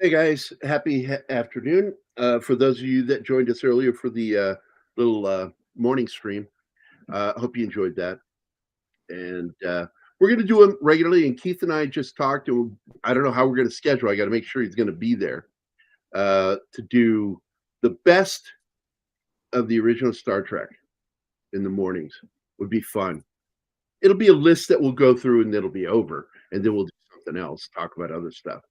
Hey guys, happy afternoon. For those of you that joined us earlier for the little morning stream, hope you enjoyed that. And we're going to do them regularly. And Keith and I just talked, and I don't know how we're going to schedule. I got to make sure he's going to be there to do the best of the original Star Trek in the mornings. Would be fun. It'll be a list that we'll go through, and it'll be over, and then we'll do something else, talk about other stuff.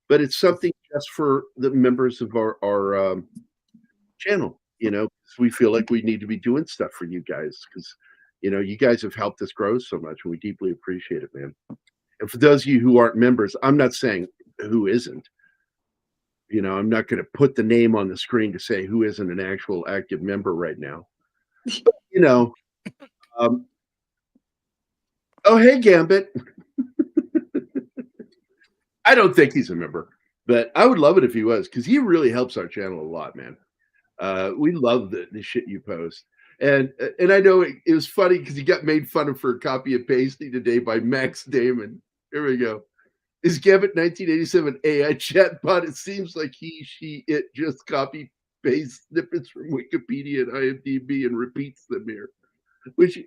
But it's something just for the members of our channel. We feel like we need to be doing stuff for you guys because you guys have helped us grow so much, and we deeply appreciate it, man. And for those of you who aren't members, I'm not saying who isn't. I'm not going to put the name on the screen to say who isn't an actual active member right now. But, um, oh hey Gambit. I don't think he's a member, but I would love it if he was because he really helps our channel a lot, man. We love the shit you post. And I know it was funny because he got made fun of for copy and pasting today by Max Damon. Here we go. Is Gambit 1987 AI chatbot? It seems like he, she, it just copy paste snippets from Wikipedia and IMDb and repeats them here. Which,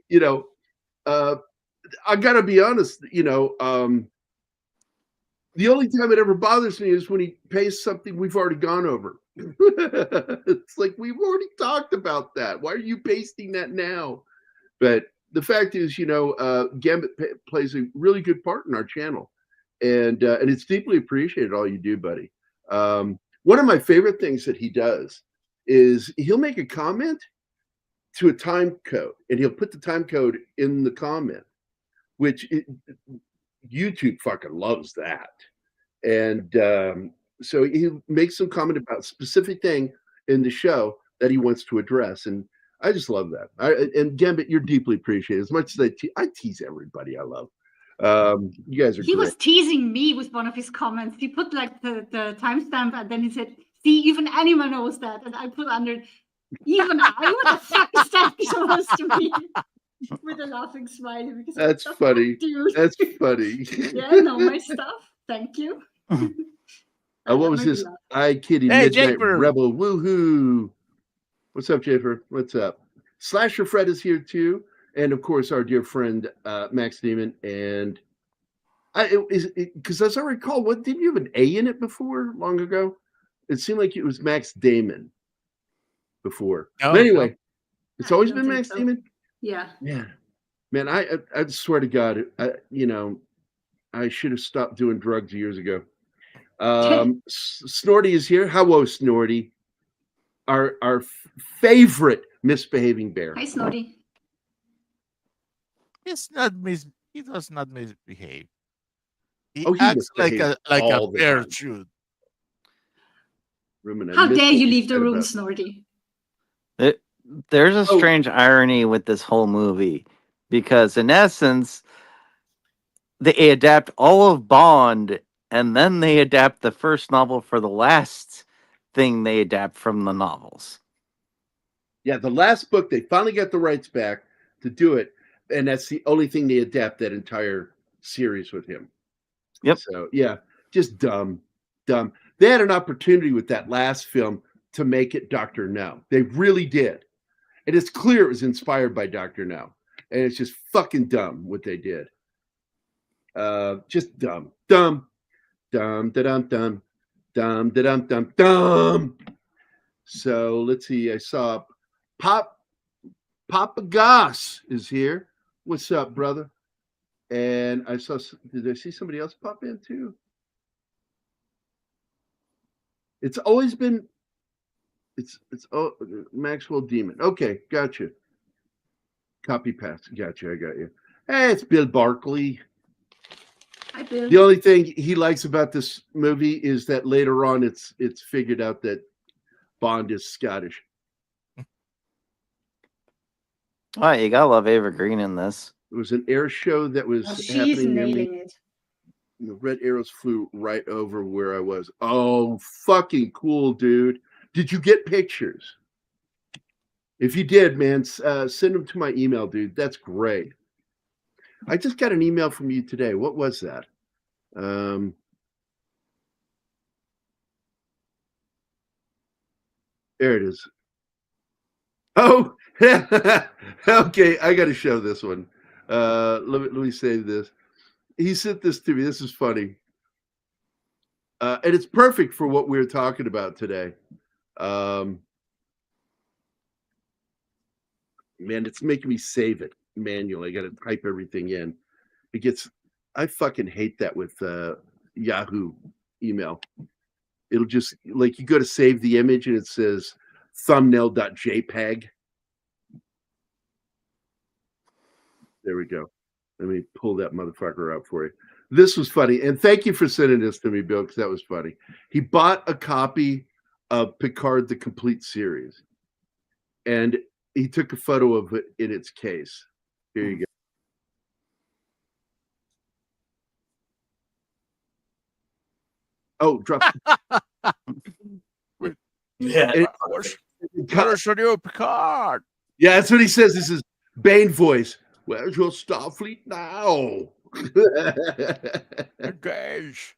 I gotta be honest, the only time it ever bothers me is when he pastes something we've already gone over. It's like we've already talked about that. Why are you pasting that now? But the fact is, Gambit plays a really good part in our channel, and it's deeply appreciated all you do, buddy. One of my favorite things that he does is he'll make a comment to a time code, and he'll put the time code in the comment, which YouTube fucking loves that. And so he makes some comment about a specific thing in the show that he wants to address. And I just love that. And Gambit, you're deeply appreciated. As much as I tease everybody I love. You guys are He great. was teasing me with one of his comments. He put like the timestamp and then he said, see, even anyone knows that. And I put under, even I, what the fuck is that supposed to be? With a laughing smiley. Because That's funny. Dude. That's funny. Yeah, I know my stuff. Thank you. What was this? I Kitty Hey, Midnight Japer. Rebel. Woohoo. What's up, Japer? What's up? Slasher Fred is here too. And of course, our dear friend Max Demon. And because as I recall, didn't you have an A in it before long ago? It seemed like it was Max Damon before. But anyway, it's always been Max Damon. Yeah. Yeah. Man, I swear to God, I should have stopped doing drugs years ago. Snorty is here. Hello, Snorty. Our favorite misbehaving bear. Hi, Snorty. He does not misbehave. He he acts like a bear time. should. How dare you leave the room, Snorty? There's a strange irony with this whole movie because, in essence, they adapt all of Bond and then they adapt the first novel for the last thing they adapt from the novels. Yeah, the last book, they finally got the rights back to do it, and that's the only thing they adapt that entire series with him. Yep. So, yeah, just dumb. They had an opportunity with that last film to make it Dr. No. They really did. And it's clear it was inspired by Dr. No. And it's just fucking dumb what they did. Just dumb. Dumb. So let's see. I saw Papa Goss is here. What's up, brother? And I saw. Did I see somebody else pop in too? It's always been. It's Maxwell Demon. Okay, gotcha. Copy paste. Gotcha. I got you. Hey, it's Bill Barkley. Hi, Bill. The only thing he likes about this movie is that later on it's figured out that Bond is Scottish. Oh, you gotta love Ava Green in this. It was an air show that was she's happening near nailing me. it. The red arrows flew right over where I was. Oh, fucking cool, dude. Did you get pictures? If you did, man, send them to my email, dude. That's great. I just got an email from you today. What was that? There it is. Oh, okay. I got to show this one. Let me save this. He sent this to me. This is funny. And it's perfect for what we're talking about today. Man, it's making me save it manually. I got to type everything in. I fucking hate that with Yahoo email. It'll just, like, you go to save the image and it says thumbnail.jpg. There we go. Let me pull that motherfucker out for you. This was funny. And thank you for sending this to me, Bill, because that was funny. He bought a copy of Picard, the complete series. And he took a photo of it in its case. Here you go. Oh, drop. Yeah. Where's your new Picard? Yeah, that's what he says. This is Bane voice. Where's your Starfleet now? Engage.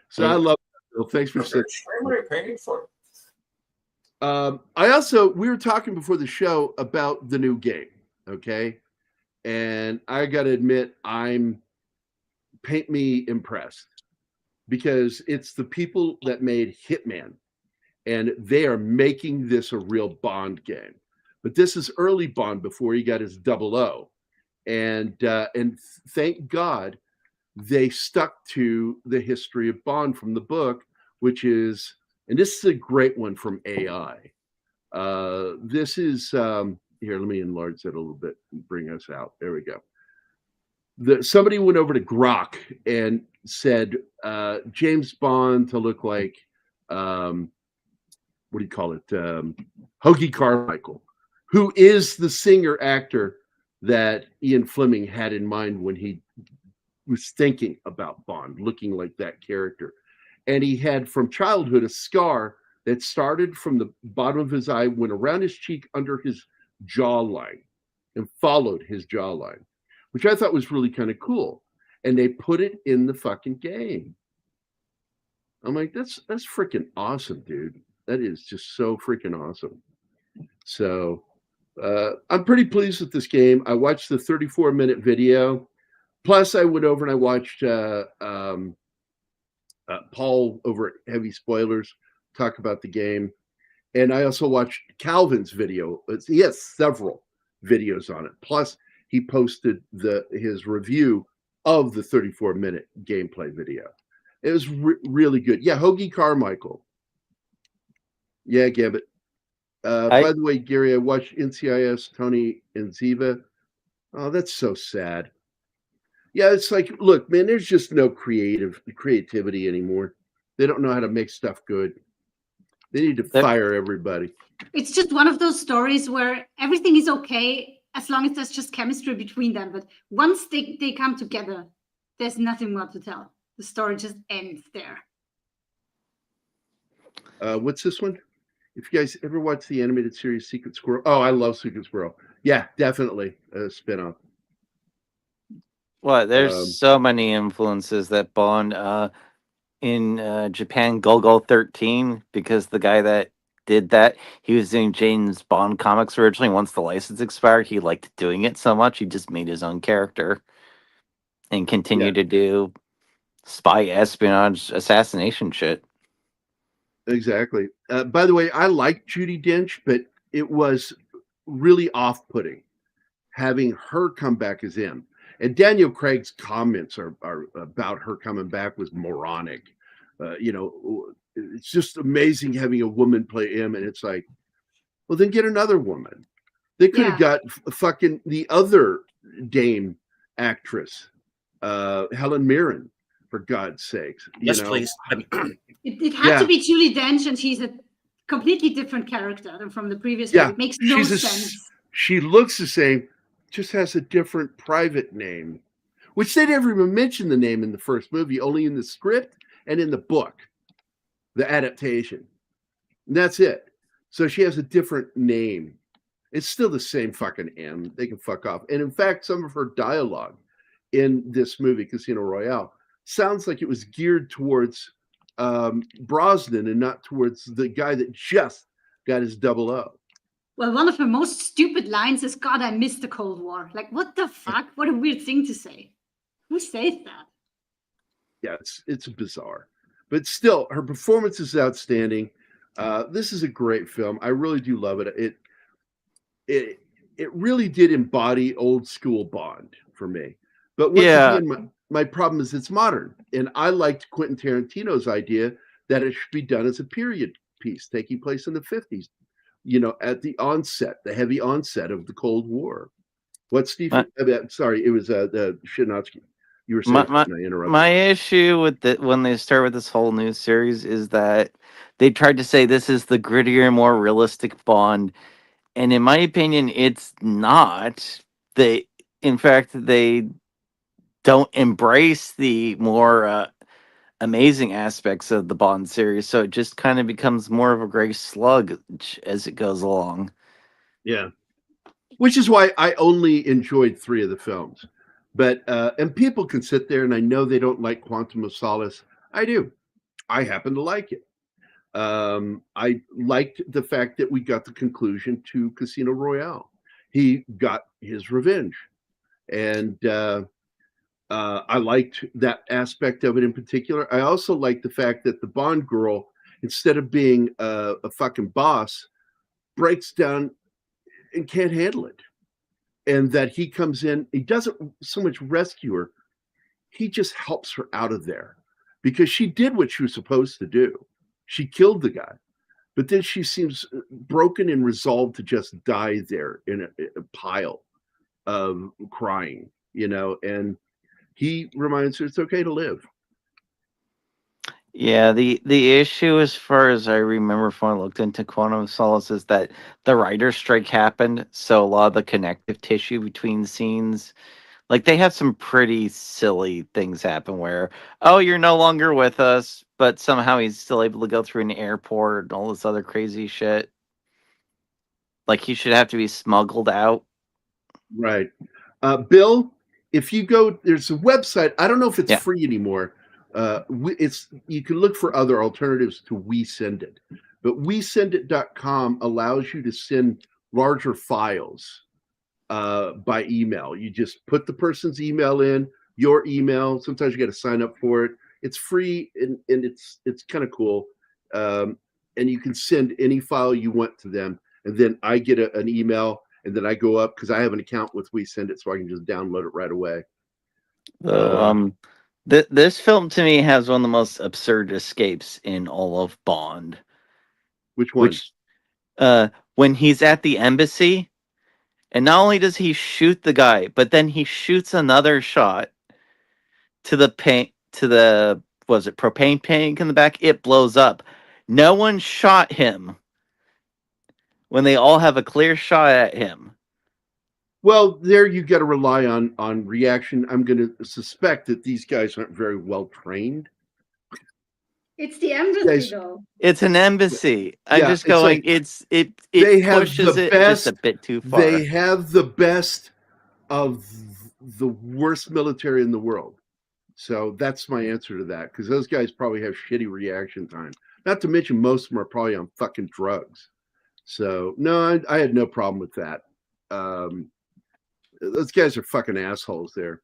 So I love that, Bill. Thanks for sending. Extremely painful. We were talking before the show about the new game, okay? And I got to admit, paint me impressed because it's the people that made Hitman, and they are making this a real Bond game. But this is early Bond before he got his 00. And thank God they stuck to the history of Bond from the book, which is, and this is a great one from AI. This is, here, let me enlarge that a little bit and bring us out. There we go. Somebody went over to Grok and said, James Bond to look like, what do you call it? Hoagie Carmichael, who is the singer-actor that Ian Fleming had in mind when he was thinking about Bond, looking like that character. And he had from childhood a scar that started from the bottom of his eye, went around his cheek under his jawline and followed his jawline, which I thought was really kind of cool. And they put it in the fucking game. I'm like, that's freaking awesome, dude. That is just so freaking awesome. So I'm pretty pleased with this game. I watched the 34-minute video. Plus, I went over and I watched Paul over at Heavy Spoilers talk about the game. And I also watched Calvin's video. He has several videos on it. Plus, he posted his review of the 34-minute gameplay video. It was really good. Yeah, Hoagie Carmichael. Yeah, Gambit. By the way, Gary, I watched NCIS, Tony and Ziva. Oh, that's so sad. Yeah, it's like, look, man, there's just no creativity anymore. They don't know how to make stuff good. They need to fire everybody. It's just one of those stories where everything is okay as long as there's just chemistry between them. But once they come together, there's nothing more to tell. The story just ends there. What's this one? If you guys ever watch the animated series Secret Squirrel. Oh, I love Secret Squirrel. Yeah, definitely a spinoff. Well, there's so many influences that Bond in Japan, Golgo 13, because the guy that did that, he was doing James Bond comics originally. Once the license expired, he liked doing it so much, he just made his own character and continued to do spy, espionage, assassination shit. Exactly. By the way, I like Judi Dench, but it was really off-putting having her come back as M. And Daniel Craig's comments are about her coming back was moronic. It's just amazing having a woman play M, and it's like, well, then get another woman. They could have got fucking the other Dame actress, Helen Mirren, for God's sakes. Yes, please. It had to be Judi Dench, and she's a completely different character than from the previous one. It makes no sense. She looks the same, just has a different private name, which they never even mentioned the name in the first movie, only in the script and in the book, the adaptation. And that's it. So she has a different name. It's still the same fucking M. They can fuck off. And in fact, some of her dialogue in this movie, Casino Royale, sounds like it was geared towards Brosnan and not towards the guy that just got his 00. Well, one of her most stupid lines is, "God, I miss the Cold War." Like, what the fuck? What a weird thing to say. Who says that? Yeah, it's bizarre, but still, her performance is outstanding. This is a great film. I really do love it. It really did embody old school Bond for me. But once Yeah. again, my problem is it's modern, and I liked Quentin Tarantino's idea that it should be done as a period piece taking place in the 50s. You know, at the onset, the heavy onset of the Cold War. What, Steve? Sorry, it was the Shinatsky. You were saying something, I interrupted. My issue with when they start with this whole new series is that they tried to say this is the grittier, more realistic Bond, and in my opinion, it's not. In fact, they don't embrace the more amazing aspects of the Bond series, so it just kind of becomes more of a gray slug as it goes along. Yeah. Which is why I only enjoyed 3 of the films. But and people can sit there, and I know they don't like Quantum of Solace. I do. I happen to like it. I liked the fact that we got the conclusion to Casino Royale. He got his revenge, and I liked that aspect of it in particular. I also liked the fact that the Bond girl, instead of being a fucking boss, breaks down and can't handle it. And that he comes in, he doesn't so much rescue her, he just helps her out of there because she did what she was supposed to do. She killed the guy, but then she seems broken and resolved to just die there in a pile of crying, you know, and he reminds her it's okay to live. Yeah, the issue, as far as I remember from when I looked into Quantum of Solace, is that the writer's strike happened, so a lot of the connective tissue between scenes, like they have some pretty silly things happen where, oh, you're no longer with us, but somehow he's still able to go through an airport and all this other crazy shit. Like he should have to be smuggled out. Right. Bill, if you go, there's a website. I don't know if it's free anymore. It's you can look for other alternatives to WeSendIt, but WeSendIt.com allows you to send larger files by email. You just put the person's email in, your email. Sometimes you got to sign up for it. It's free and it's kind of cool. And you can send any file you want to them, and then I get an email. And then I go up because I have an account with WeSendIt, so I can just download it right away. This film to me has one of the most absurd escapes in all of Bond. Which one? When he's at the embassy, and not only does he shoot the guy, but then he shoots another shot to the was it propane tank in the back? It blows up. No one shot him when they all have a clear shot at him. Well, there you got to rely on reaction. I'm going to suspect that these guys aren't very well trained. It's the embassy, though. It's an embassy. I'm just like, going. It pushes it just a bit too far. They have the best of the worst military in the world. So that's my answer to that, because those guys probably have shitty reaction time. Not to mention most of them are probably on fucking drugs. So no, I had no problem with that. Those guys are fucking assholes there.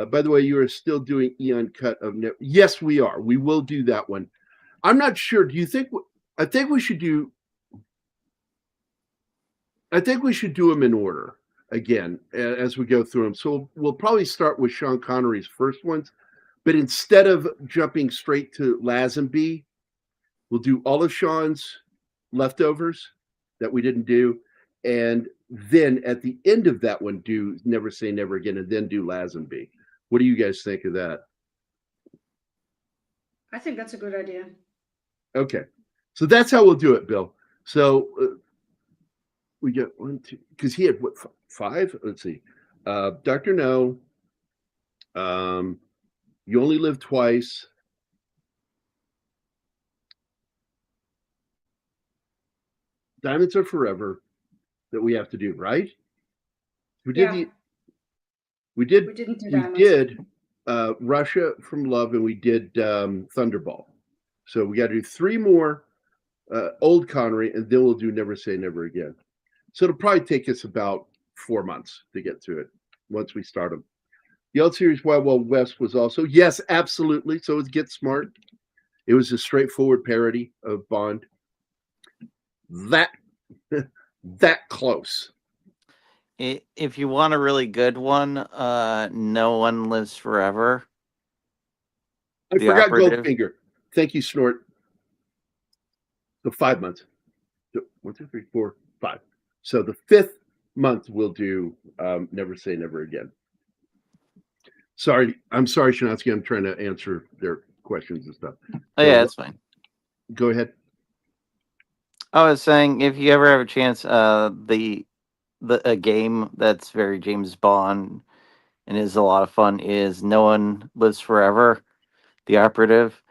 By the way, you are still doing Eon Cut of Net. Yes, we are. We will do that one. I'm not sure. Do you think? I think we should do. I think we should do them in order again as we go through them. So we'll probably start with Sean Connery's first ones, but instead of jumping straight to Lazenby, we'll do all of Sean's leftovers that we didn't do, and then at the end of that one, do Never Say Never Again, and then do Lazenby. What do you guys think of that? I think that's a good idea. Okay. So that's how we'll do it, Bill. So we get 1, 2, because he had what, 5? Let's see. Dr. No. You Only Live Twice. Diamonds Are Forever. That we have to do, right? We did we didn't do Diamonds. We did Russia from Love, and we did Thunderball. So we got to do 3 more old Connery, and then we'll do Never Say Never Again. So it'll probably take us about 4 months to get through it once we start them. The old series Wild Wild West was also, yes, absolutely. So it's Get Smart. It was a straightforward parody of Bond. That close. If you want a really good one, No One Lives Forever. I The forgot Operative. Goldfinger. Thank you, Snort. So 5 months. 1, 2, 3, 4, 5. So the 5th month we'll do Never Say Never Again. Sorry, I'm sorry, Shanatsky. I'm trying to answer their questions and stuff. Oh yeah, that's fine. Go ahead. I was saying, if you ever have a chance, a game that's very James Bond and is a lot of fun is No One Lives Forever, The Operative.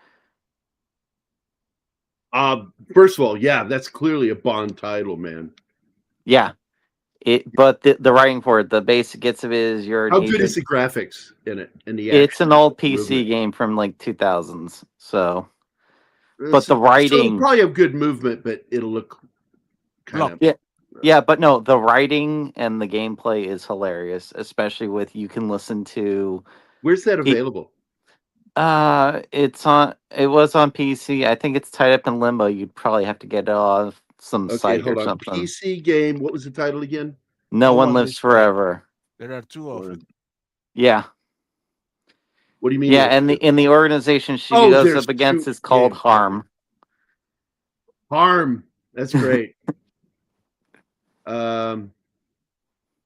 First of all, yeah, that's clearly a Bond title, man. Yeah, but the writing for it, the basic gist of it is you're an How agent. good is the graphics in it and the It's action an old PC movement? game from like 2000s, so. But But the so writing, it'll probably have good movement, but it'll look kind of yeah, but no, the writing and the gameplay is hilarious, especially with you can listen to. Where's that available? It was on PC. I think it's tied up in limbo. You'd probably have to get it off some Okay, site hold or on. something. PC game. What was the title again? No One Lives Forever. There are 2 of it. Yeah. What do you mean? Yeah, and the organization she goes there's up against 2 is called games. Harm. Harm. That's great.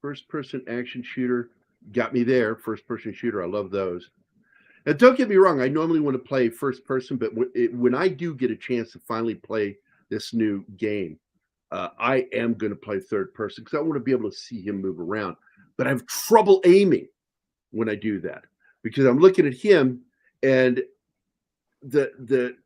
First person action shooter got me there. First person shooter. I love those. Now, don't get me wrong. I normally want to play first person, but when I do get a chance to finally play this new game, I am going to play third person because I want to be able to see him move around. But I have trouble aiming when I do that because I'm looking at him and the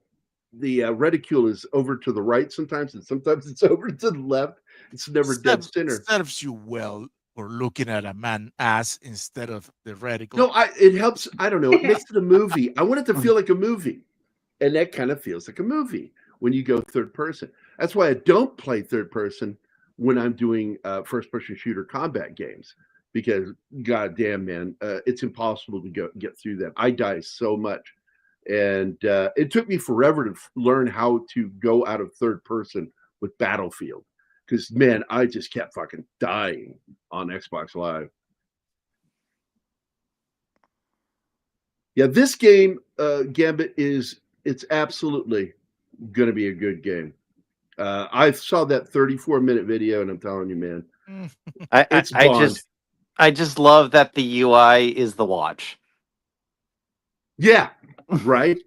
reticule is over to the right sometimes, and sometimes it's over to the left. It's never dead center. Serves you well for looking at a man ass instead of the reticle. No, it helps. I don't know. It makes it a movie. I want it to feel like a movie, and that kind of feels like a movie when you go third person. That's why I don't play third person when I'm doing first person shooter combat games because, goddamn, man, it's impossible to get through that. I die so much. And it took me forever to learn how to go out of third person with Battlefield because, man, I just kept fucking dying on Xbox Live. Yeah, this game, Gambit, it's absolutely going to be a good game. I saw that 34-minute video, and I'm telling you, man, it's Bond. I just love that the UI is the watch. Yeah, right.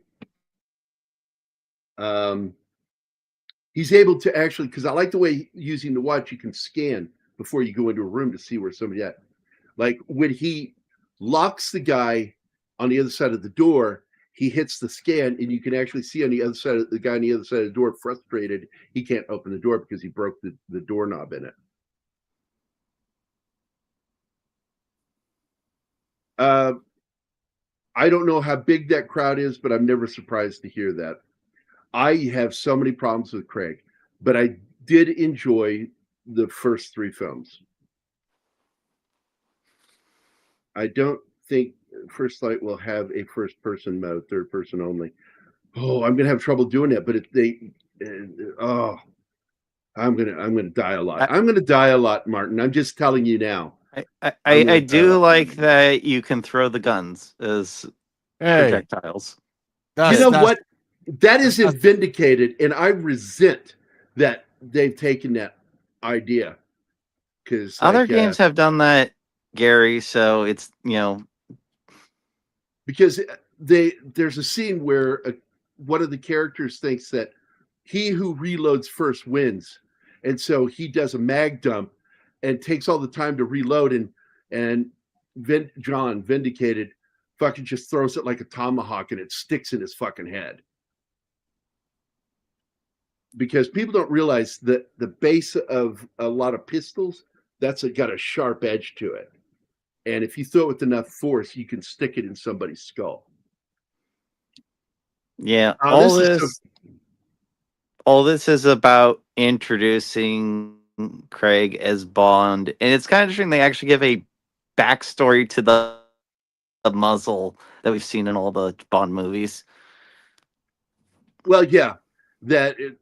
He's able to actually, because I like the way using the watch, you can scan before you go into a room to see where somebody at. Like when he locks the guy on the other side of the door, he hits the scan, and you can actually see on the other side of the guy on the other side of the door, frustrated, he can't open the door because he broke the doorknob in it. I don't know how big that crowd is, but I'm never surprised to hear that. I have so many problems with Craig, but I did enjoy the first 3 films. I don't think First Light will have a first person mode, third person only. Oh, I'm gonna have trouble doing it, but I'm gonna die a lot. I'm gonna die a lot, Martin. I'm just telling you now. I do like that you can throw the guns as projectiles. You know what? That isn't vindicated, and I resent that they've taken that idea. Because other games have done that, Gary. So it's because there's a scene where one of the characters thinks that he who reloads first wins, and so he does a mag dump and takes all the time to reload, and John Vindicated fucking just throws it like a tomahawk and it sticks in his fucking head. Because people don't realize that the base of a lot of pistols, that's got a sharp edge to it. And if you throw it with enough force, you can stick it in somebody's skull. Yeah, This is so- all this is about introducing Craig as Bond, and it's kind of interesting they actually give a backstory to the muzzle that we've seen in all the Bond movies. Well, yeah,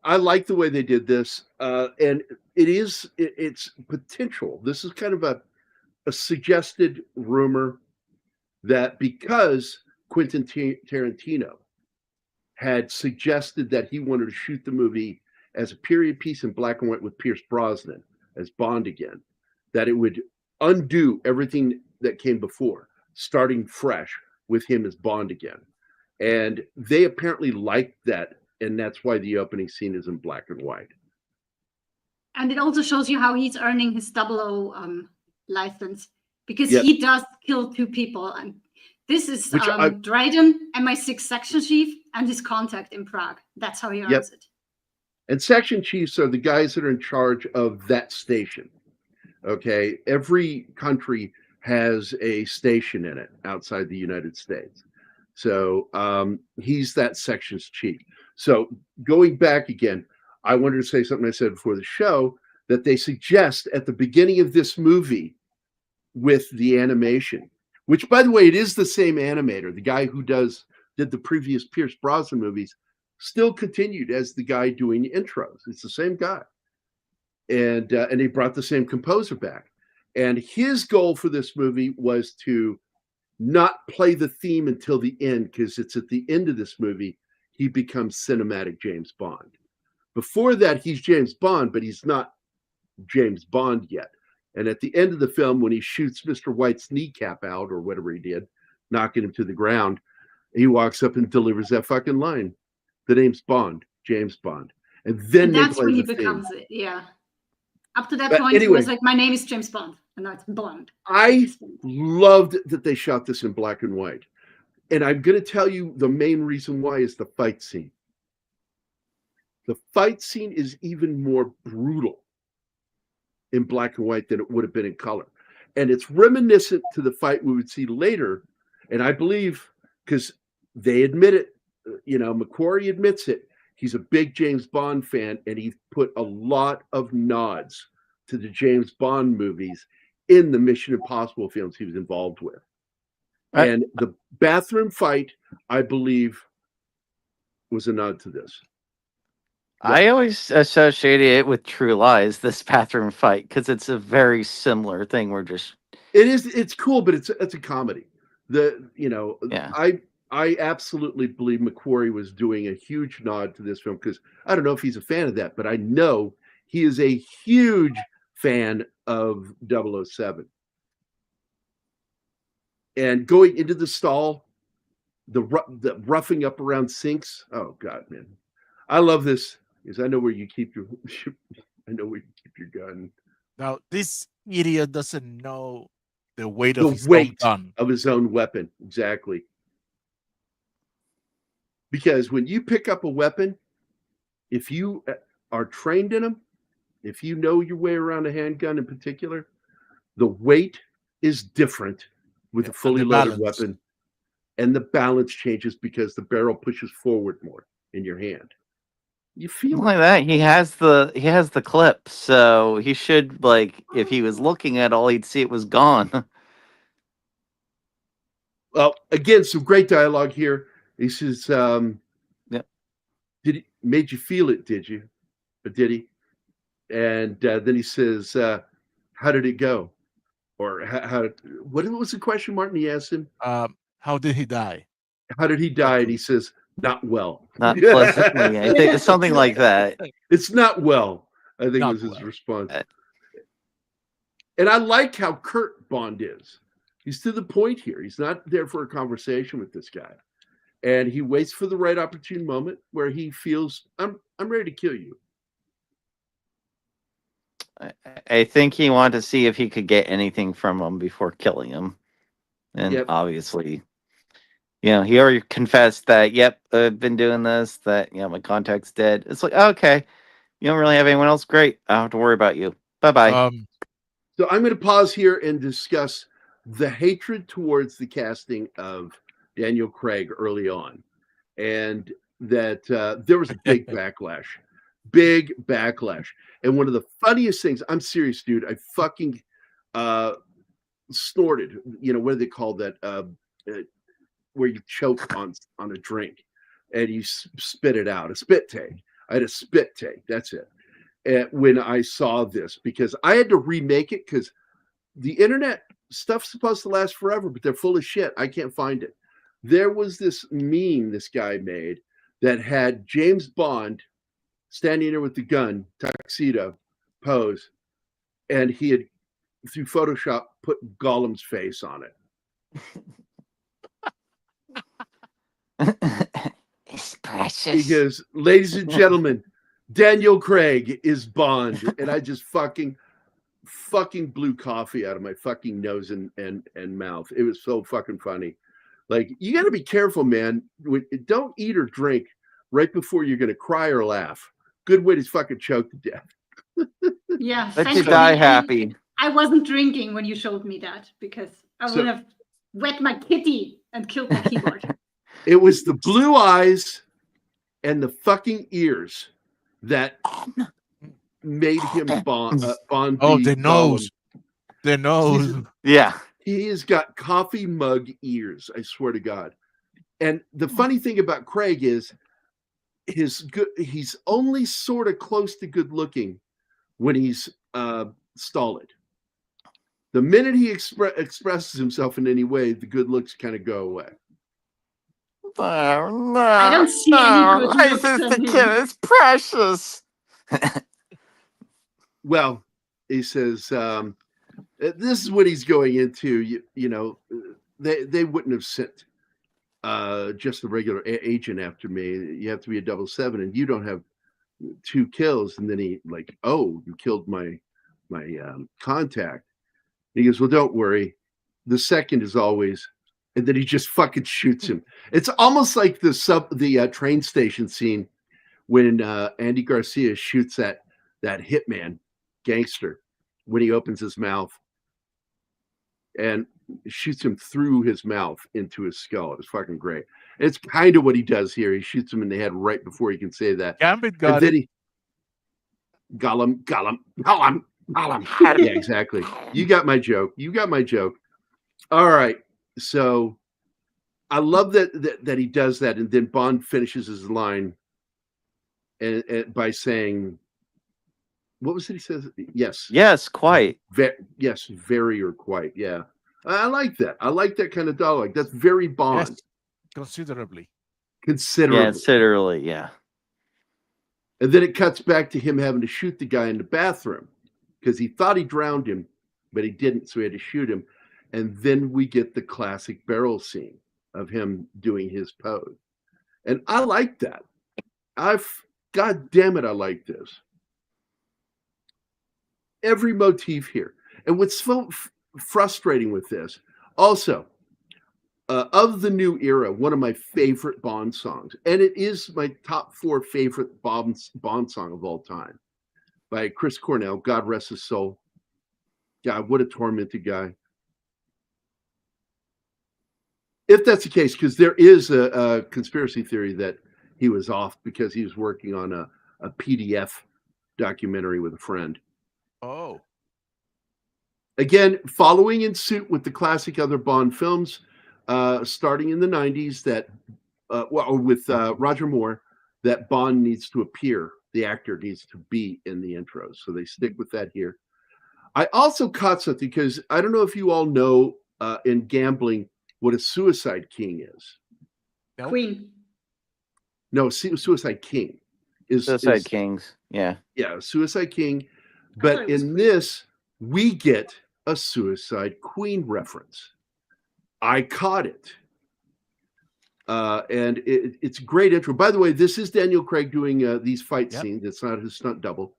I like the way they did this, and it's potential. This is kind of a suggested rumor that because Quentin Tarantino had suggested that he wanted to shoot the movie as a period piece in black and white with Pierce Brosnan as Bond again, that it would undo everything that came before, starting fresh with him as Bond again. And they apparently liked that, and that's why the opening scene is in black and white. And it also shows you how he's earning his 00 license, because Yep. he does kill 2 people. And this is Which Dryden, MI6 section chief, and his contact in Prague. That's how he earns Yep. it. And section chiefs are the guys that are in charge of that station. Okay. Every country has a station in it outside the United States. So he's that section's chief. So going back again, I wanted to say something I said before the show, that they suggest at the beginning of this movie with the animation, which, by the way, it is the same animator. The guy who did the previous Pierce Brosnan movies still continued as the guy doing intros. It's the same guy. And he brought the same composer back. And his goal for this movie was to not play the theme until the end, because it's at the end of this movie he becomes cinematic James Bond. Before that, he's James Bond, but he's not James Bond yet. And at the end of the film, when he shoots Mr. White's kneecap out or whatever he did, knocking him to the ground, he walks up and delivers that fucking line. The name's Bond, James Bond. And then And they that's play when he the theme. becomes it. Yeah. Up to that But point, he anyway. was like, my name is James Bond. And now it's Bond. I loved that they shot this in black and white. And I'm going to tell you the main reason why is the fight scene. The fight scene is even more brutal in black and white than it would have been in color. And it's reminiscent to the fight we would see later. And I believe, because they admit it, McQuarrie admits it, he's a big James Bond fan, and he put a lot of nods to the James Bond movies in the Mission Impossible films he was involved with. And the bathroom fight, I believe, was a nod to this. I always associated it with True Lies, this bathroom fight, because it's a very similar thing. It's cool, but it's a comedy. Yeah. I absolutely believe McQuarrie was doing a huge nod to this film, because I don't know if he's a fan of that, but I know he is a huge fan of 007. And going into the stall, the roughing up around sinks. Oh God, man, I love this. Because I know where you keep your gun. Now, this idiot doesn't know the weight The of his own weight gun. of his own weapon, exactly. Because when you pick up a weapon, if you are trained in them, if you know your way around a handgun in particular, the weight is different with a fully loaded weapon, and the balance changes because the barrel pushes forward more in your hand. You feel Not like that. He has the clip, so he should, if he was looking at all, he'd see it was gone. Well, again, some great dialogue here. He says, Yep. Made you feel it, did you? Or did he? And then he says, how did it go? Or what was the question, Martin? He asked him, how did he die? How did he die? And he says, not well. Not pleasantly. I think it's something like that. It's not well, I think Not was his well. response. And I like how curt Bond is. He's to the point here. He's not there for a conversation with this guy. And he waits for the right opportune moment where he feels, I'm ready to kill you. I think he wanted to see if he could get anything from him before killing him. And Yep. obviously, he already confessed that, yep, I've been doing this, that, my contact's dead. It's like, okay, you don't really have anyone else? Great. I don't have to worry about you. Bye-bye. So I'm going to pause here and discuss the hatred towards the casting of Daniel Craig early on. And that there was a big backlash. Big backlash. And one of the funniest things, I'm serious, dude, I fucking snorted. What do they call that? Where you choke on a drink and you spit it out. A spit take. I had a spit take. That's it. And when I saw this, because I had to remake it because the internet stuff's supposed to last forever, but they're full of shit. I can't find it. There was this meme this guy made that had James Bond standing there with the gun, tuxedo, pose, and he had, through Photoshop, put Gollum's face on it. It's precious. Because, ladies and gentlemen, Daniel Craig is Bond, and I just fucking blew coffee out of my fucking nose and mouth. It was so fucking funny. Like, you got to be careful, man. Don't eat or drink right before you're going to cry or laugh. Good way to fucking choke to death. Yeah. Let you thankfully, die happy. I wasn't drinking when you showed me that because I would have wet my kitty and killed my keyboard. It was the blue eyes and the fucking ears that made him Bond. Oh, the nose. The nose. Yeah. He has got coffee mug ears, I swear to God. And the funny thing about Craig is he's only sort of close to good looking when he's stolid. The minute he expresses himself in any way, the good looks kind of go away. No, I don't see any good looks the on kid him. is precious. Well, he says, this is what he's going into. They wouldn't have sent just a regular agent after me. You have to be a 007, and you don't have 2 kills. And then he you killed my contact. And he goes, well, don't worry. The second is always, and then he just fucking shoots him. It's almost like the train station scene when Andy Garcia shoots that hitman gangster when he opens his mouth and shoots him through his mouth into his skull. It's fucking great. It's kind of what he does here. He shoots him in the head right before he can say that. Gambit got and then it. Gollum. Yeah, exactly. You got my joke. All right. So I love that he does that, and then Bond finishes his line and by saying, what was it he says? Yes. Yes, quite. Yes, very or quite. Yeah. I like that. I like that kind of dialogue. That's very Bond. Yes, considerably. Considerably. Yeah, considerably, yeah. And then it cuts back to him having to shoot the guy in the bathroom because he thought he drowned him, but he didn't, so he had to shoot him. And then we get the classic barrel scene of him doing his pose. And I like that. God damn it, I like this. Every motif here. And what's so frustrating with this, also, of the new era, one of my favorite Bond songs, and it is my top 4 favorite Bond song of all time, by Chris Cornell, God rest his soul. God, what a tormented guy. If that's the case, because there is a conspiracy theory that he was off because he was working on a PDF documentary with a friend. Oh. Again, following in suit with the classic other Bond films, starting in the 90s, that with Roger Moore, that Bond needs to appear. The actor needs to be in the intros. So they stick with that here. I also caught something because I don't know if you all know in gambling what a suicide king is. Nope. Queen. No, Suicide King is Suicide Kings, yeah. Yeah, Suicide King. I thought But it was in Queen. this, we get a Suicide Queen reference. I caught it. And it's a great intro. By the way, this is Daniel Craig doing these fight scenes. It's not his stunt double.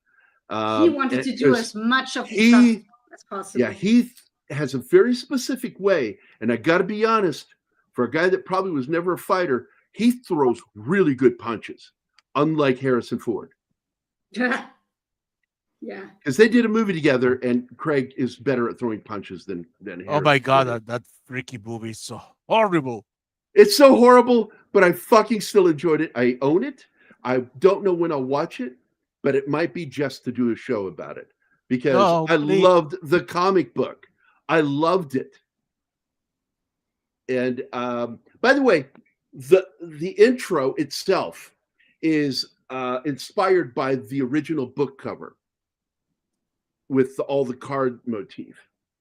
He wanted to do as much of the stuff as possible. Yeah, he has a very specific way. And I got to be honest, for a guy that probably was never a fighter, he throws really good punches, unlike Harrison Ford. Yeah. Because they did a movie together, and Craig is better at throwing punches than Harrison Oh my God, Ford. that freaky movie is so horrible. It's so horrible, but I fucking still enjoyed it. I own it. I don't know when I'll watch it, but it might be just to do a show about it because No, I please. loved the comic book. I loved it. And by the way, the intro itself is inspired by the original book cover with all the card motif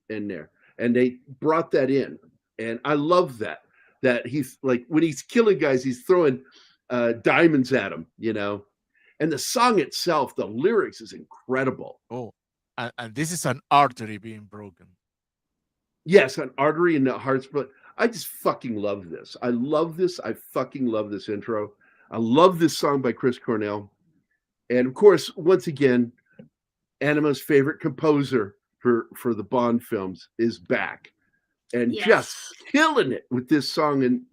in there, and they brought that in, and I love that. That he's like when he's killing guys, he's throwing diamonds at them, you know. And the song itself, the lyrics is incredible. Oh, and this is an artery being broken. Yes, an artery in the heart's blood. I just fucking love this. I love this. I fucking love this intro. I love this song by Chris Cornell. And of course, once again, Anima's favorite composer for the Bond films is back and Yes. just killing it with this song and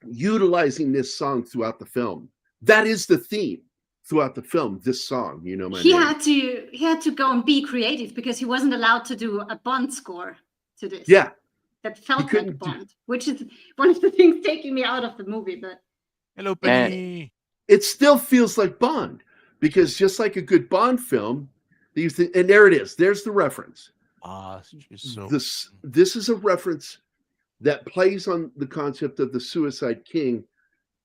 utilizing this song throughout the film. That is the theme throughout the film, this song, You Know My He Name. had to go and be creative because he wasn't allowed to do a Bond score to this. Yeah. That felt couldn't like do- Bond, which is one of the things taking me out of the movie. But Hello, And- Penny. It still feels like Bond because just like a good Bond film, and there it is. There's the reference. She's so. This is a reference that plays on the concept of the Suicide King.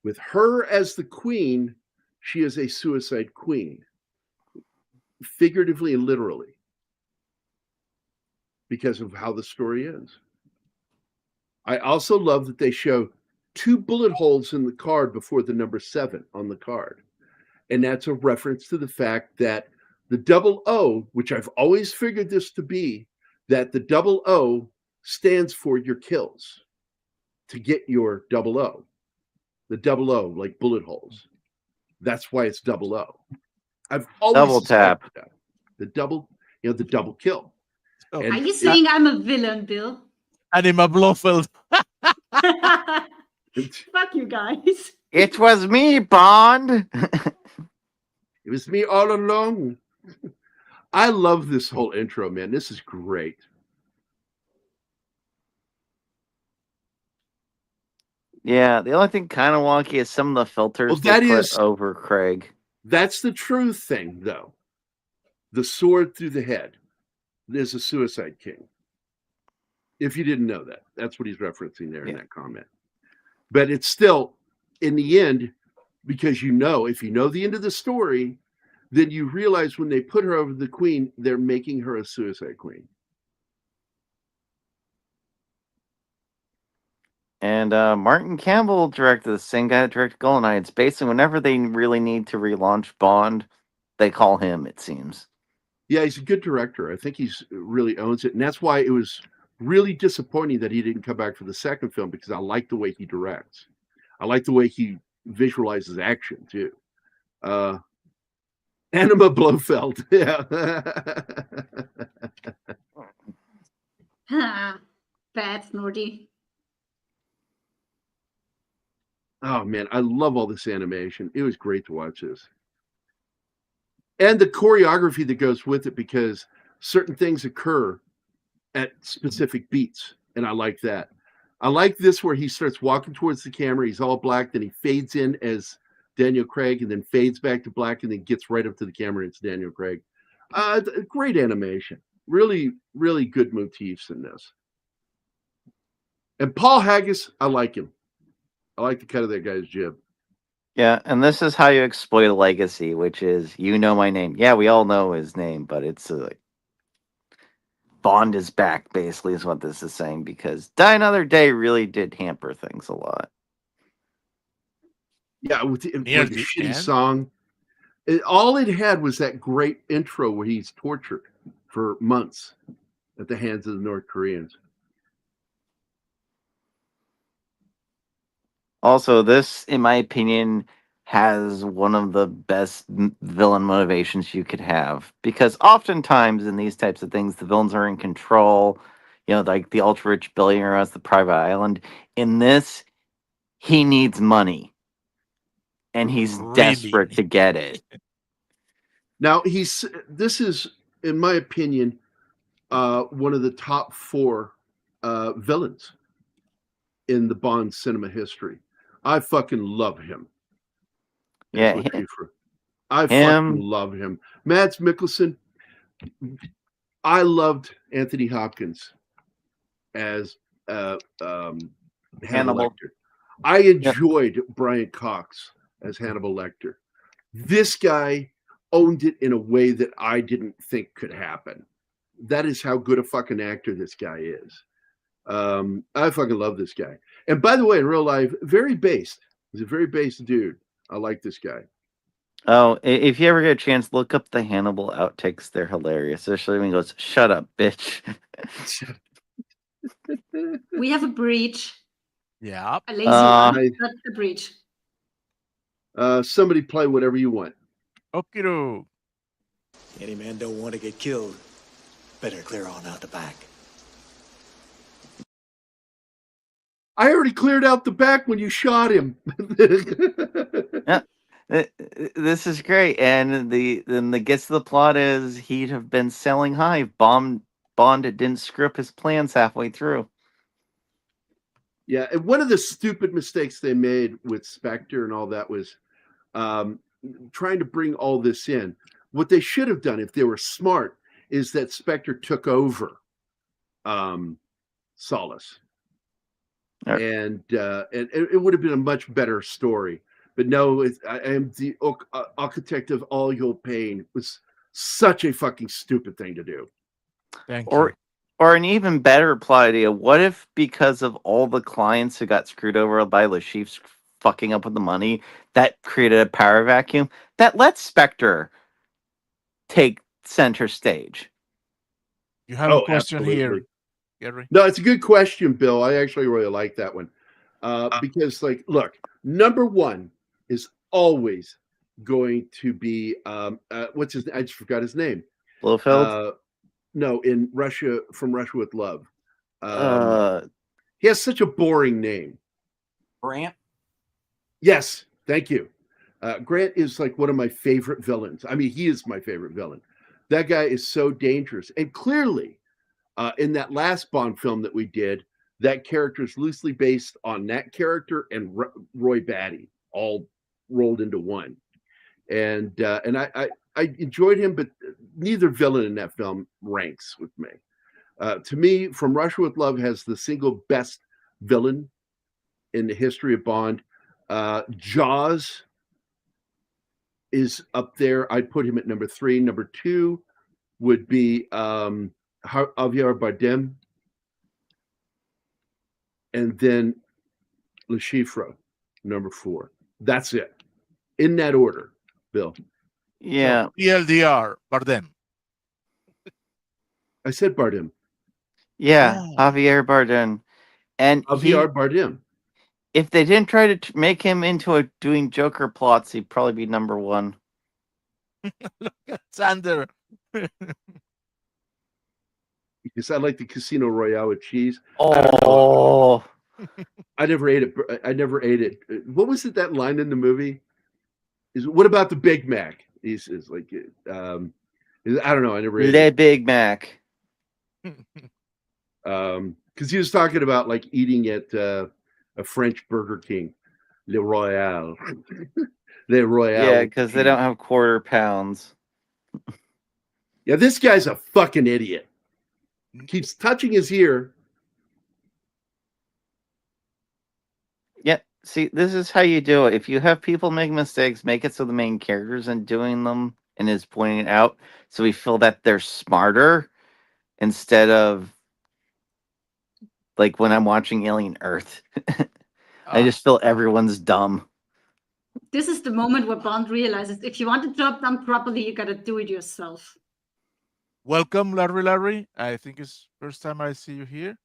With her as the queen, she is a suicide queen, figuratively and literally, because of how the story ends. I also love that they show 2 bullet holes in the card before the number 7 on the card. And that's a reference to the fact that the 00, which I've always figured this to be, that the 00 stands for your kills to get your 00. The 00, like bullet holes. That's why it's 00. I've always Double tap. suspected that. The double kill. Oh, And are you saying I'm a villain, Bill? Anima Blofeld. Fuck you guys. It was me, Bond. It was me all along. I love this whole intro, man. This is great. Yeah, the only thing kind of wonky is some of the filters Well, they that put is- over Craig. That's the true thing, though. The sword through the head. There's a Suicide King. If you didn't know that, that's what he's referencing there in Yeah. that comment. But it's still, in the end, because if you know the end of the story, then you realize when they put her over the queen, they're making her a suicide queen. And Martin Campbell directed the same guy that directed GoldenEye. It's basically whenever they really need to relaunch Bond, they call him, it seems. Yeah, he's a good director. I think he's really owns it. And that's why it was really disappointing that he didn't come back for the second film, because I like the way he directs. I like the way he visualizes action too. Anima Blofeld. Yeah. Bad Snorty. Oh man, I love all this animation. It was great to watch this. And the choreography that goes with it, because certain things occur at specific beats. And I like that. I like this where he starts walking towards the camera. He's all black. Then he fades in as Daniel Craig and then fades back to black and then gets right up to the camera. It's Daniel Craig. Great animation. Really, really good motifs in this. And Paul Haggis, I like him. I like the cut of that guy's jib. Yeah, and this is how you exploit a legacy, which is, you know my name. Yeah, we all know his name, but it's like Bond is back, basically, is what this is saying, because Die Another Day really did hamper things a lot. Yeah, with the Near like a the shitty end? song. All it had was that great intro where he's tortured for months at the hands of the North Koreans. Also, this, in my opinion, has one of the best villain motivations you could have. Because oftentimes in these types of things, the villains are in control. You know, like the ultra-rich billionaire has the private island. In this, he needs money. And he's Really? desperate to get it. Now this is, in my opinion, one of the top 4 villains in the Bond cinema history. I fucking love him. Yeah, Le Chiffre. I him. fucking love him. Mads Mikkelsen. I loved Anthony Hopkins as Hannibal Hannibal. Lecter. I enjoyed Brian Cox as Hannibal Lecter. This guy owned it in a way that I didn't think could happen. That is how good a fucking actor this guy is. I fucking love this guy. And by the way, in real life, very based. He's a very based dude. I like this guy. Oh, if you ever get a chance, look up the Hannibal outtakes. They're hilarious, especially when he goes, "Shut up, bitch." We have a breach. Yeah. A lazy one. Nice. That's a breach. Somebody play whatever you want. Okido. Any man don't want to get killed. Better clear on out the back. I already cleared out the back when you shot him. Yeah. This is great, and the gist of the plot is he'd have been selling high if Bond didn't screw up his plans halfway through. Yeah, and one of the stupid mistakes they made with Spectre and all that was trying to bring all this in. What they should have done, if they were smart, is that Spectre took over Solace, and it would have been a much better story. But no, I am the architect of all your pain. It was such a fucking stupid thing to do. Thank you. Or an even better plot idea. What if, because of all the clients who got screwed over by Le Chiffre's fucking up with the money, that created a power vacuum that lets Spectre take center stage? You have a question absolutely. here, Gary. No, it's a good question, Bill. I actually really like that one. Because, like, look, number one is always going to be what's his name? I just forgot his name. Blofeld? No, in Russia, From Russia with Love. He has such a boring name. Grant? Yes, thank you. Grant is like one of my favorite villains. I mean, he is my favorite villain. That guy is so dangerous. And clearly, in that last Bond film that we did, that character is loosely based on that character and Roy Batty, all rolled into one. And I enjoyed him, but neither villain in that film ranks with me. To me, From Russia with Love has the single best villain in the history of Bond. Jaws is up there. I'd put him at number 3. Number 2 would be Javier Bardem. And then Le Chiffre, number 4. That's it. In that order, Bill. Yeah. So, ELDR, Bardem. I said Bardem. Yeah, Javier Bardem. And Javier Bardem. If they didn't try to make him into doing Joker plots, he'd probably be number 1. Look at Sander. Because I like the Casino Royale with cheese. Oh. I never ate it. I never ate it. What was it, that line in the movie? What about the Big Mac? He says, like, I don't know. I never ate Le it. Big Mac. Because he was talking about, like, eating at a French Burger King. Le Royale. Le Royale. Yeah, because they don't have quarter pounds. Yeah, this guy's a fucking idiot. Keeps touching his ear. Yeah, see, this is how you do it. If you have people make mistakes, make it so the main characters and doing them and is pointing it out, so we feel that they're smarter instead of like when I'm watching Alien Earth. I just feel everyone's dumb. This is the moment where Bond realizes if you want the job done properly, you gotta do it yourself. Welcome, Larry. I think it's first time I see you here.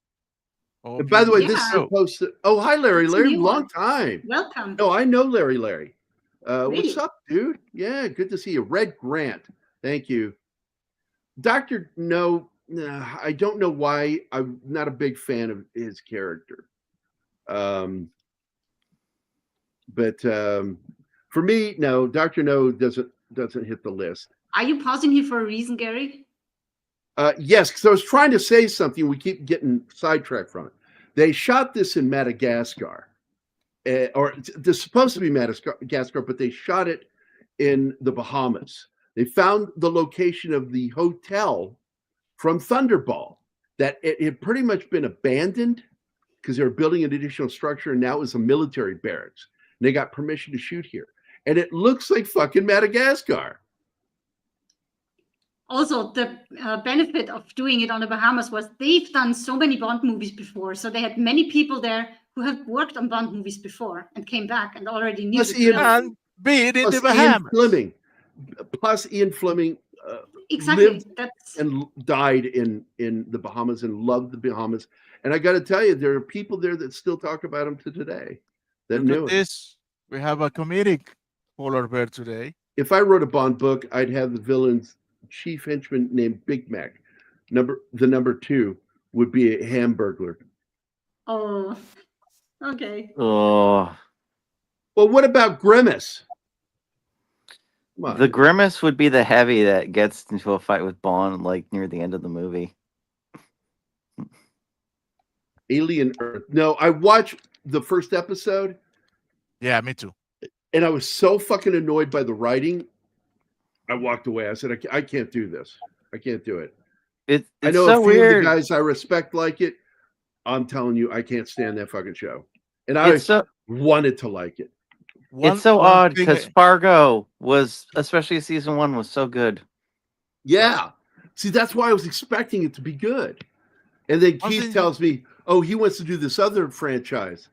And by the way, this is Yeah. supposed to. Oh, hi, Larry. It's a Larry, new long one. time. Welcome. No, I know Larry. What's Really? up, dude? Yeah, good to see you. Red Grant. Thank you. Dr. No, I don't know why. I'm not a big fan of his character. But for me, no, Dr. No doesn't hit the list. Are you pausing here for a reason, Gary? Yes, because I was trying to say something. We keep getting sidetracked from it. They shot this in Madagascar, or this is supposed to be Madagascar, but they shot it in the Bahamas. They found the location of the hotel from Thunderball that it had pretty much been abandoned because they were building an additional structure, and now it was a military barracks. And they got permission to shoot here. And it looks like fucking Madagascar. Also, the benefit of doing it on the Bahamas was they've done so many Bond movies before. So they had many people there who have worked on Bond movies before and came back and already knew Plus the Ian- drill. And be it in the Ian Bahamas. Fleming. Plus Ian Fleming Exactly. lived That's and died in the Bahamas and loved the Bahamas. And I got to tell you, there are people there that still talk about him to today that Look knew at him. this. We have a comedic polar bear today. If I wrote a Bond book, I'd have the villain's chief henchman named Big Mac. The number 2 would be a Hamburglar. oh, okay. Oh, Well, what about Grimace? Come on. the Grimace would be the heavy that gets into a fight with Bond like near the end of the movie. Alien Earth. No, I watched the first episode Yeah, me too. and I was so fucking annoyed by the writing. I walked away. I said, I can't do this. I can't do it. It's I know so a few weird. of the guys I respect like it. I'm telling you, I can't stand that fucking show. And I It's so wanted to like it. it's so One odd thing- because Fargo was, especially season 1, was so good. Yeah. See, that's why I was expecting it to be good. And then One Keith thing- tells me, oh, he wants to do this other franchise.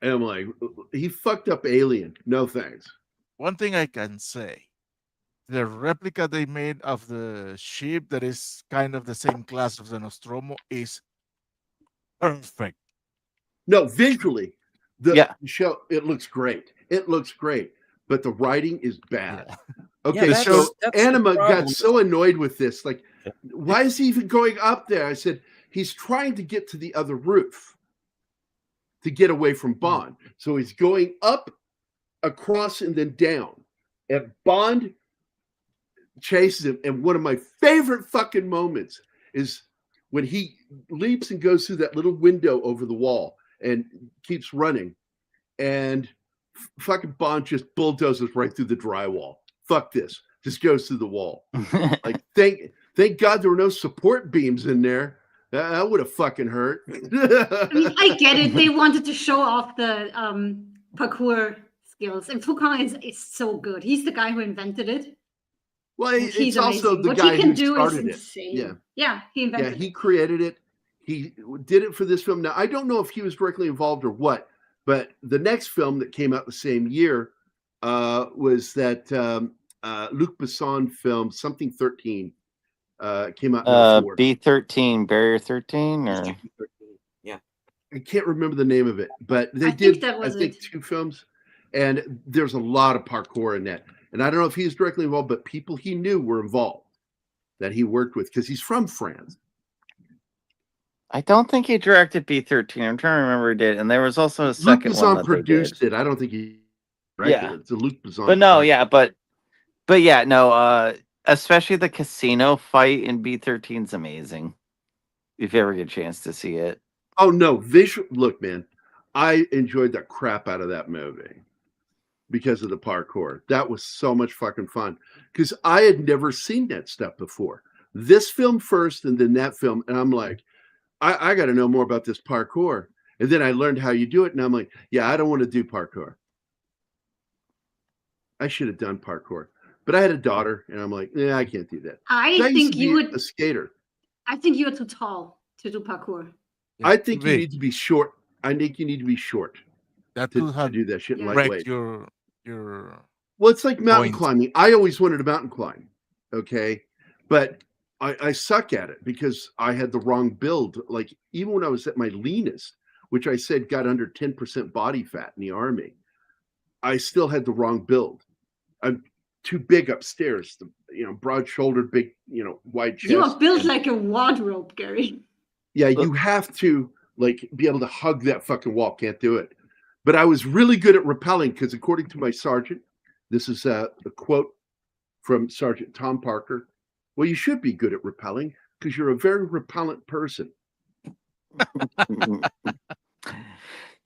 And I'm like, he fucked up Alien. No thanks. one thing I can say, the replica they made of the ship that is kind of the same class of the Nostromo is perfect. No, visually, the Yeah. show, it looks great. It looks great. But the writing is bad. Yeah. Okay, that's- so that's the Anima problem. got so annoyed with this. Like, why is he even going up there? I said, he's trying to get to the other roof to get away from Bond. So he's going up, across, and then down. And Bond chases him. And one of my favorite fucking moments is when he leaps and goes through that little window over the wall and keeps running. And fucking Bond just bulldozes right through the drywall. Fuck this. Just goes through the wall. Like, thank God there were no support beams in there. That would have fucking hurt. I mean, I get it. They wanted to show off the parkour skills, and Foucault is so good. He's the guy who invented it. Well, and he's it's also amazing. the What guy he can who do is started it. insane. Yeah. Yeah, he Yeah, invented he it. created it. He did it for this film. Now, I don't know if he was directly involved or what, but the next film that came out the same year was that Luc Besson film, Something 13, came out in 04. B13, Barrier 13, or Yeah. I can't remember the name of it, but they I did, think that was I think, it. 2 films, and there's a lot of parkour in that. And I don't know if he's directly involved, but people he knew were involved that he worked with because he's from France. I don't think he directed B13. I'm trying to remember who did. And there was also a Luc second one Besson that produced they did. it. I don't think he directed Yeah. it. It's a Luc Besson. But no, production. yeah, but yeah, no, especially the casino fight in B13 is amazing. If you ever get a chance to see it. Oh no, visual. Look, man, I enjoyed the crap out of that movie because of the parkour. That was so much fucking fun because I had never seen that stuff before. This film first, and then that film, and I'm like, I got to know more about this parkour. And then I learned how you do it, and I'm like, yeah, I don't want to do parkour. I should have done parkour, but I had a daughter, and I'm like, yeah, I can't do that. I used think to you be would. a skater. I think you are too tall to do parkour. I think you Big. need to be short. I think you need to be short That to could have do that shit Yeah. lightweight. wrecked your Well, it's like mountain point. climbing. I always wanted to mountain climb, okay? But I suck at it because I had the wrong build. Like, even when I was at my leanest, which I said got under 10% body fat in the Army, I still had the wrong build. I'm too big upstairs, broad-shouldered, big, wide chest. You are built and- like a wardrobe, Gary. Yeah, you have to be able to hug that fucking wall. Can't do it. But I was really good at rappelling because, according to my sergeant, this is a quote from Sergeant Tom Parker. Well, you should be good at rappelling because you're a very repellent person.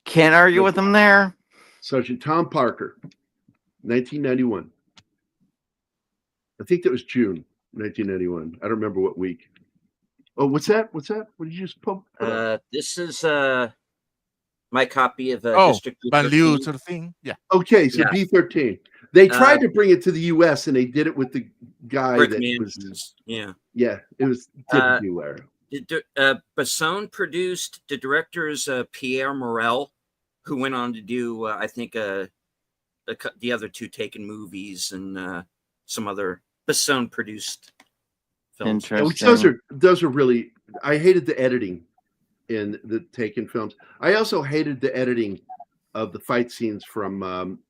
Can't argue with him there. Sergeant Tom Parker, 1991. I think that was June 1991. I don't remember what week. Oh, what's that? What's that? What did you just put up? This is my copy of Oh, District value 13. sort of thing. Yeah. Okay, so Yeah. B-13. They tried to bring it to the U.S. and they did it with the guy Rick that Mansions. was. Yeah. Yeah, it was didn't do well. Besson produced the directors Pierre Morel, who went on to do I think the other two Taken movies and some other Besson produced films. Yeah, which Interesting. those are really. I hated the editing in the Taken films. I also hated the editing of the fight scenes from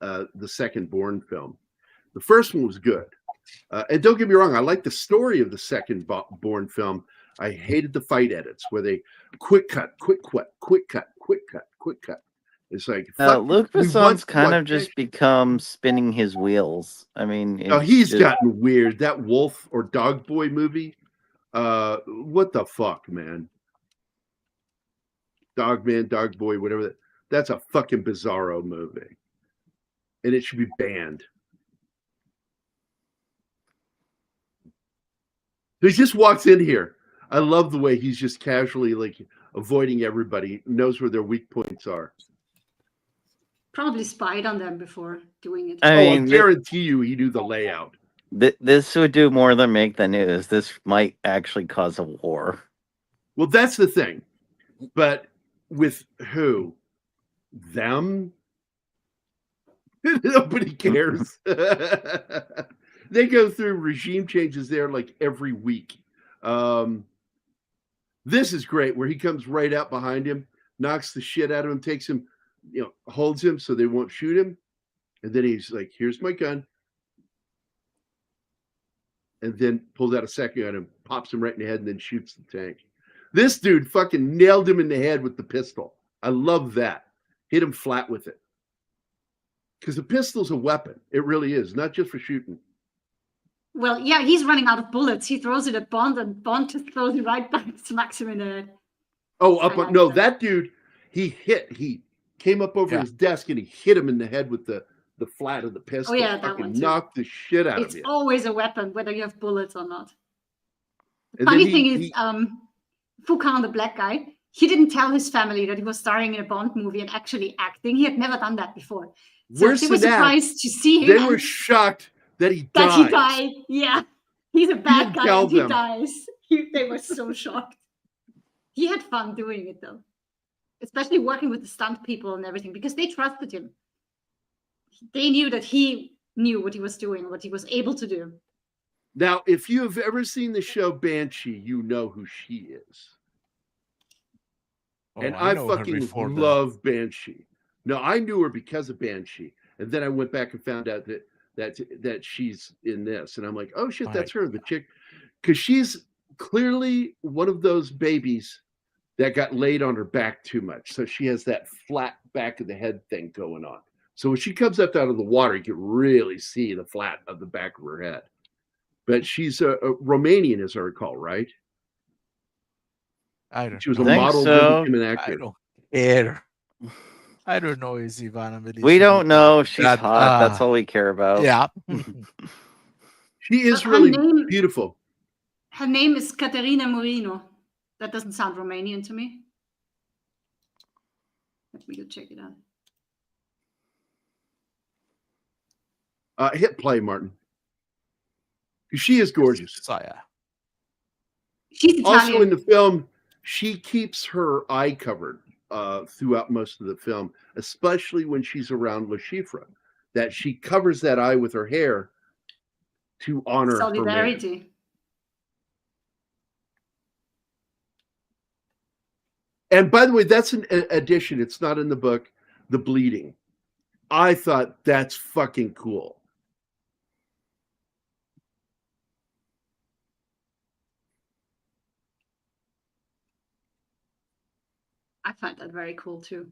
the second Bourne film. The first one was good, and don't get me wrong, I like the story of the second Bourne film. I hated the fight edits where they quick cut, quick cut, quick cut, quick cut, quick cut. It's like Luc we Besson's want kind what of just become spinning his wheels. I mean, Oh, it's he's just- gotten weird. That Wolf or Dog Boy movie. What the fuck, man? Dog Man, Dog Boy, whatever. That's a fucking bizarro movie, and it should be banned. He just walks in here. I love the way he's just casually like avoiding everybody. Knows where their weak points are. Probably spied on them before doing it. I Oh, I mean, guarantee you, he knew the layout. this would do more than make the news. This might actually cause a war. Well, that's the thing. But with who? Them? Nobody cares. They go through regime changes there like every week. This is great where he comes right out behind him, knocks the shit out of him, takes him, holds him so they won't shoot him. And then he's like, here's my gun. And then pulls out a second gun and pops him right in the head and then shoots the tank. This dude fucking nailed him in the head with the pistol. I love that. Hit him flat with it. Because the pistol's a weapon. It really is, not just for shooting. Well, yeah, he's running out of bullets. He throws it at Bond, and Bond just throws it right back, smacks him in the head. Oh, I like no, that. that dude, he came up over his desk and he hit him in the head with the flat of the pistol. yeah, that Fucking one too. knocked the shit out It's of you. always a weapon, whether you have bullets or not. The And funny then thing is, Foucan, the black guy, he didn't tell his family that he was starring in a Bond movie and actually acting. He had never done that before. So Worse they were than that, surprised to see him. they were and shocked that he that died. he died. Yeah, he's a bad didn't guy tell and he them. dies. They were so shocked. He had fun doing it though, especially working with the stunt people and everything because they trusted him. They knew that he knew what he was doing, what he was able to do. Now, if you have ever seen the show Banshee, you know who she is. Oh, And I know her fucking before that. love Banshee. No, I knew her because of Banshee. And then I went back and found out that she's in this. And I'm like, oh shit, that's her, the chick. Because she's clearly one of those babies that got laid on her back too much. So she has that flat back of the head thing going on. So when she comes up out of the water, you can really see the flat of the back of her head. But she's a Romanian, as I recall, right? I don't She was know. a Think model, so. then became an I actor. don't care. I don't know is Ivana Melissa. We don't know if she's that, hot. That's all we care about. Yeah. She is Her really name- beautiful. Her name is Caterina Moreno. That doesn't sound Romanian to me. Let me go check it out. Hit play, Martin. She is gorgeous. Saya. She's Italian. Also in the film, she keeps her eye covered throughout most of the film, especially when she's around Le Chiffre, that she covers that eye with her hair to honor her man. Solidarity. And by the way, that's an addition. It's not in the book, the bleeding. I thought that's fucking cool. I find that very cool too.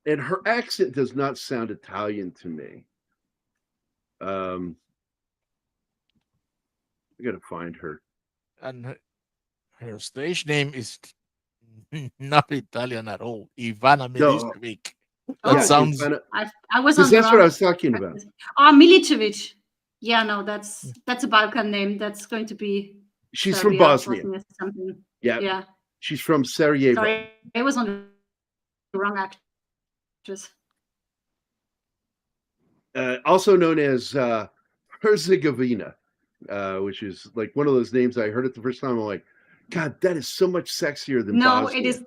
And her accent does not sound Italian to me. I gotta find her. And her stage name is not Italian at all. Ivana No, Milicevic. That Oh. sounds. I was because on the that's what I wrong. was talking about. Oh, Milicevic. Yeah, no, that's a Balkan name. That's going to be. She's from Serbia, Bosnia. Bosnia something. Yeah, Yeah. she's from Sarajevo. Sorry, I was on the wrong actress. Also known as Herzegovina, which is like one of those names I heard it the first time. I'm like, God, that is so much sexier than No, Bosnia. it is.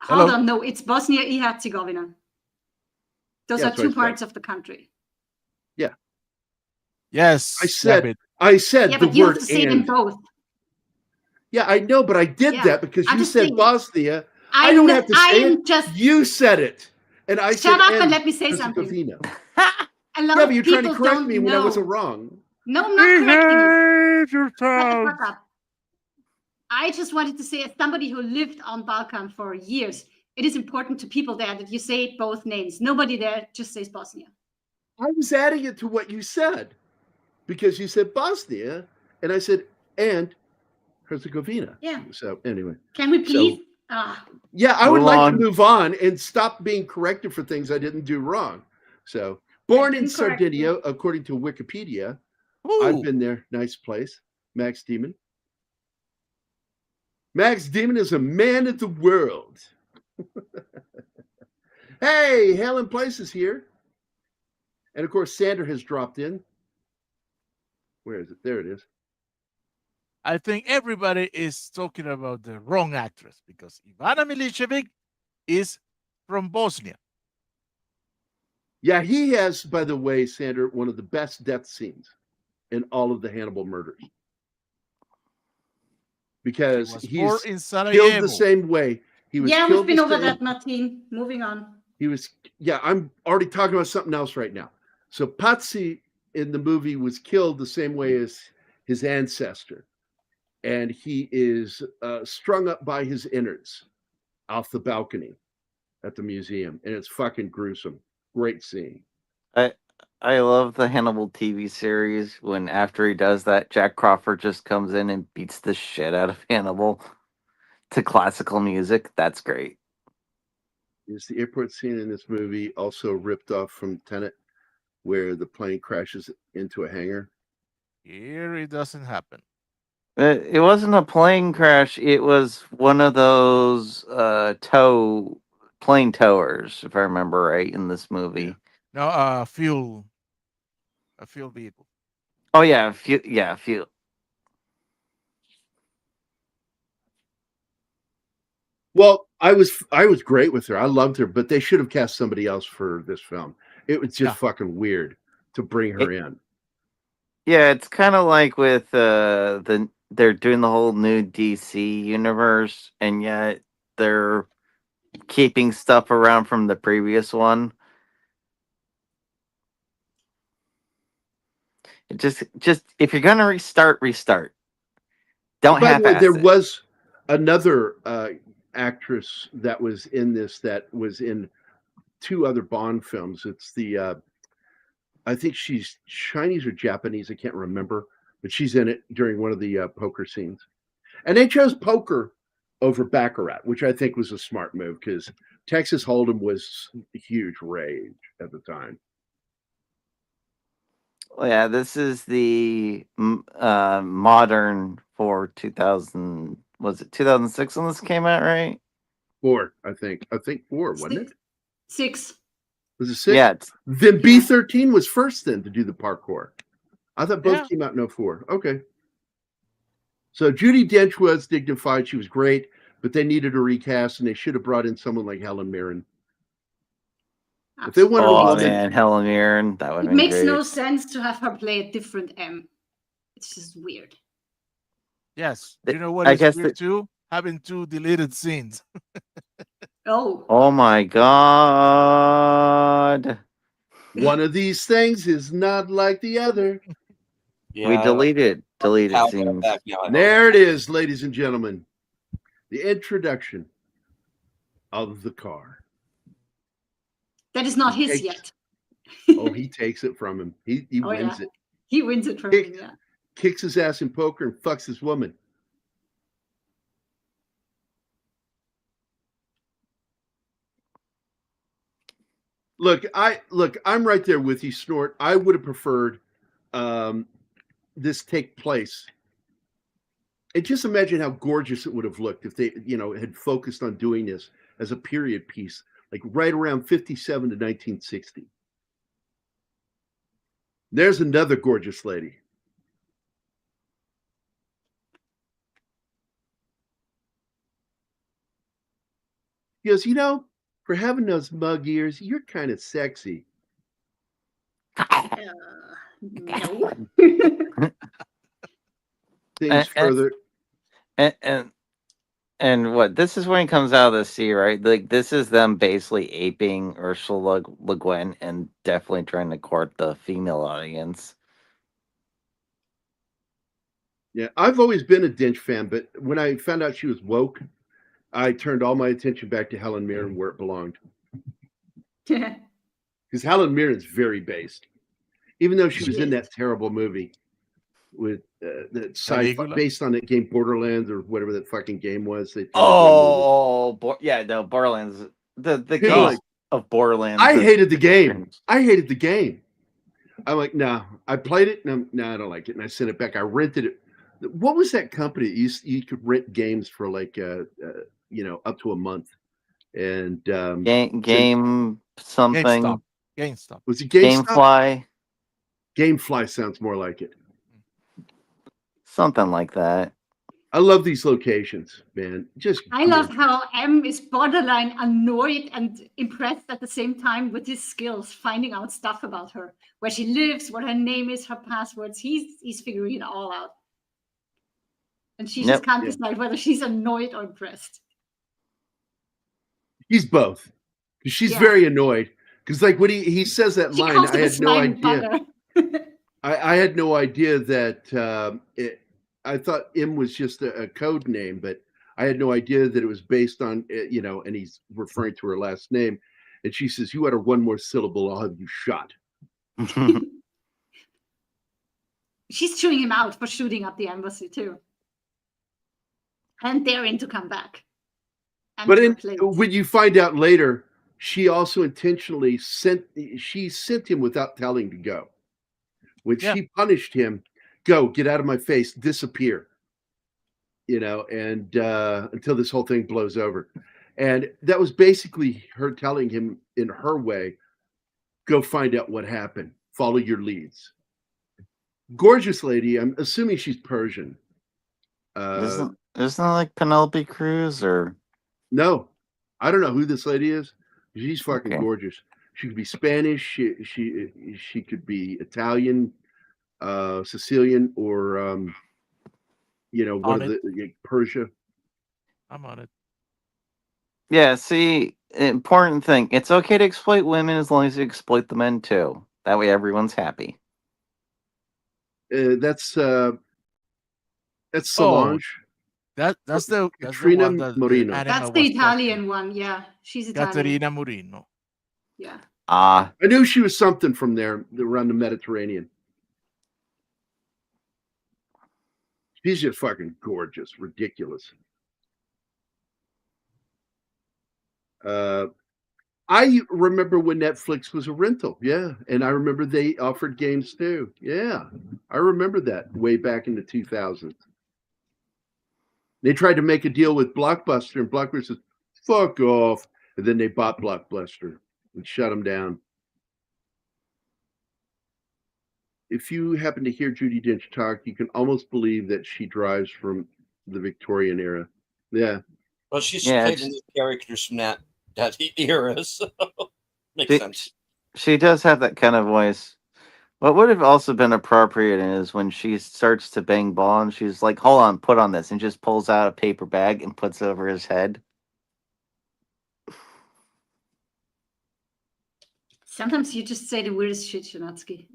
Hello? Hold on, no, it's Bosnia and Herzegovina. Those Yeah, are that's what I two said. parts of the country. Yes. I damn said it. I said Yeah, the but you have word to say them and. both. Yeah, I know, but I did Yeah, that because I'm you just said saying- Bosnia. I don't have to say I'm it. just You said it, and I said shut up and and let me say something. Herzegovina. A lot Yeah, of but you're trying to people correct don't me when I know. wasn't wrong. No, I'm not correcting you. Behave Shut the yourself. fuck up. I just wanted to say, as somebody who lived on Balkan for years, it is important to people there that you say both names. Nobody there just says Bosnia. I was adding it to what you said because you said Bosnia, and I said and Herzegovina. Yeah. So anyway, Can we So- please? yeah, I would Move like on. to move on and stop being corrected for things I didn't do wrong. So, born in didn't correct Sardinia, you. according to Wikipedia. Ooh. I've been there. Nice place. Max Demon. Max Demon is a man of the world. Hey, Helen Place is here. And of course, Sander has dropped in. Where is it? There it is. I think everybody is talking about the wrong actress because Ivana Milicevic is from Bosnia. Yeah, he has, by the way, Sander, one of the best death scenes in all of the Hannibal murders. She Because was he's born in killed Sarajevo. the same way. He was Yeah, killed we've been the over same- that, Martin. Moving on. He was, yeah, I'm already talking about something else right now. So Patsy in the movie was killed the same way as his ancestor. And he is strung up by his innards off the balcony at the museum. And it's fucking gruesome. Great scene. I love the Hannibal TV series when after he does that, Jack Crawford just comes in and beats the shit out of Hannibal to classical music. That's great. Is the airport scene in this movie also ripped off from Tenet, where the plane crashes into a hangar? Here it doesn't happen. It wasn't a plane crash. It was one of those plane towers, if I remember right, in this movie. No, a fuel vehicle. Oh yeah, few. Well, I was great with her. I loved her, but they should have cast somebody else for this film. It was just fucking weird to bring her in. Yeah, it's kind of like with they're doing the whole new DC universe, and yet they're keeping stuff around from the previous one. It just if you're gonna restart. Don't By have the way, there was another actress that was in this that was in two other Bond films. It's the I think she's Chinese or Japanese. I can't remember, but she's in it during one of the poker scenes. And they chose poker over Baccarat, which I think was a smart move because Texas Hold'em was a huge rage at the time. Well, yeah, this is the modern for 2000. Was it 2006 when this came out, right? 4, I think. I think 4, wasn't it? 6. Was it 6? Yeah, Then B13 was first then to do the parkour. I thought both Yeah. came out in 04. Okay. So Judi Dench was dignified. She was great, but they needed a recast, and they should have brought in someone like Helen Mirren. If they wanted a oh woman, man, Helen Mirren, that would It have been makes great. no sense to have her play a different M. It's just weird. Yes. The- You know what I is guess weird too? Having 2 deleted scenes. Oh, Oh my god. one of these things is not like the other. We deleted scenes. Back now, I hope. There it is, ladies and gentlemen. The introduction of the car. that is not his Takes- yet. Oh, he takes it from him. He Oh, wins yeah. it. He wins it from Kick- him, yeah. Kicks his ass in poker and fucks his woman. Look, I'm right there with you, Snort. I would have preferred this take place. And just imagine how gorgeous it would have looked if they, had focused on doing this as a period piece, like right around 57 to 1960. There's another gorgeous lady. He goes, for having those mug ears, you're kind of sexy. No. Things further. And what this is when he comes out of the sea, right? Like this is them basically aping Ursula Le Guin and definitely trying to court the female audience. Yeah, I've always been a Dinch fan, but when I found out she was woke, I turned all my attention back to Helen Mirren where it belonged. Because Helen Mirren's very based, even though she was in that terrible movie with that sci-fi Caligula? based on that game Borderlands or whatever that fucking game was. They Borderlands. The People game like- of Borderlands. I is- hated the game. I hated the game. I'm like, no. I played it, and I don't like it, and I sent it back. I rented it. What was that company? You could rent games for like up to a month, and game something. GameStop. was it GameStop? Gamefly. GameFly sounds more like it. Something like that. I love these locations, man. Just I love how M is borderline annoyed and impressed at the same time with his skills, finding out stuff about her, where she lives, what her name is, her passwords. He's figuring it all out. And she just can't decide whether she's annoyed or impressed. He's both. She's very annoyed. Because like when he says that She line, calls I him a had no slime idea. bugger. I had no idea that I thought M was just a code name, but I had no idea that it was based on, and he's referring to her last name. And she says, "You utter one more syllable, I'll have you shot." She's chewing him out for shooting up the embassy too. And daring to come back. And But to replace. when you find out later, she also intentionally sent him without telling to go. When she punished him, go, get out of my face, disappear. And until this whole thing blows over. And that was basically her telling him in her way, go find out what happened. Follow your leads. Gorgeous lady. I'm assuming she's Persian. Isn't that like Penelope Cruz or? No, I don't know who this lady is. She's fucking gorgeous. She could be Spanish. She could be Italian, Sicilian, or one of the Persia. I'm on it. Yeah, see, important thing. It's okay to exploit women as long as you exploit the men too. That way everyone's happy. That's Solange. That's the Katrina one that Moreno. Anima That's the was Italian talking. one, yeah. She's Italian. Caterina Murino. Yeah. I knew she was something from there around the Mediterranean. She's just fucking gorgeous, ridiculous. I remember when Netflix was a rental, and I remember they offered games too. Yeah, I remember that way back in the 2000s. They tried to make a deal with Blockbuster, and Blockbuster said, "Fuck off," and then they bought Blockbuster and shut them down. If you happen to hear Judi Dench talk, you can almost believe that she drives from the Victorian era. Yeah. Well, she's played in the characters from that era, so makes sense. She does have that kind of voice. What would have also been appropriate is when she starts to bang ball and she's like, "Hold on, put on this," and just pulls out a paper bag and puts it over his head. Sometimes you just say the weirdest shit, Shanatsky.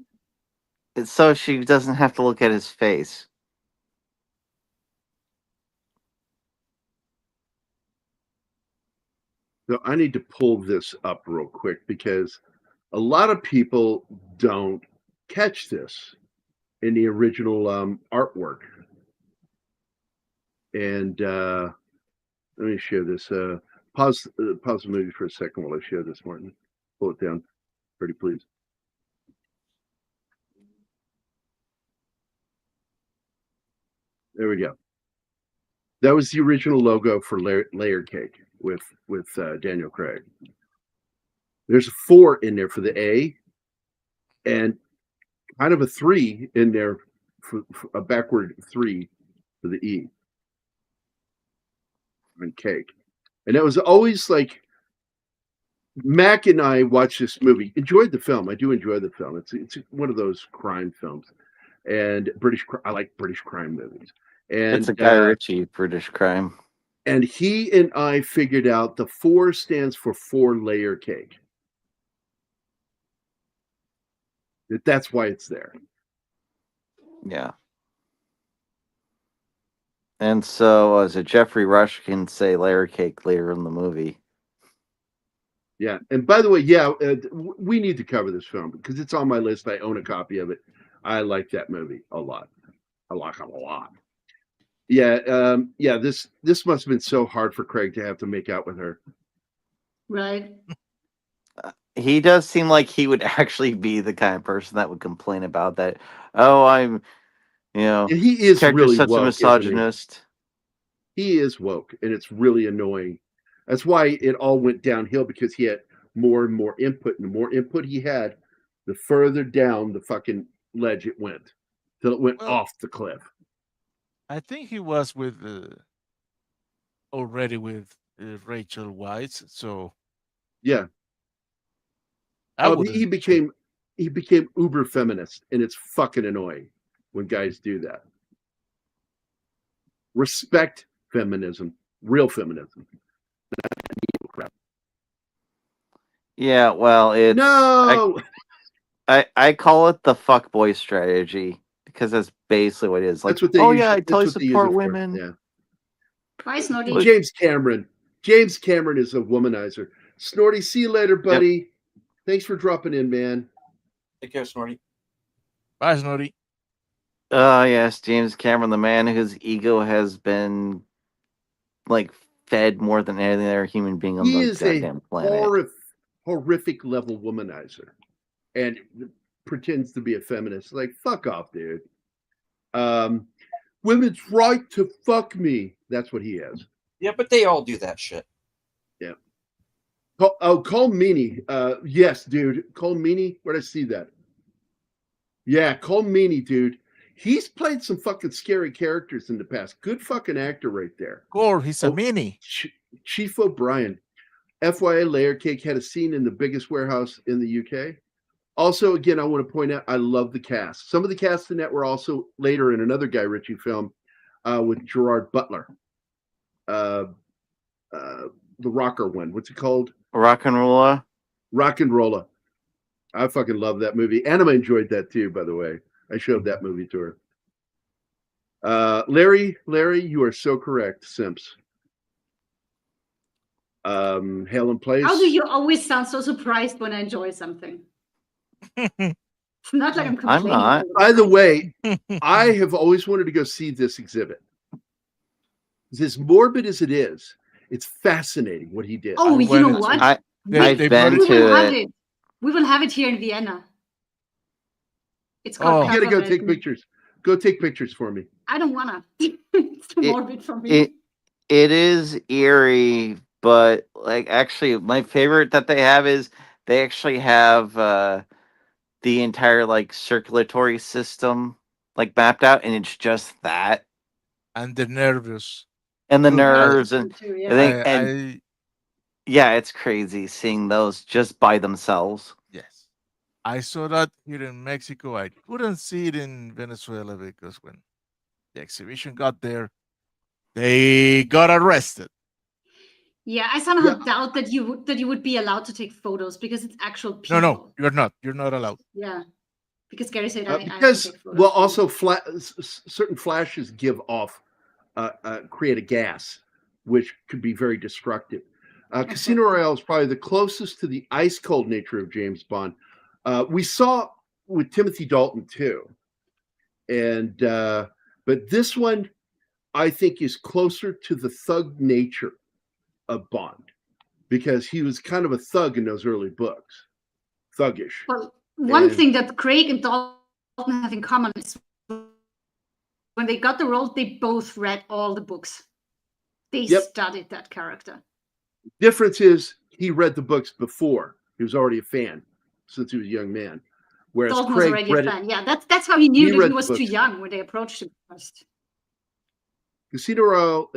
It's so she doesn't have to look at his face. So I need to pull this up real quick because A lot of people don't catch this in the original artwork. And let me share this. Pause the movie for a second while I share this, Martin. Pull it down, pretty please. There we go. That was the original logo for Layer Cake with Daniel Craig. There's a 4 in there for the A, and kind of a 3 in there for a backward 3 for the E. And cake. And it was always like Mac and I watched this movie, enjoyed the film. I do enjoy the film. It's one of those crime films, and I like British crime movies. And It's a Guy Ritchie British crime. And he and I figured out the 4 stands for 4-layer cake. That's why it's there. Yeah. And so, as a Jeffrey Rush can say layer cake later in the movie. Yeah. And by the way, yeah, we need to cover this film because it's on my list. I own a copy of it. I like that movie a lot. I like it a lot. Yeah. Yeah. This must have been so hard for Craig to have to make out with her. Right. He does seem like he would actually be the kind of person that would complain about that. Oh, I'm, And he is character's really such woke, a misogynist. He is woke, and it's really annoying. That's why it all went downhill, because he had more and more input, and the more input he had, the further down the fucking ledge it went, till it went off the cliff. I think he was with already with Rachel Weisz, so Yeah. I He became uber feminist, and it's fucking annoying when guys do that. Respect feminism, real feminism. Yeah, well, it's No. I call it the fuckboy strategy because that's basically what it is. Like, That's what they oh use, yeah, I that's totally what they use it support for. women. Yeah. Bye, Snorty. And James Cameron is a womanizer. Snorty, see you later, buddy. Thanks for dropping in, man. Take care, Snorty. Bye, Snorty. Yes, James Cameron, the man whose ego has been like fed more than any other human being on He the is goddamn a planet. horrific level womanizer, and pretends to be a feminist. Like, fuck off, dude. Women's right to fuck me. That's what he has. Yeah, but they all do that shit. Yeah. Call Meanie. Yes, dude. Call Meanie. Where'd I see that? Yeah, Call Meanie, dude. He's played some fucking scary characters in the past. Good fucking actor right there. Gore, he's a mini. Chief O'Brien. FYI, Layer Cake had a scene in the biggest warehouse in the UK. Also, again, I want to point out, I love the cast. Some of the cast in that were also later in another Guy Ritchie film with Gerard Butler. The rocker one. What's it called? Rock and Rolla. Rock and Rolla. I fucking love that movie. Anima enjoyed that too, by the way. I showed that movie to her. Larry, you are so correct, Simps. Hail and Place. How do you always sound so surprised when I enjoy something? It's not like I'm complaining. not. By the way, I have always wanted to go see this exhibit. As morbid as it is, it's fascinating what he did. Oh, you know what? I've They been we will to have it. it. We will have it here in Vienna. It's Oh. called. You gotta go Kafferwelten. take pictures. Go take pictures for me. I don't wanna. It's too It- morbid for me. It is eerie, but like actually my favorite that they have is they actually have the entire like circulatory system like mapped out, and it's just that And the nervous. and the Oh, nerves and Too, I yeah. think and yeah, it's crazy seeing those just by themselves. Yes. I saw that here in Mexico. I couldn't see it in Venezuela because when the exhibition got there, they got arrested. Yeah, I somehow doubt that you would be allowed to take photos because it's actual people. No, you're not. You're not allowed. Yeah, because Gary said I have to Because, take photos. well, also certain flashes give off, create a gas, which could be very destructive. Casino Royale is probably the closest to the ice cold nature of James Bond. We saw with Timothy Dalton too, and but this one I think is closer to the thug nature of Bond because he was kind of a thug in those early books, thuggish. Well, one And- thing that Craig and Dalton have in common is when they got the role, they both read all the books. They Yep. studied that character. Difference is he read the books before. He was already a fan since he was a young man. Whereas Dalton was Craig already a read fan. Yeah, that's how he knew He that read he the was too books. young when they approached him first. Casino Royale,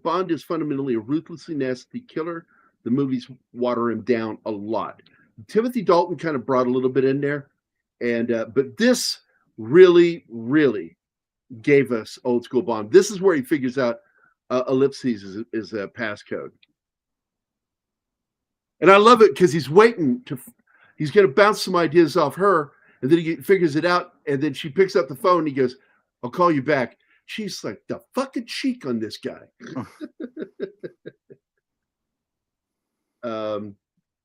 Bond is fundamentally a ruthlessly nasty killer. The movies water him down a lot. Timothy Dalton kind of brought a little bit in there, and but this really, really gave us old school Bond. This is where he figures out ellipses is a passcode, and I love it because he's waiting he's going to bounce some ideas off her, and then he figures it out, and then she picks up the phone. And he goes, "I'll call you back." She's like the fucking cheek on this guy.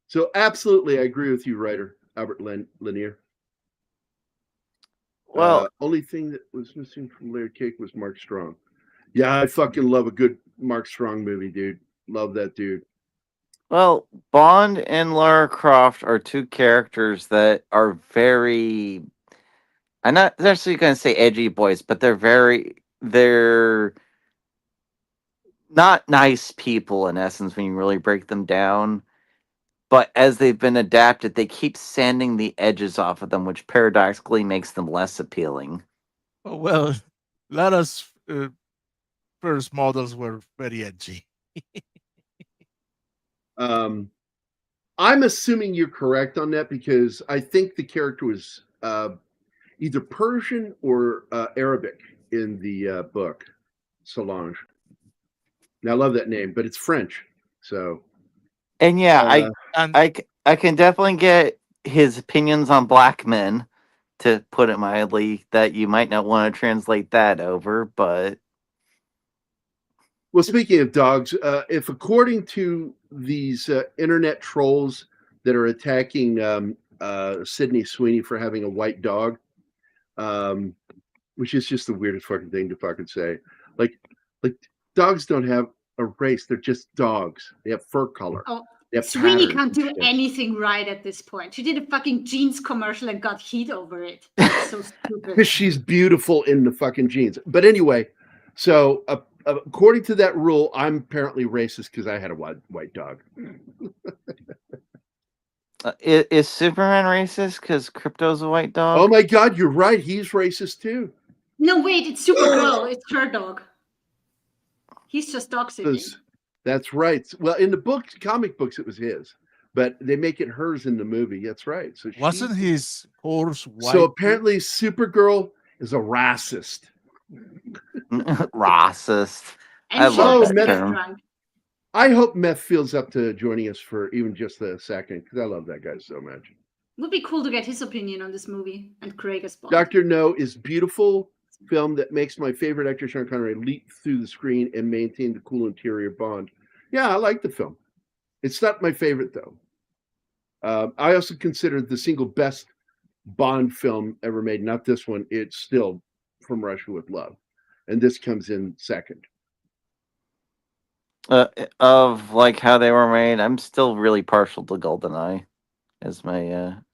So absolutely, I agree with you, writer Albert Lanier. Well, Only thing that was missing from Layered Cake was Mark Strong. Yeah, I fucking love a good Mark Strong movie, dude. Love that dude. well, Bond and Lara Croft are two characters that are very. I'm not necessarily going to say edgy boys, but they're not nice people in essence when you really break them down. But as they've been adapted, they keep sanding the edges off of them, which paradoxically makes them less appealing. Oh, well, Lara's first models were very edgy. I'm assuming you're correct on that because I think the character was either Persian or Arabic in the book, Solange. Now, I love that name, but it's French. So, And yeah, And I can definitely get his opinions on black men, to put it mildly, that you might not want to translate that over, but well, speaking of dogs, if according to these internet trolls that are attacking Sydney Sweeney for having a white dog, which is just the weirdest fucking thing to fucking say. Like dogs don't have a race; they're just dogs. They have fur color. Oh, They have Sweeney patterns can't do and shit. anything right at this point. She did a fucking jeans commercial and got heat over it. That's so stupid. Because she's beautiful in the fucking jeans. But anyway, so according to that rule, I'm apparently racist because I had a white dog. is Superman racist because Crypto's a white dog? Oh my God, you're right. He's racist too. No, wait, it's Supergirl. It's her dog. He's just dog sitting. That's right. Well, in the comic books, it was his, but they make it hers in the movie. That's right. So wasn't his horse white? So apparently, Supergirl is a racist. Racist. And I she love likes that to get term. drunk. I hope Meth feels up to joining us for even just a second because I love that guy so much. Would be cool to get his opinion on this movie and Craig as Bond. Dr. No is beautiful film that makes my favorite actor Sean Connery leap through the screen and maintain the cool interior Bond. Yeah, I like the film. It's not my favorite though. I also consider the single best Bond film ever made. Not this one. It's still From Russia with Love, and this comes in second. Of like how they were made, I'm still really partial to GoldenEye as my.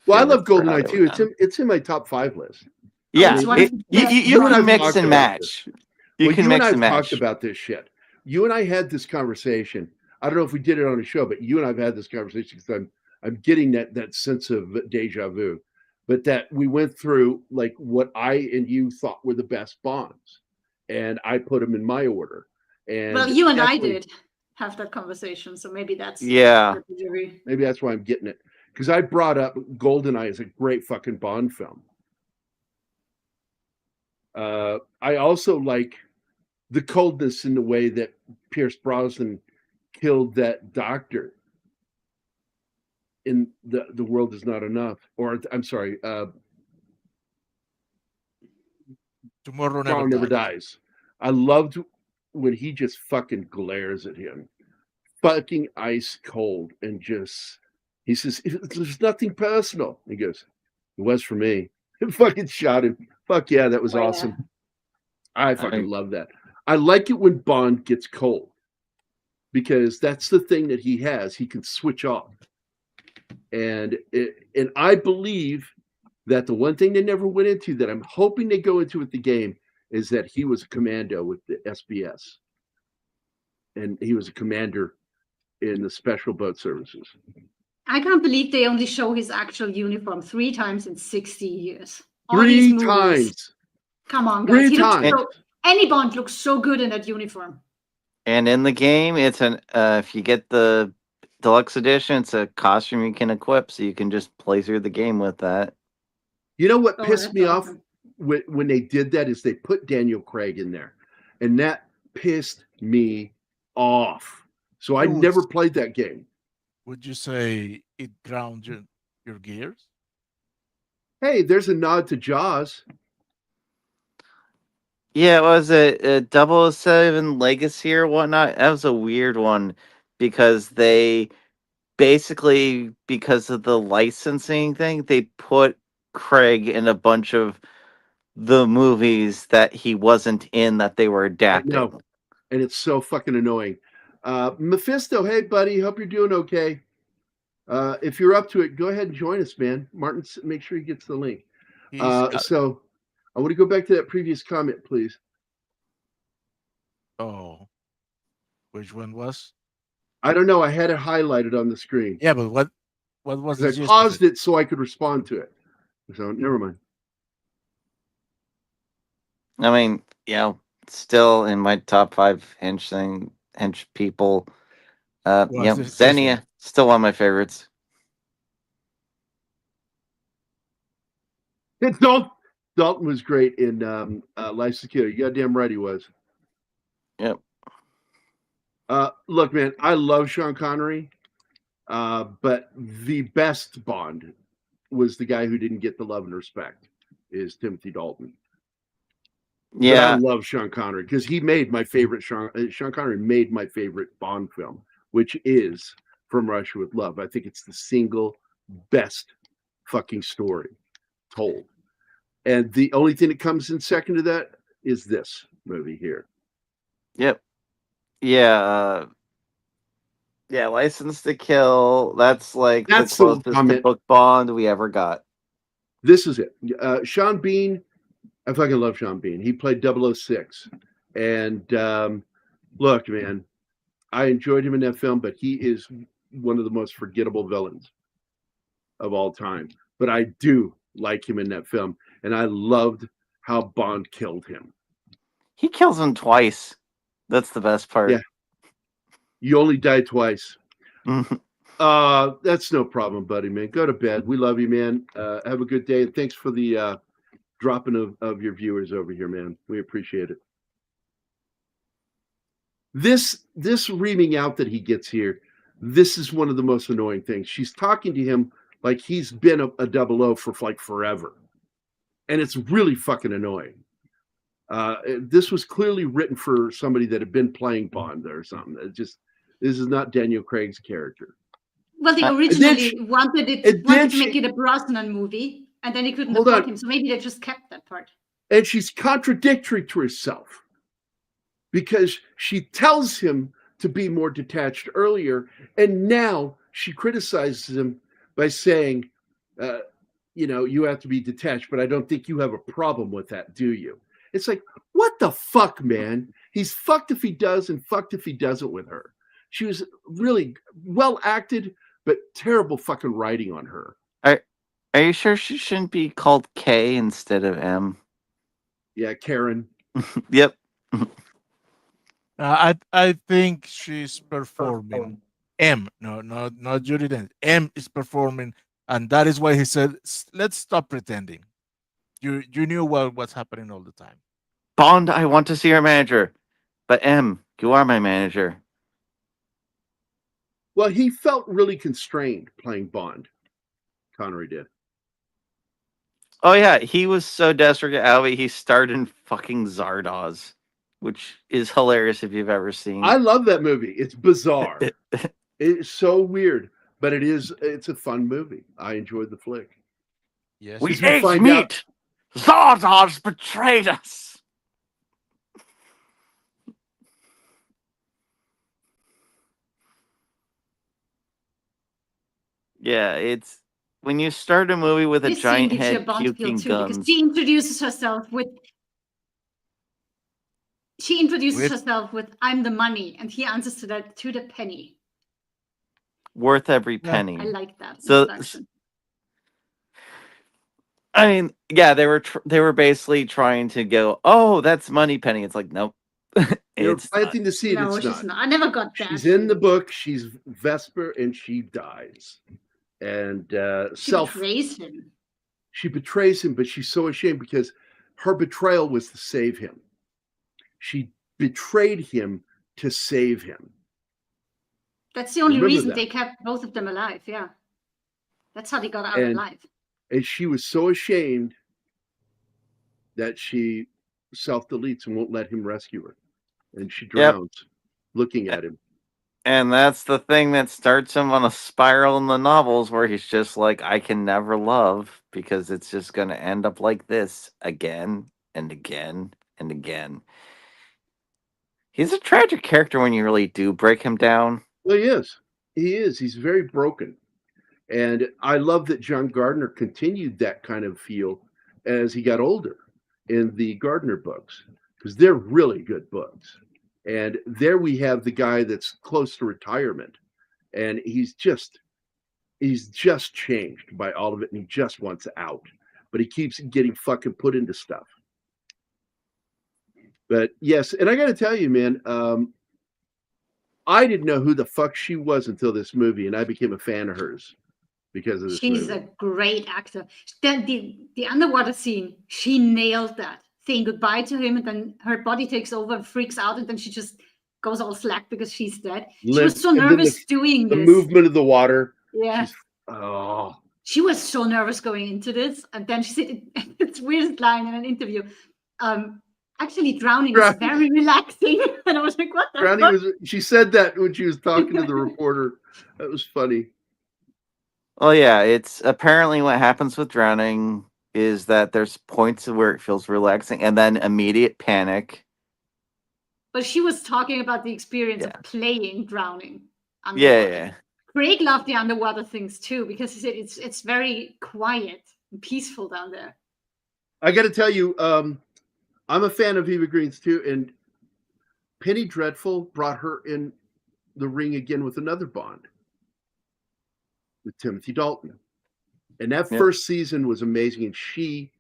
Well, I love favorite for how GoldenEye they too. were done. It's in my top 5 list. Yeah, it's one of the best you and can I've mix talked and about match. Well, You can you and mix I and have match. talked about this shit. You and I had this conversation. I don't know if we did it on a show, but you and I've had this conversation because I'm getting that sense of deja vu. But that we went through like what I and you thought were the best Bonds, and I put them in my order. And Well, you and I definitely- did have that conversation, so maybe that's Yeah. the jury. Maybe that's why I'm getting it. Because I brought up GoldenEye as a great fucking Bond film. I also like the coldness in the way that Pierce Brosnan killed that doctor in The World Is Not Enough. Or, I'm sorry, Tomorrow Tomorrow Never Dies. I loved when he just fucking glares at him. fucking ice cold and just, he says, there's nothing personal. He goes, it was for me. And fucking shot him. Fuck yeah, that was Oh, yeah. awesome. I fucking I- love that. I like it when Bond gets cold because that's the thing that he has. He can switch off. And I believe that the one thing they never went into that I'm hoping they go into with the game is that he was a commando with the SBS. And he was a commander in the special boat services. I can't believe they only show his actual uniform 3 times in 60 years. All these Three movies. times. Come on, guys. Three He looks times. any Bond looks so good in that uniform. And in the game, it's an if you get the deluxe edition, it's a costume you can equip, so you can just play through the game with that. You know what Oh, pissed that's me off awesome. when they did that is they put Daniel Craig in there. And that pissed me off. So I You would never s- played that game. Would you say it ground your gears? Hey, there's a nod to Jaws. Yeah, it was a 007 Legacy or whatnot. That was a weird one because they basically, because of the licensing thing, they put Craig in a bunch of the movies that he wasn't in that they were I adapting. know. And it's so fucking annoying. Mephisto, hey buddy, hope you're doing okay. If you're up to it, go ahead and join us, man. Martin, make sure he gets the link. He's got, So I want to go back to that previous comment, please. oh, which one was? I don't know. I had it highlighted on the screen. Yeah, but what was the Because I gist of paused it so I could respond to it. So never mind. I mean, still in my top 5 hench people. Was this Xenia, one? still one of my favorites. Dalton was great in Life Security. Goddamn right he was. Yep. Look, man, I love Sean Connery, but the best Bond was the guy who didn't get the love and respect, is Timothy Dalton. But I Yeah, love Sean Connery because he made my favorite Sean Connery made my favorite Bond film, which is From Russia with Love. I think it's the single best fucking story told. And the only thing that comes in second to that is this movie here. yep. Yeah, License to Kill. That's like That's the the closest to comment. book Bond we ever got. This is it. Sean Bean, I fucking love Sean Bean. He played 006. And look, man, I enjoyed him in that film, but he is one of the most forgettable villains of all time. But I do like him in that film. And I loved how Bond killed him. He kills him twice. That's the best part. Yeah. You only die twice. Mhm. That's no problem, buddy, man. Go to bed. We love you, man. Have a good day. And thanks for the dropping of your viewers over here, man. We appreciate it. This reaming out that he gets here, this is one of the most annoying things. She's talking to him like he's been a 00 for like forever. And it's really fucking annoying. This was clearly written for somebody that had been playing Bond or something. This is not Daniel Craig's character. Well, they And originally wanted then to make it a Brosnan movie, and then he couldn't Hold afford on. him, so maybe they just kept that part. And she's contradictory to herself because she tells him to be more detached earlier, and now she criticizes him by saying, you have to be detached, but I don't think you have a problem with that, do you? It's like, what the fuck, man? He's fucked if he does and fucked if he doesn't with her. She was really well acted, but terrible fucking writing on her. Are you sure she shouldn't be called K instead of M? Yeah, Karen. Yep. I think she's performing. M, no, not Judy Dench. M is performing, and that is why he said, "Let's stop pretending." You knew what's happening all the time. Bond, I want to see your manager. But M, you are my manager. Well, he felt really constrained playing Bond. Connery did. Oh yeah, he was so desperate to get out of it, he starred in fucking Zardoz. which is hilarious if you've ever seen. I love that movie. It's bizarre. It's so weird, but it's a fun movie. I enjoyed the flick. Yes. We As we ate find meat. Zardoz betrayed us. Yeah, it's when you start a movie with a This scene giant gives you a head Bond feel puking too, because guns. she introduces herself with "I'm the money," and he answers to that to the penny. Worth every Yeah. penny. I like that So, introduction. I mean, yeah, they were basically trying to go, oh, that's Moneypenny. It's like, nope. You're It's planting the seed. No, It's she's not. not. I never got that. She's in the book. She's Vesper, and she dies. And She betrays him. she betrays him, but she's so ashamed because her betrayal was to save him. She betrayed him to save him. That's the only Remember reason that. they kept both of them alive. Yeah, that's how they got out alive. And she was so ashamed that she self-deletes and won't let him rescue her. And she drowns looking at him. And that's the thing that starts him on a spiral in the novels where he's just like, I can never love because it's just going to end up like this again and again and again. He's a tragic character when you really do break him down. Well, he is. He is. He's very broken. And I love that John Gardner continued that kind of feel as he got older in the Gardner books, because they're really good books. And there we have the guy that's close to retirement, and he's just changed by all of it, and he just wants out, but he keeps getting fucking put into stuff. But yes, and I got to tell you, man, I didn't know who the fuck she was until this movie, and I became a fan of hers because of this She's movie. a great actor. The underwater scene, she nailed that. Saying goodbye to him, and then her body takes over and freaks out, and then she just goes all slack because she's dead. She was so And then nervous doing the this. movement of the water. Yeah. She was so nervous going into this, and then she said it's weirdest line in an interview. Actually, drowning is very relaxing, and I was like, "What the fuck?" She said that when she was talking to the reporter. That was funny. Well, yeah, it's apparently what happens with drowning is that there's points where it feels relaxing and then immediate panic. But she was talking about the experience of playing drowning. Yeah. Craig loved the underwater things too, because he said it's very quiet and peaceful down there. I got to tell you, I'm a fan of Eva Green's too, and Penny Dreadful brought her in the ring again with another Bond, with Timothy Dalton. And that first season was amazing, and she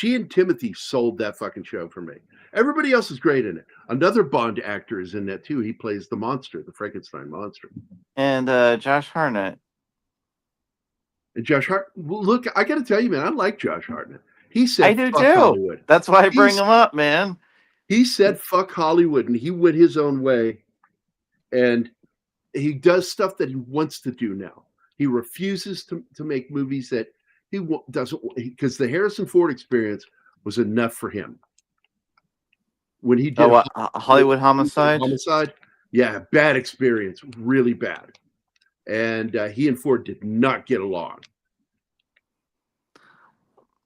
and Timothy sold that fucking show for me. Everybody else is great in it. Another Bond actor is in that too. He plays the monster, the Frankenstein monster. And Josh Hartnett. And Josh Hartnett. Well, look, I got to tell you, man, I like Josh Hartnett. He said, I do fuck too. Hollywood. That's why I bring him up, man. He said, fuck Hollywood, and he went his own way. And he does stuff that he wants to do now. He refuses to make movies that he doesn't, because the Harrison Ford Experience was enough for him. When he did Hollywood Homicide? Yeah, bad experience, really bad. And he and Ford did not get along.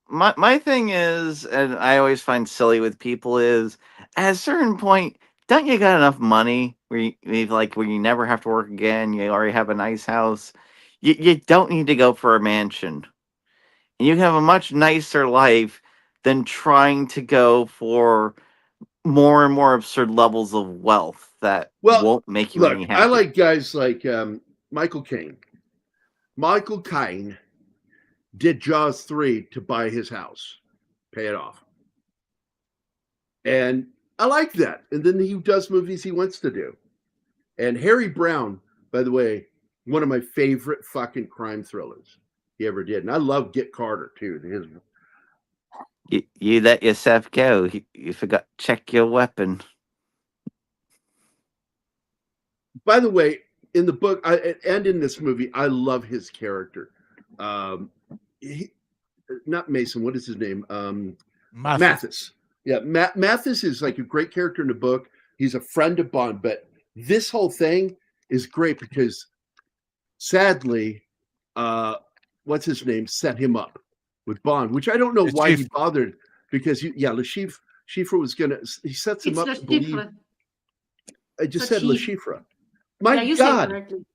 My thing is, and I always find silly with people, is at a certain point, don't you got enough money where you never have to work again? You already have a nice house. You don't need to go for a mansion. And you can have a much nicer life than trying to go for more and more absurd levels of wealth that won't make you any happier. I like guys like Michael Caine. Michael Caine did Jaws 3 to buy his house, pay it off. And I like that. And then he does movies he wants to do. And Harry Brown, by the way, one of my favorite fucking crime thrillers he ever did. And I love Get Carter, too. You let yourself go. You forgot to check your weapon. By the way, in the book and in this movie, I love his character. Not Mason. What is his name? Mathis. Yeah, Mathis is like a great character in the book. He's a friend of Bond, but this whole thing is great because sadly, what's his name set him up with Bond, which I don't know It's why he Chief. bothered because Schiffer was gonna he sets him It's up Le to believe. Chiffre. I just So said Le Chief. Chiffre. My Yeah, you said it God, correctly.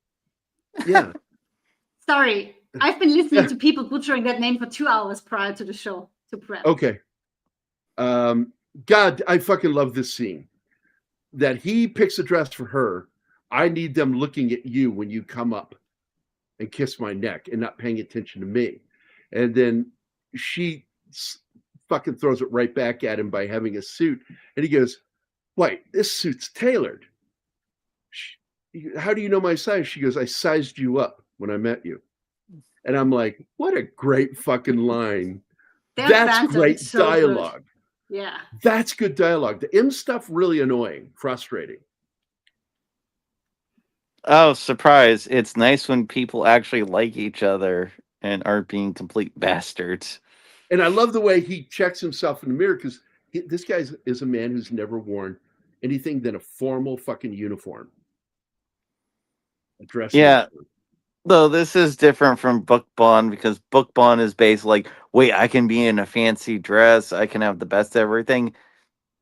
yeah. Sorry, I've been listening Yeah. to people butchering that name for 2 hours prior to the show to prep. Okay. God, I fucking love this scene. That he picks a dress for her. I need them looking at you when you come up and kiss my neck and not paying attention to me. And then she fucking throws it right back at him by having a suit. And he goes, "Wait, this suit's tailored. How do you know my size?" She goes, "I sized you up when I met you." And I'm like, what a great fucking line. Their That's banter great is so good. dialogue. Yeah. That's good dialogue. The M stuff really annoying, frustrating. Oh, surprise. It's nice when people actually like each other and aren't being complete bastards. And I love the way he checks himself in the mirror because this guy is a man who's never worn anything than a formal fucking uniform. A dress Yeah. uniform. Though this is different from Book Bond because Book Bond is basically like, wait, I can be in a fancy dress, I can have the best of everything.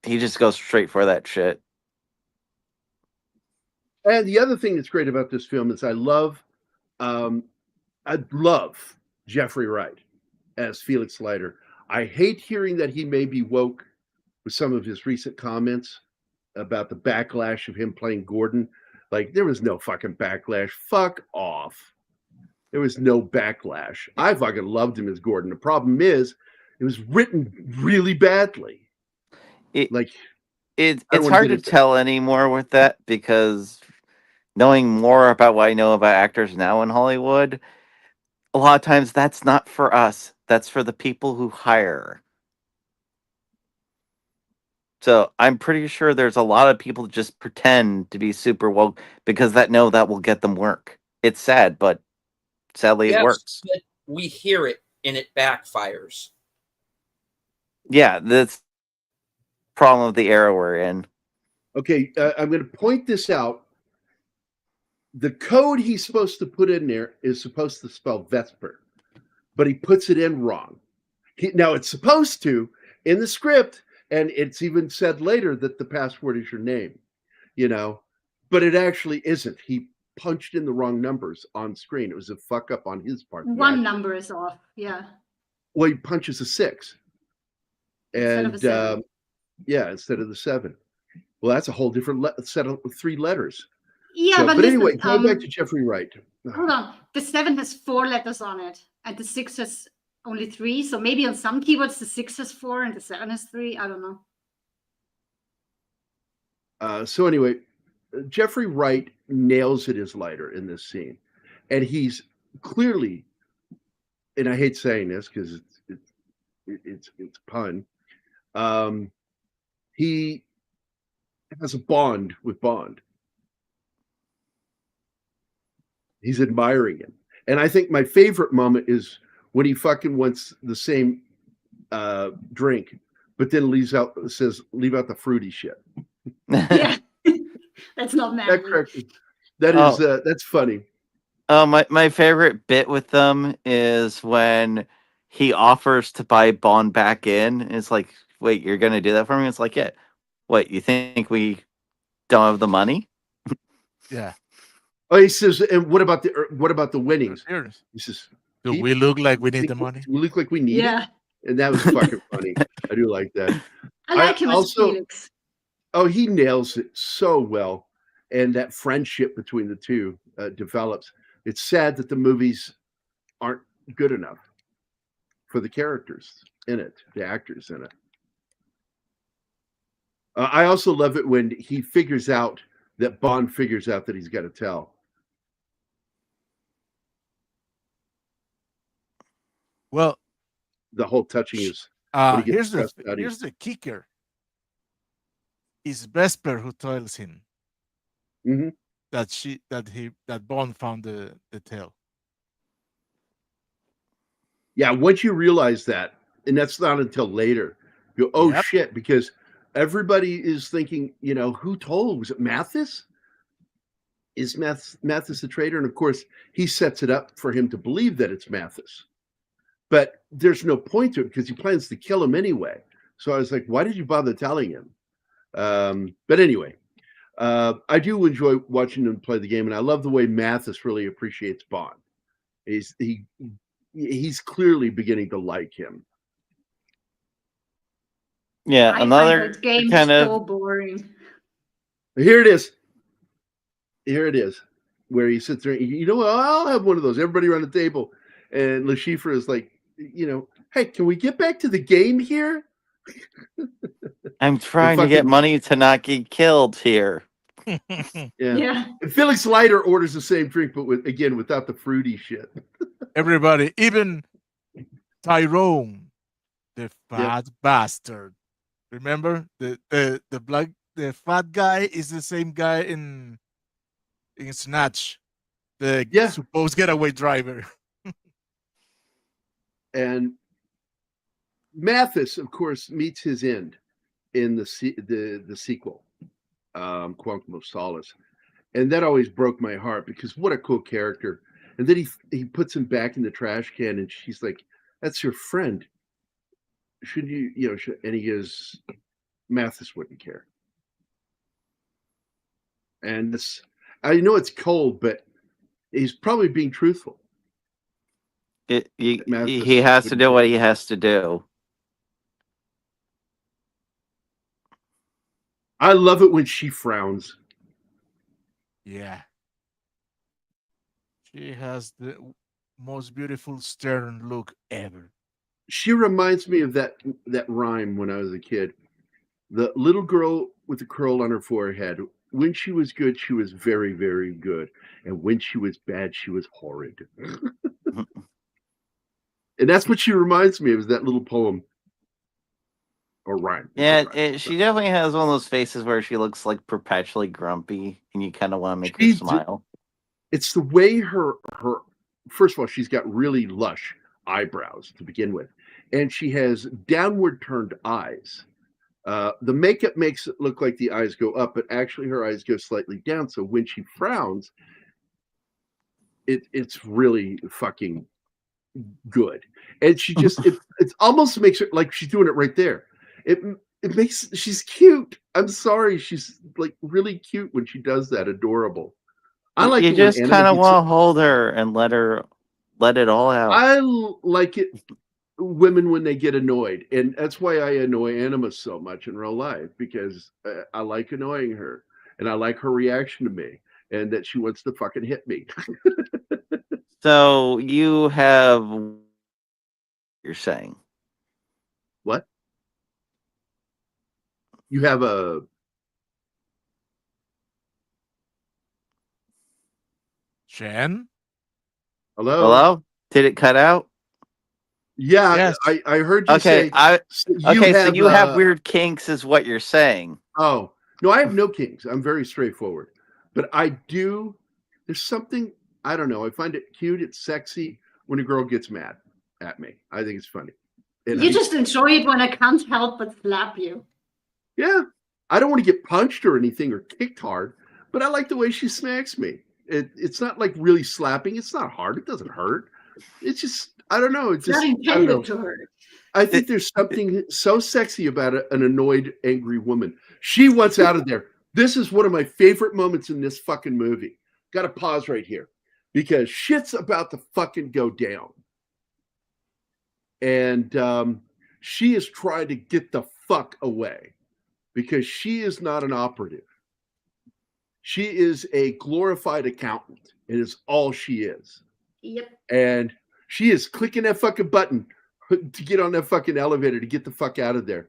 He just goes straight for that shit. And the other thing that's great about this film is I love Jeffrey Wright as Felix Leiter. I hate hearing that he may be woke with some of his recent comments about the backlash of him playing Gordon. Like, there was no fucking backlash. Fuck off. There was no backlash. I fucking loved him as Gordon. The problem is, it was written really badly. It's I don't hard wanna to get into- tell anymore with that because knowing more about what I know about actors now in Hollywood, a lot of times that's not for us. That's for the people who hire. So I'm pretty sure there's a lot of people that just pretend to be super woke because that will get them work. It's sad, but sadly it works. But we hear it and it backfires. Yeah, that's problem of the era we're in. Okay, I'm going to point this out. The code he's supposed to put in there is supposed to spell Vesper, but he puts it in wrong. Now, it's supposed to in the script, and it's even said later that the password is your name, but it actually isn't. He punched in the wrong numbers on screen. It was a fuck up on his part. One number is off. Yeah. Well, he punches a 6. Instead And of a 7. instead of the 7. Well, that's a whole different set of 3 letters. Yeah, So, but but listen, anyway, going back to Jeffrey Wright. hold on. The 7 has 4 letters on it, and the 6 has only 3. So maybe on some keyboards the 6 has 4 and the 7 has 3. I don't know. So anyway, Jeffrey Wright nails it as Leiter in this scene, and he's clearly, and I hate saying this because it's pun. He has a bond with Bond. He's admiring him, and I think my favorite moment is when he fucking wants the same drink, but then leave out the fruity shit. Yeah. That's not mad. That's funny. My favorite bit with them is when he offers to buy Bond back in. It's like, wait, you're gonna do that for me? It's like, yeah. What, you think we don't have the money? Yeah. Oh, he says, and what about the winnings? Cheers. He says, Do we look like we need the money? we look like we need Yeah. it? And that was fucking funny. I do like that. I like him as Felix. Oh, he nails it so well. And that friendship between the two develops. It's sad that the movies aren't good enough for the characters in it, the actors in it. I also love it when he figures out that Bond figures out that he's got to tell. Well, The whole touching is when he gets here's the stressed out, here's the kicker. It's Vesper who tells him Mhm. that Bond found the tail. Yeah, once you realize that, and that's not until later You go, oh Yep. shit, because everybody is thinking, you know, who told? Was it Mathis? Is Mathis the traitor? And of course, he sets it up for him to believe that it's Mathis. But there's no point to it because he plans to kill him anyway. So I was like, why did you bother telling him? But anyway, I do enjoy watching him play the game, and I love the way Mathis really appreciates Bond. He's clearly beginning to like him. Yeah, I another find that game kind of so boring. Here it is. Here it is, where he sits there. You know what? I'll have one of those. Everybody around the table, and Le Chiffre is like, you know, hey, can we get back to the game here? I'm trying to get fucking- money to not get killed here. Yeah. Yeah. And Felix Leiter orders the same drink, but without the fruity shit. Everybody, even Tyrone, the fat bastard. Remember the fat guy is the same guy in Snatch, the supposed getaway driver. And Mathis, of course, meets his end in the sequel, Quantum of Solace, and that always broke my heart because what a cool character. And then he puts him back in the trash can, and she's like, "That's your friend. Should you, you know?" And he goes, "Mathis wouldn't care." And this, I know it's cold, but he's probably being truthful. He has to do what he has to do. I love it when she frowns. Yeah. She has the most beautiful stern look ever. She reminds me of that rhyme when I was a kid. The little girl with the curl on her forehead. When she was good, she was very, very good. And when she was bad, she was horrid. And that's what she reminds me of, is that little poem. Or rhyme. Yeah, she definitely has one of those faces where she looks like perpetually grumpy, and you kind of want to make her smile. It's the way her first of all, she's got really lush eyebrows to begin with, and she has downward turned eyes. The makeup makes it look like the eyes go up, but actually her eyes go slightly down. So when she frowns, it's really fucking good. And she just it almost makes her like she's doing it right there. It makes she's cute. I'm sorry, she's like really cute when she does that. Adorable. I like you just kind of want to hold her and let it all out. I like it women when they get annoyed, and that's why I annoy Animus so much in real life, because I like annoying her, and I like her reaction to me, and that she wants to fucking hit me. So you have, you're saying what? You have a Jen? Hello? Did it cut out? Yeah, yes. I heard you say. So you have weird kinks, is what you're saying. Oh no, I have no kinks. I'm very straightforward, but I do. There's something, I don't know. I find it cute. It's sexy when a girl gets mad at me. I think it's funny. And You just enjoy it when I can't help but slap you. Yeah, I don't want to get punched or anything or kicked hard, but I like the way she smacks me. It's not like really slapping. It's not hard. It doesn't hurt. It's just, I don't know. It's just, not I don't know. intended to hurt. I think there's something so sexy about an annoyed, angry woman. She wants out of there. This is one of my favorite moments in this fucking movie. Got to pause right here because shit's about to fucking go down. And she is trying to get the fuck away because she is not an operative. She is a glorified accountant. It is all she is. Yep. And she is clicking that fucking button to get on that fucking elevator to get the fuck out of there.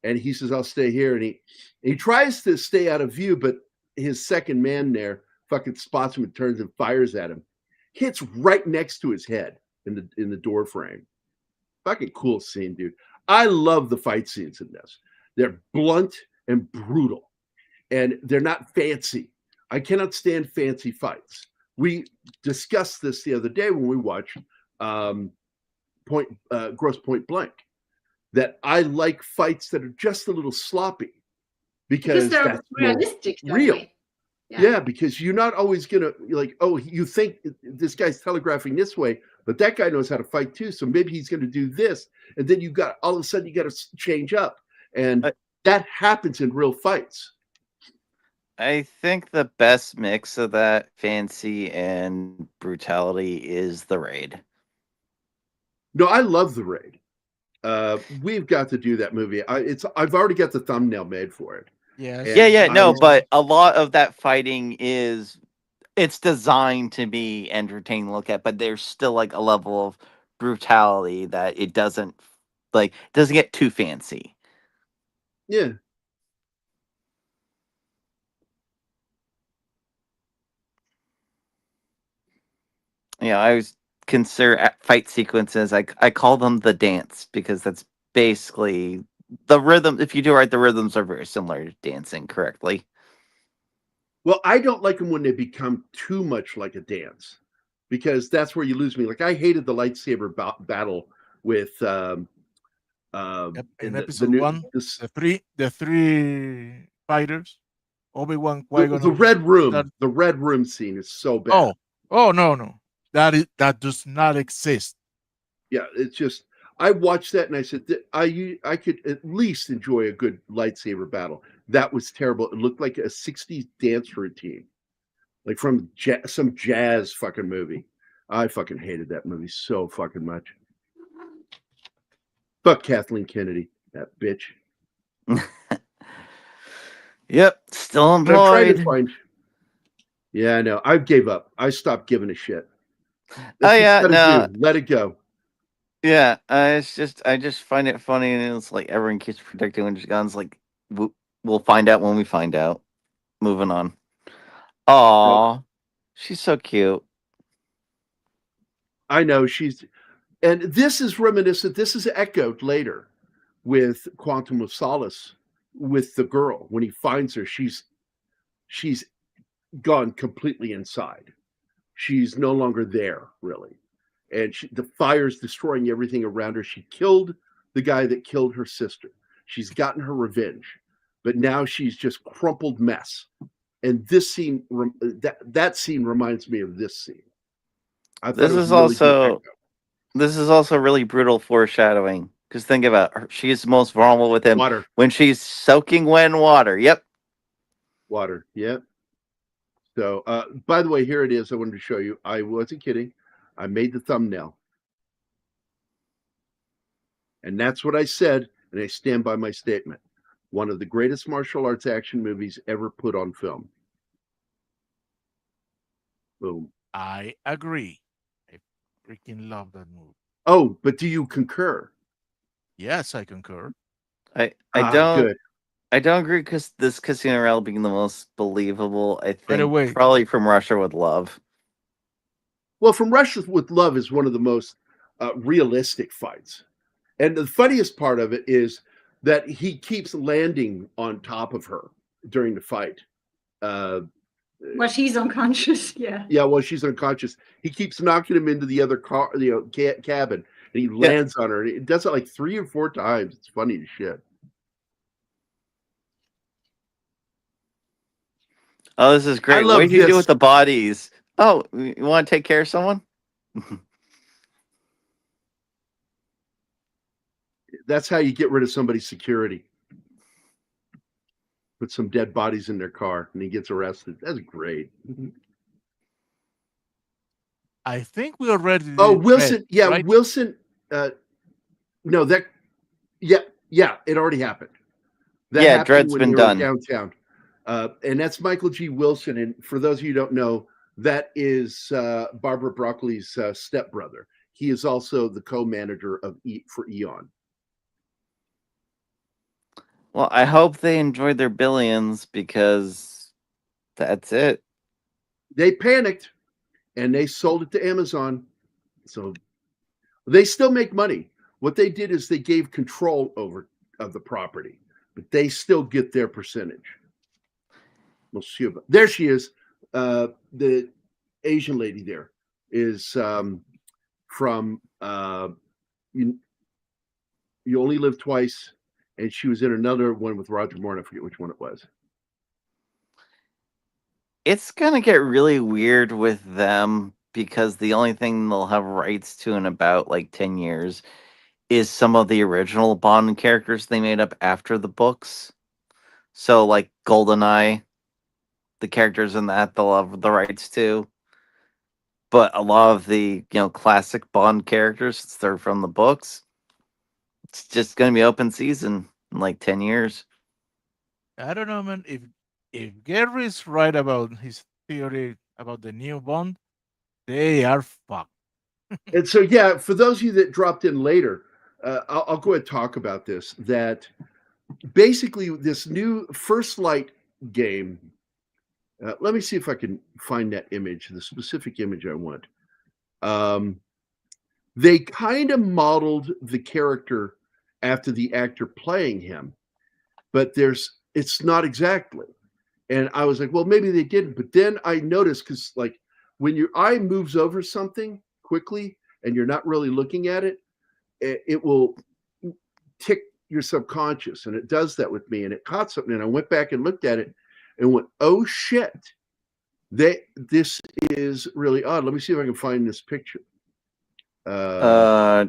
And he says, "I'll stay here." And he tries to stay out of view, but his second man there fucking spots him and turns and fires at him. Hits right next to his head in the door frame. Fucking cool scene, dude. I love the fight scenes in this. They're blunt and brutal, and they're not fancy. I cannot stand fancy fights. We discussed this the other day when we watched Gross Point Blank. that I like fights that are just a little sloppy Because because they're that's more realistic that real. way. Yeah, because you're not always gonna like, oh, you think this guy's telegraphing this way, but that guy knows how to fight too, so maybe he's gonna do this, and then you got all of a sudden you got to change up, and I- that happens in real fights. I think the best mix of that fancy and brutality is the raid. No, I love the Raid. We've got to do that movie. I've already got the thumbnail made for it. Yes. And Yeah, I- no, but a lot of that fighting is it's designed to be entertaining to look at, but there's still like a level of brutality that it doesn't get too fancy. Yeah. Yeah, I always consider fight sequences. I call them the dance because that's basically the rhythm. If you do right, the rhythms are very similar to dancing correctly. Well, I don't like them when they become too much like a dance, because that's where you lose me. Like I hated the lightsaber battle with Yep. in In the episode new one, the three fighters, Obi-Wan, Qui-Gon, the red room. that- The red room scene is so bad. oh no. That does not exist. Yeah, it's just I watched that and I said I could at least enjoy a good lightsaber battle. That was terrible. It looked like a 60s dance routine, like from some jazz fucking movie. I fucking hated that movie so fucking much. Fuck Kathleen Kennedy, that bitch. Yep, still But I'm trying to employed. find. Yeah, I know. I gave up. I stopped giving a shit. Oh That's what you yeah, gotta no, do. Let it go. yeah. I just find it funny, and it's like everyone keeps predicting when she's gone. It's like we'll find out when we find out. Moving on. Aw, she's so cute. I know and this is reminiscent. This is echoed later with Quantum of Solace with the girl. When he finds her, she's gone completely inside. She's no longer there, really. And the fire's destroying everything around her. She killed the guy that killed her sister. She's gotten her revenge, but now she's just crumpled mess. And this scene, that scene reminds me of this scene. I thought This it was is really good also echo. this is also really brutal foreshadowing. Because think about her. She is most vulnerable with him Water. when she's soaking wet in water. Yep. Water. Yeah. So, by the way, here it is. I wanted to show you. I wasn't kidding. I made the thumbnail. And that's what I said. And I stand by my statement. One of the greatest martial arts action movies ever put on film. Boom. I agree. I freaking love that movie. Oh, but do you concur? Yes, I concur. I Good. don't agree because this Casino Royale being the most believable. I By the think way, probably from Russia with Love. Well, From Russia with Love is one of the most realistic fights. And the funniest part of it is that he keeps landing on top of her during the fight. Well, she's unconscious. Yeah. Yeah, well, she's unconscious. He keeps knocking him into the other car, cabin, and he lands on her. And it does it like 3 or 4 times. It's funny as shit. Oh, this is great. love What did you do this. with the bodies? Oh, you want to take care of someone? That's how you get rid of somebody's security. Put some dead bodies in their car, and he gets arrested. That's great. I think we already. Oh, did Wilson. Red, Yeah, right? Wilson. No, that. Yeah, it already happened. That Yeah, happened Dread's when been they were done. downtown. And that's Michael G. Wilson. And for those of you who don't know, that is Barbara Broccoli's stepbrother. He is also the co-manager of for Eon. Well, I hope they enjoyed their billions because that's it. They panicked and they sold it to Amazon. So they still make money. What they did is they gave control of the property, but they still get their percentage. There she is. The Asian lady there is from You Only Live Twice, and she was in another one with Roger Moore. And I forget which one it was. It's gonna get really weird with them because the only thing they'll have rights to in about like 10 years is some of the original Bond characters they made up after the books. So like GoldenEye, the characters in that they'll have the rights to. But a lot of the classic Bond characters, since they're from the books, it's just gonna be open season in like 10 years. I don't know, man. If Gary's right about his theory about the new Bond, they are fucked. And so, yeah, for those of you that dropped in later, I'll go ahead and talk about this. That basically, this new First Light game. Let me see if I can find that image, the specific image I want. They kind of modeled the character after the actor playing him, but it's not exactly. And I was like, well, maybe they didn't. But then I noticed, because like when your eye moves over something quickly and you're not really looking at it, it will tick your subconscious. And it does that with me. And it caught something. And I went back and looked at it and went, oh shit. This is really odd. Let me see if I can find this picture.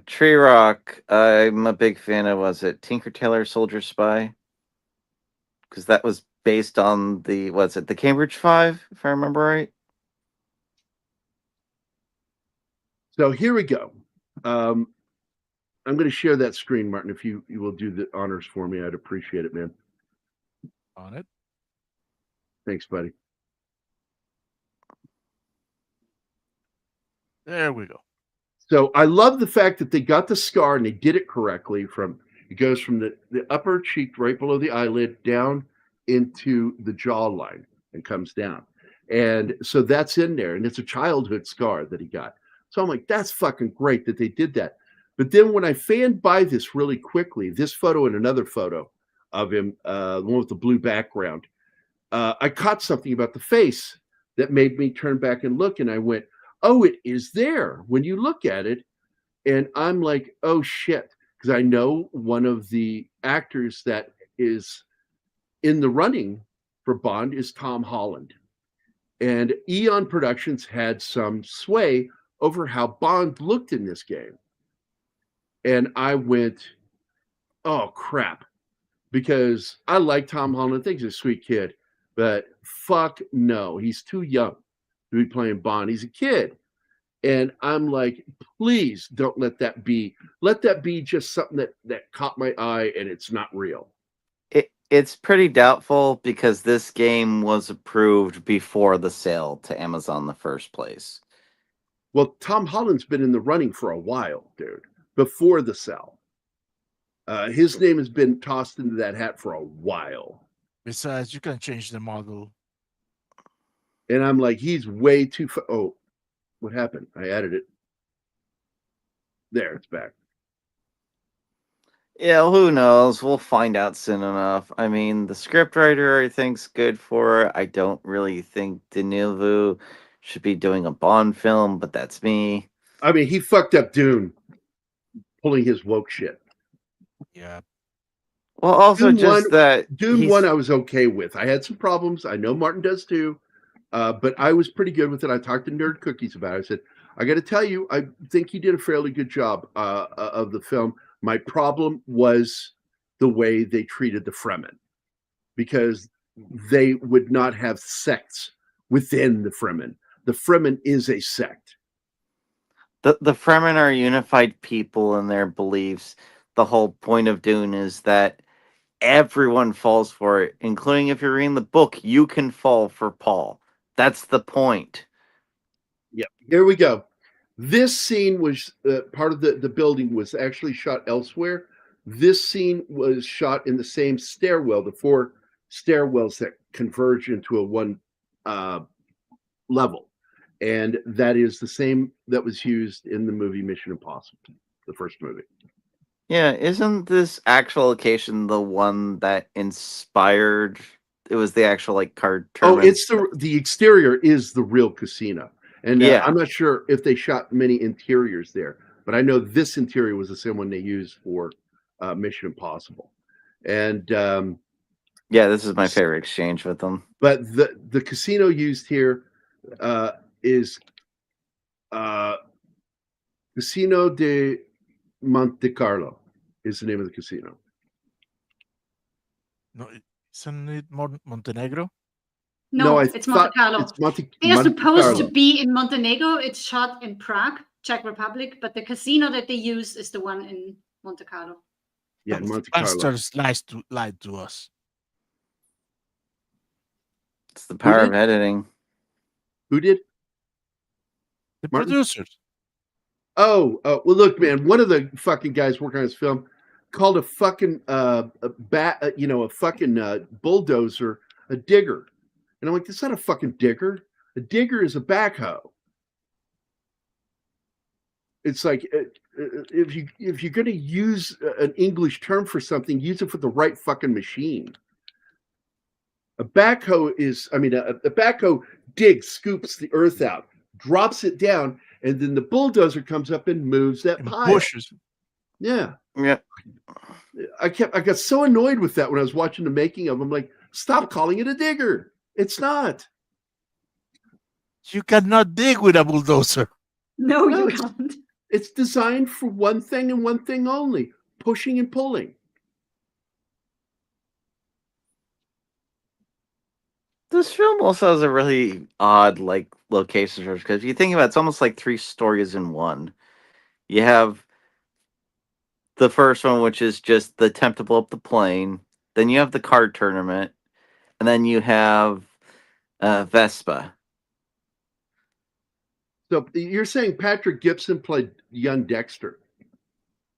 Tree Rock, I'm a big fan of, was it Tinker Tailor Soldier Spy? Because that was based on the Cambridge Five, if I remember right. So here we go. I'm going to share that screen, Martin. If you will do the honors for me, I'd appreciate it, man. On it. Thanks, buddy. There we go. So I love the fact that they got the scar and they did it correctly. It goes from the upper cheek right below the eyelid down into the jawline and comes down. And so that's in there. And it's a childhood scar that he got. So I'm like, that's fucking great that they did that. But then when I fanned by this really quickly, this photo and another photo of him, the one with the blue background, I caught something about the face that made me turn back and look. And I went, oh, it is there when you look at it. And I'm like, oh shit. Because I know one of the actors that is in the running for Bond is Tom Holland. And Eon Productions had some sway over how Bond looked in this game. And I went, oh crap. Because I like Tom Holland. I think he's a sweet kid. But fuck no. He's too young to be playing Bond. He's a kid. And I'm like, please don't let that be. Let that be just something that caught my eye and it's not real. It's pretty doubtful because this game was approved before the sale to Amazon in the first place. Well, Tom Holland's been in the running for a while, dude, before the sale. His name has been tossed into that hat for a while. Besides, you can change the model. And I'm like, he's way too... Oh, what happened? I added it. There, it's back. Yeah, who knows? We'll find out soon enough. I mean, the scriptwriter I think's good for it. I don't really think Denis should be doing a Bond film, but that's me. I mean, he fucked up Dune, pulling his woke shit. Yeah. Well, also Dune just 1, that Dune 1 I was okay with. I had some problems. I know Martin does too. But I was pretty good with it. I talked to Nerd Cookies about it. I said, I got to tell you, I think he did a fairly good job of the film. My problem was the way they treated the Fremen, because they would not have sects within the Fremen. The Fremen is a sect. the Fremen are unified people in their beliefs. The whole point of Dune is that everyone falls for it, including if you're reading the book, you can fall for Paul. That's the point. Yep. Here we go. This scene was part of the building was actually shot elsewhere. This scene was shot in the same stairwell, the 4 stairwells that converge into a one level. And that is the same that was used in the movie Mission Impossible, the first movie. Yeah, isn't this actual location the one that inspired? It was the actual like card tournament. Oh, it's the exterior is the real casino. And Yeah. I'm not sure if they shot many interiors there, but I know this interior was the same one they used for Mission Impossible. And Yeah, this is my favorite exchange with them. but the casino used here is Casino de Monte Carlo is the name of the casino. No, isn't it Montenegro? No, I it's Monte thought Carlo. It's Monte They are supposed Carlo. to be in Montenegro. It's shot in Prague, Czech Republic, but the casino that they use is the one in Monte Carlo. Yeah, Those Monte Carlo. bastards lied to us. It's the power of did? editing. Who did? The Martin? producers. Oh, well, look, man. One of the fucking guys working on this film called a fucking a fucking bulldozer a digger, and I'm like, that's not a fucking digger. A digger is a backhoe. It's like if you're going to use an English term for something, use it for the right fucking machine. A backhoe is, I mean, a backhoe digs, scoops the earth out, drops it down, and then the bulldozer comes up and moves that And pile. pushes. Yeah. Yeah. I got so annoyed with that when I was watching the making of. I'm like, stop calling it a digger. It's not. You cannot dig with a bulldozer. No, No, you it's- can't. It's designed for one thing and one thing only: pushing and pulling. This film also has a really odd like location search because if you think about it, it's almost like 3 stories in one. You have the first one, which is just the attempt to blow up the plane. Then you have the card tournament, and then you have Vespa. So you're saying Patrick Gibson played young Dexter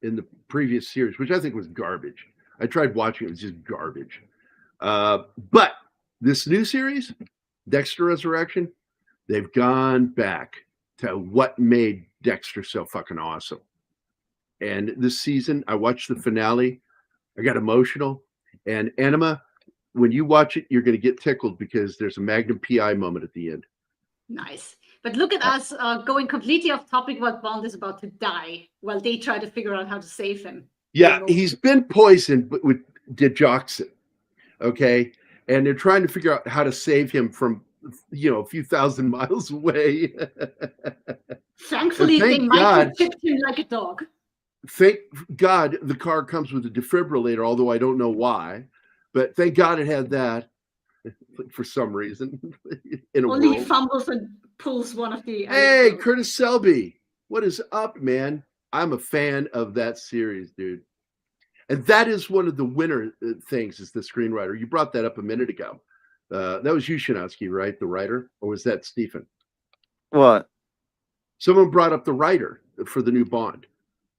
in the previous series, which I think was garbage. I tried watching it; it was just garbage. But this new series, Dexter Resurrection, they've gone back to what made Dexter so fucking awesome. And this season, I watched the finale. I got emotional. And Anima, when you watch it, you're going to get tickled because there's a Magnum PI moment at the end. Nice. But look at us going completely off topic while Bond is about to die while they try to figure out how to save him. Yeah, he's been poisoned with digoxin. Okay. And they're trying to figure out how to save him from, a few thousand miles away. Thankfully, And they thank God- microchipped him like a dog. Thank God the car comes with a defibrillator, although I don't know why. But thank God it had that for some reason in a Only world. fumbles and pulls one of the. Hey, electrodes. Curtis Selby. What is up, man? I'm a fan of that series, dude. And that is one of the winner things is the screenwriter. You brought that up a minute ago. That was you, Shinowski, right? The writer? Or was that Stephen? What? Someone brought up the writer for the new Bond.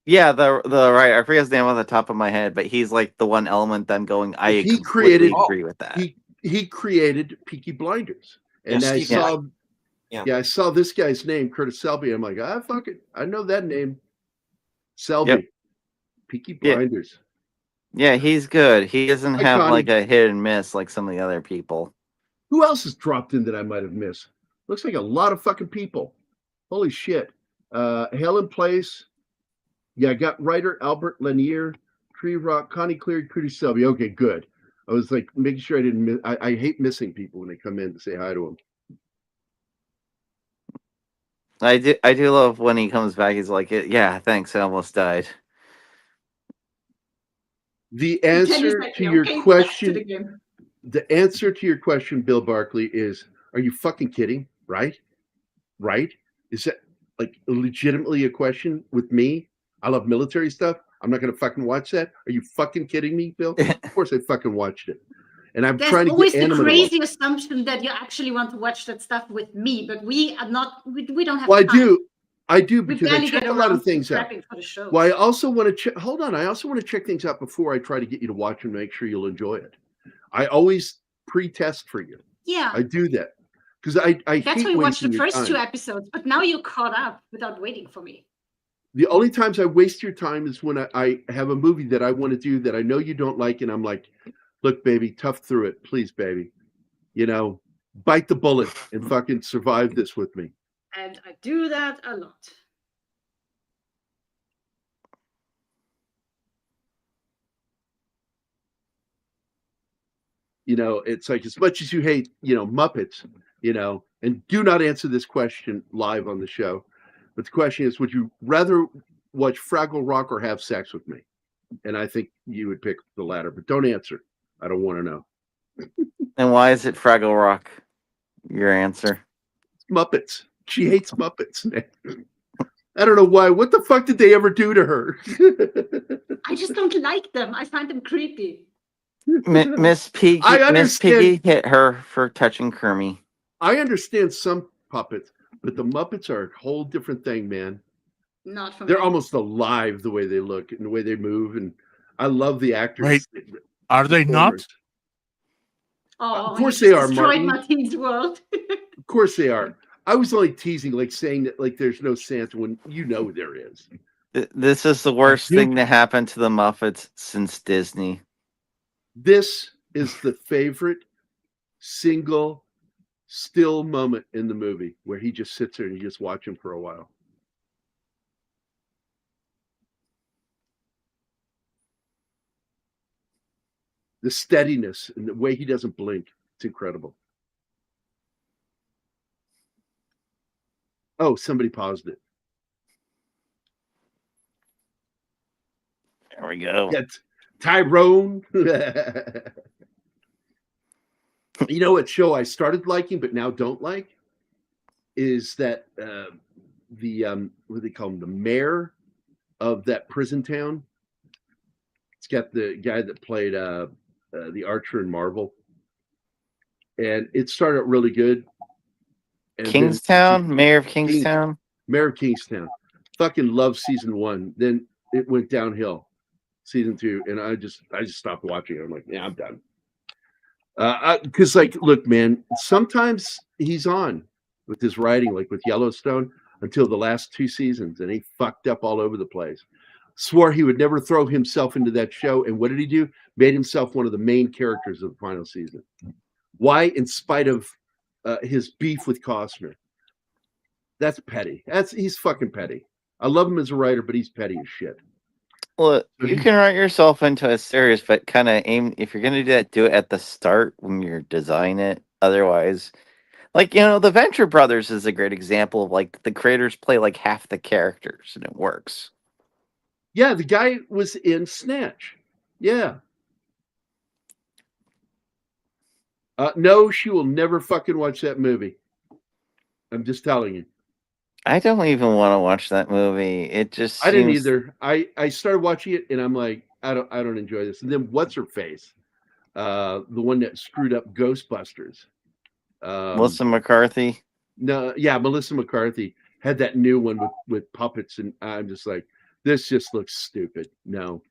Yeah, the right. I forget his name off the top of my head, but he's like the one element. Them going. I He completely created- agree with that. He created Peaky Blinders. And Yeah, I Stephen. saw Yeah. I saw this guy's name, Curtis Selby. I'm like, fuck it. I know that name. Selby. Yep. Peaky Yeah. Blinders. Yeah, he's good. He doesn't have Iconic. like a hit and miss like some of the other people. Who else has dropped in that I might have missed? Looks like a lot of fucking people. Holy shit. Helen Place. Yeah, I got writer Albert Lanier, Tree Rock, Connie Cleary, Curtis Selby. Okay, good. I was like making sure I didn't miss. I hate missing people when they come in to say hi to them. I do love when he comes back. He's like, yeah, thanks. I almost died. The And then he's answer like, to "Yeah, your okay, back to question, the game." the answer to your question, Bill Barkley, is: are you fucking kidding? Right? Right? Is that like legitimately a question with me? I love military stuff. I'm not going to fucking watch that. Are you fucking kidding me, Bill? Of course I fucking watched it. And I'm There's trying to always get the Anima to watch. crazy assumption that you actually want to watch that stuff with me, but we are not. We don't have. Well, time. I do We because I barely check get a lot around of things to out. prepping for the show. Well, I also want to check. Hold on, I also want to check things out before I try to get you to watch them to make sure you'll enjoy it. I always pre-test for you. Yeah, I do that because I that's hate why we watched wasting the your first time. 2 episodes, but now you're caught up without waiting for me. The only times I waste your time is when I have a movie that I want to do that I know you don't like, and I'm like, look, baby, tough through it, please, baby. Bite the bullet and fucking survive this with me. And I do that a lot. You know, it's like as much as you hate, Muppets, and do not answer this question live on the show. But the question is, would you rather watch Fraggle Rock or have sex with me? And I think you would pick the latter, but don't answer. I don't want to know. And why is it Fraggle Rock? Your answer. Muppets. She hates Muppets, man. I don't know why. What the fuck did they ever do to her? I just don't like them. I find them creepy. Miss Piggy. I Miss understand. Piggy hit her for touching Kermie. I understand some puppets, but the Muppets are a whole different thing, man. Not for They're me. almost alive the way they look and the way they move, and I love the actors. Wait, are they not? performers. Oh, Of course you they just are, destroyed Martin. Martine's world. Of course they are. I was only teasing, like saying that like there's no Santa when there is. This is the worst think- thing to happen to the Muppets since Disney. This is the favorite single still moment in the movie where he just sits there and you just watch him for a while. The steadiness and the way he doesn't blink, it's incredible. Oh, somebody paused it. There we go. That's Tyrone. You know what show I started liking but now don't like is that the what do they call him, the mayor of that prison town. It's got the guy that played the Archer in Marvel, and it started out really good. And then Kingstown, Mayor of Kingstown. Mayor of Kingstown. Fucking love season 1. Then it went downhill. Season 2, and I just stopped watching it. I'm like, yeah, I'm done. Because like, look, man, sometimes he's on with his writing, like with Yellowstone, until the last 2 seasons, and he fucked up all over the place. Swore he would never throw himself into that show, and what did he do? Made himself one of the main characters of the final season. Why? In spite of his beef with Costner. That's petty. He's fucking petty. I love him as a writer, but he's petty as shit. Well, you can write yourself into a series, but kind of aim, if you're going to do that, do it at the start when you're designing it. Otherwise, like, the Venture Brothers is a great example of like the creators play like half the characters and it works. Yeah, the guy was in Snatch. Yeah. No, she will never fucking watch that movie. I'm just telling you. I don't even want to watch that movie. It just I didn't seems- either. I started watching it and I'm like, I don't enjoy this. And then what's her face? The one that screwed up Ghostbusters. Melissa McCarthy. No, yeah, Melissa McCarthy had that new one with puppets, and I'm just like, this just looks stupid. No.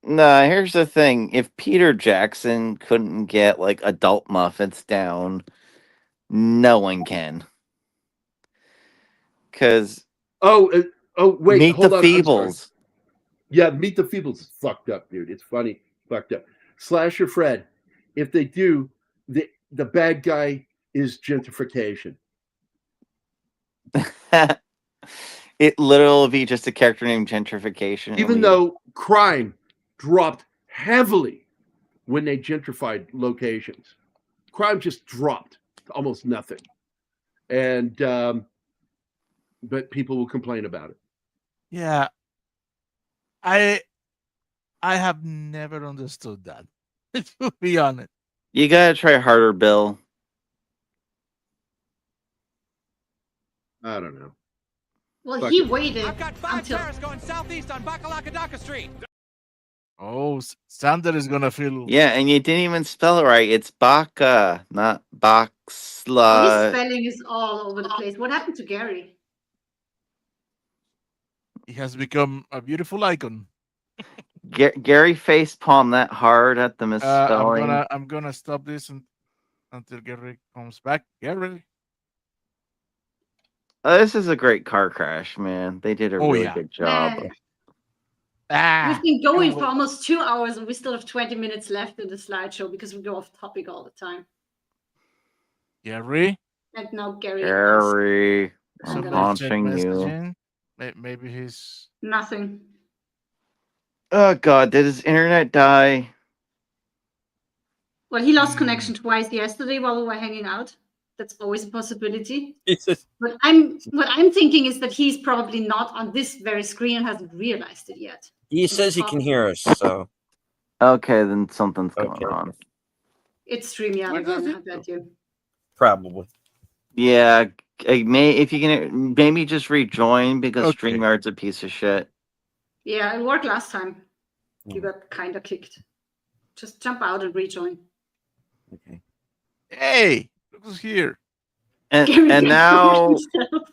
No, here's the thing. If Peter Jackson couldn't get like adult Muppets down, no one can. Because Oh, wait, Meet hold the on. I'm sorry. Feebles. Yeah, Meet the Feebles is fucked up, dude. It's funny, fucked up. Slasher Fred. If they do, the bad guy is gentrification. It literally will be just a character named Gentrification. Even though crime dropped heavily when they gentrified locations, crime just dropped to almost nothing, and but people will complain about it. Yeah, I have never understood that. To be honest, you gotta try harder, Bill. I don't know. Well, Fuck he it. waited I've got 5 until cars going southeast on Bakalakadaka Street. oh, Sander is gonna feel. Yeah, and you didn't even spell it right. It's Baka, not his Boxla. spelling is all over the place. What happened to Gary? He has become a beautiful icon. Gary facepalm that hard at the misspelling. I'm gonna stop this until Gary comes back. Gary. This is a great car crash, man. They did a really yeah. good job. Man, Ah, we've been going for oh, almost 2 hours and we still have 20 minutes left in the slideshow because we go off topic all the time. Gary. And now Gary. Gary, I'm I'm gonna haunting you. messaging. Maybe he's. Nothing. Oh God, did his internet die? Well, he lost connection twice yesterday while we were hanging out. That's always a possibility. Jesus. What I'm thinking is that he's probably not on this very screen and hasn't realized it yet. He says he can hear us, so Okay, then something's Okay. going on. It's StreamYard What does again, I it bet you. probably. Yeah, if you can maybe just rejoin because Okay. StreamYard's a piece of shit. Yeah, it worked last time. You Mm. got kind of kicked. Just jump out and rejoin. Okay. Hey, look who's here. And Gary and gets now himself.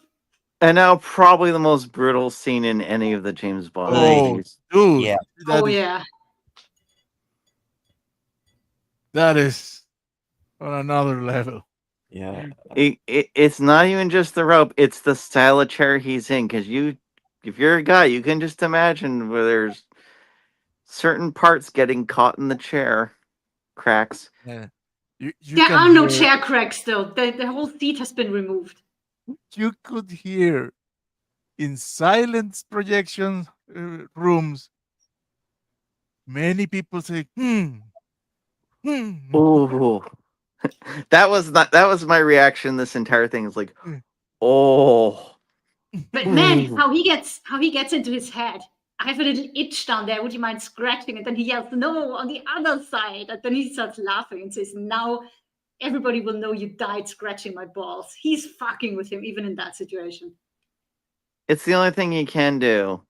and now probably the most brutal scene in any of the James Bond Oh, movies. dude. Yeah. Oh yeah. That is on another level. Yeah. It's not even just the rope; it's the style of chair he's in. Because if you're a guy, you can just imagine where there's certain parts getting caught in the chair cracks. Yeah. You There can are no hear- chair cracks still. The whole seat has been removed. You could hear in silent projection rooms many people say, hmm. Ooh, that was my reaction. This entire thing is like, Mm. oh. But man, Ooh. how he gets into his head. I have a little itch down there. Would you mind scratching? And then he yells, "No!" on the other side. And then he starts laughing and says, "Now everybody will know you died scratching my balls." He's fucking with him even in that situation. It's the only thing he can do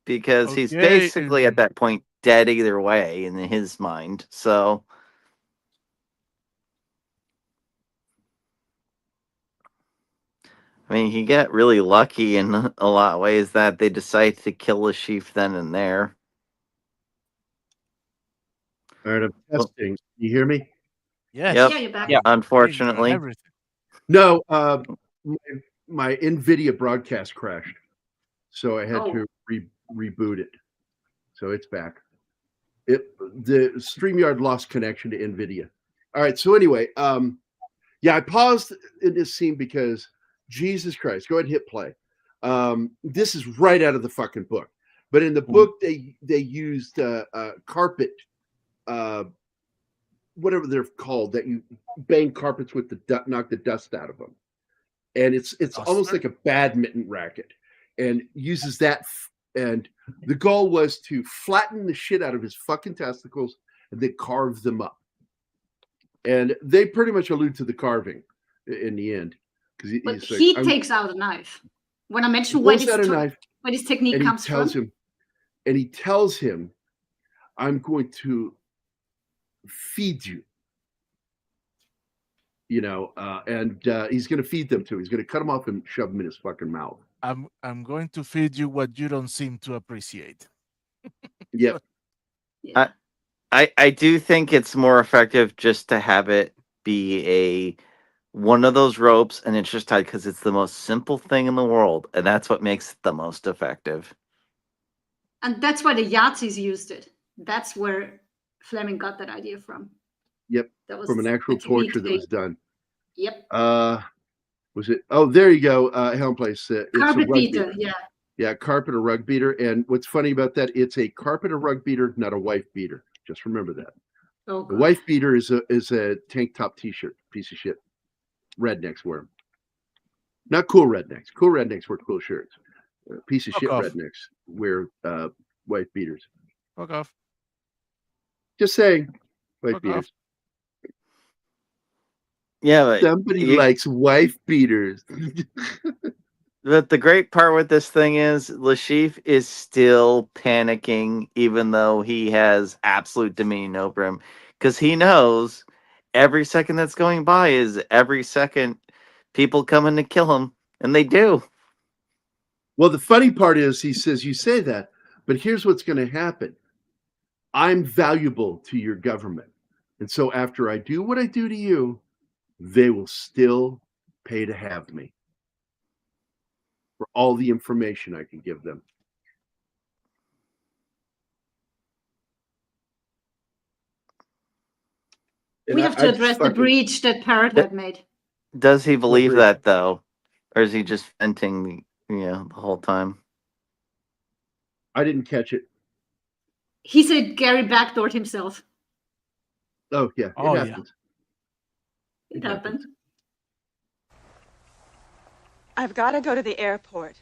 because he's Okay, basically at that point dead either way in his mind. So I mean, he got really lucky in a lot of ways that they decided to kill the chief then and there. All right, I'm Well- testing. You hear me? Yes. Yep. Yeah, you're back. Yeah. Unfortunately, Everything. No, my NVIDIA broadcast crashed, so I had Oh. to reboot it. So it's back. The StreamYard lost connection to NVIDIA. All right. So anyway, yeah, I paused in this scene because Jesus Christ. Go ahead and hit play. This is right out of the fucking book. But in the book, they used carpet, whatever they're called, that you bang carpets with knock the dust out of them, and it's almost Duster? like a badminton racket, and uses that. And the goal was to flatten the shit out of his fucking testicles and then carve them up. And they pretty much allude to the carving in the end, because But he's like, he takes out a knife. When I mentioned where pulls out a knife, this technique and he comes tells from. him, and he tells him, "I'm going to feed you." You know, and he's going to feed them to him. He's going to cut them off and shove them in his fucking mouth. I'm going to feed you what you don't seem to appreciate. Yep. Yeah. I do think it's more effective just to have it be one of those ropes and it's just tied because it's the most simple thing in the world, and that's what makes it the most effective. And that's why the Yahtzees used it. That's where Fleming got that idea from. Yep. That was From an actual a technique torture that they- was done. Yep. Was it? Oh, there you go. Helm Place. It's a Carpet rug beater. beater. Yeah. Yeah, carpet or rug beater. And what's funny about that? It's a carpet or rug beater, not a wife beater. Just remember that. Oh, The God. wife beater is a tank top T-shirt. Piece of shit. Rednecks wear 'em. Not cool rednecks. Cool rednecks wear cool shirts. Piece of Fuck shit off. rednecks wear wife beaters. Fuck off. Just saying, wife Fuck off. beaters. Yeah, but Somebody likes wife beaters. But the great part with this thing is Lashif is still panicking, even though he has absolute dominion over him, because he knows every second that's going by is every second people coming to kill him, and they do. Well, the funny part is he says, "You say that, but here's what's going to happen. I'm valuable to your government. And so after I do what I do to you, they will still pay to have me for all the information I can give them." And We have to address the breach that Parrot had made. Does he believe breach? that though, or is he just venting, the whole time? I didn't catch it. He said Gary backdoored himself. Oh yeah, it Oh, yeah. happens. It happened. I've got to go to the airport.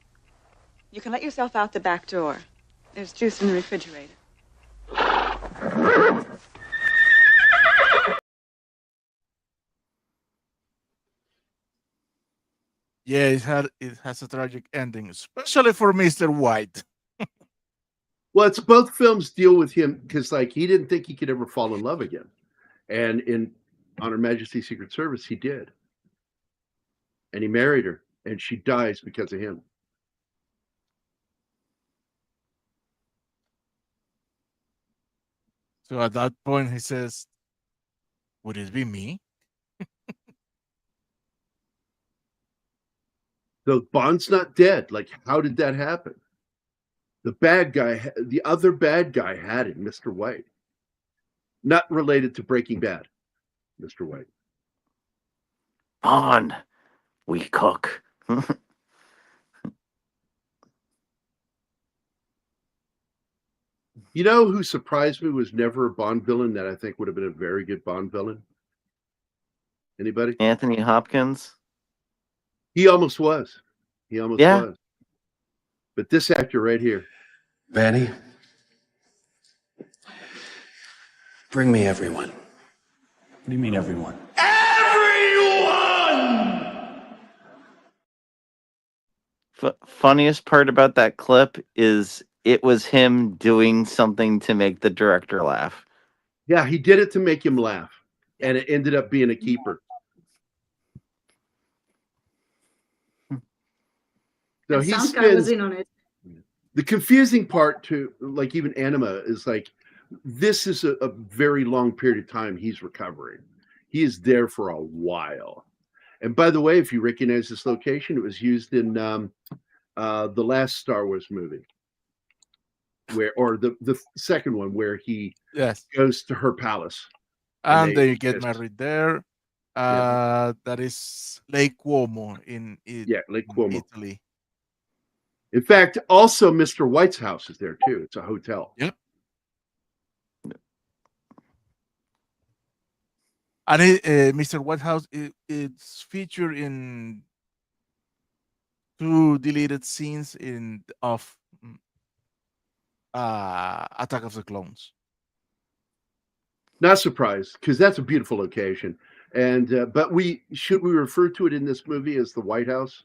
You can let yourself out the back door. There's juice in the refrigerator. Yeah, it has a tragic ending, especially for Mr. White. Well, it's both films deal with him because like he didn't think he could ever fall in love again, and in On Her Majesty's Secret Service he did, and he married her, and she dies because of him. So at that point, he says, "Would it be me?" So Bond's not dead. Like, how did that happen? The bad guy, the other bad guy had it, Mr. White. Not related to Breaking Bad, Mr. White. Bond, we cook. You know who surprised me was never a Bond villain that I think would have been a very good Bond villain? Anybody? Anthony Hopkins. He almost was. He almost Yeah. was. But this actor right here. Vanny, bring me everyone. What do you mean, everyone? Funniest part about that clip is it was him doing something to make the director laugh. Yeah, he did it to make him laugh. And it ended up being a keeper. So And he sound guy was spends in on it. the confusing part to like even Anima is like this is a very long period of time he's recovering. He is there for a while. And by the way, if you recognize this location, it was used in the last Star Wars movie, or the second one where he Yes, goes to her palace. and they they get kiss. married there. That is Lake Como in Lake Como. Italy. In fact, also Mr. White's house is there too. It's a hotel. Yep. And Mr. Whitehouse, it's featured in 2 deleted scenes of Attack of the Clones. Not surprised, because that's a beautiful location. And but should we refer to it in this movie as the White House?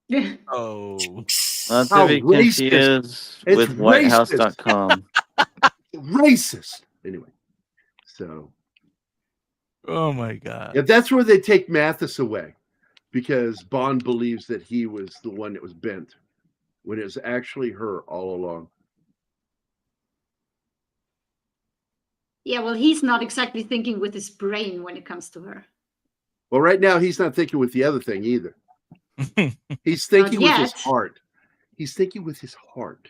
Yeah. Oh, Not How to be racist. confused It's with whitehouse.com. Racist. Anyway, so oh my God. yeah, that's where they take Mathis away, because Bond believes that he was the one that was bent, when it was actually her all along. Yeah, well, he's not exactly thinking with his brain when it comes to her. Well, right now he's not thinking with the other thing either. He's thinking with his yet. heart. He's thinking with his heart.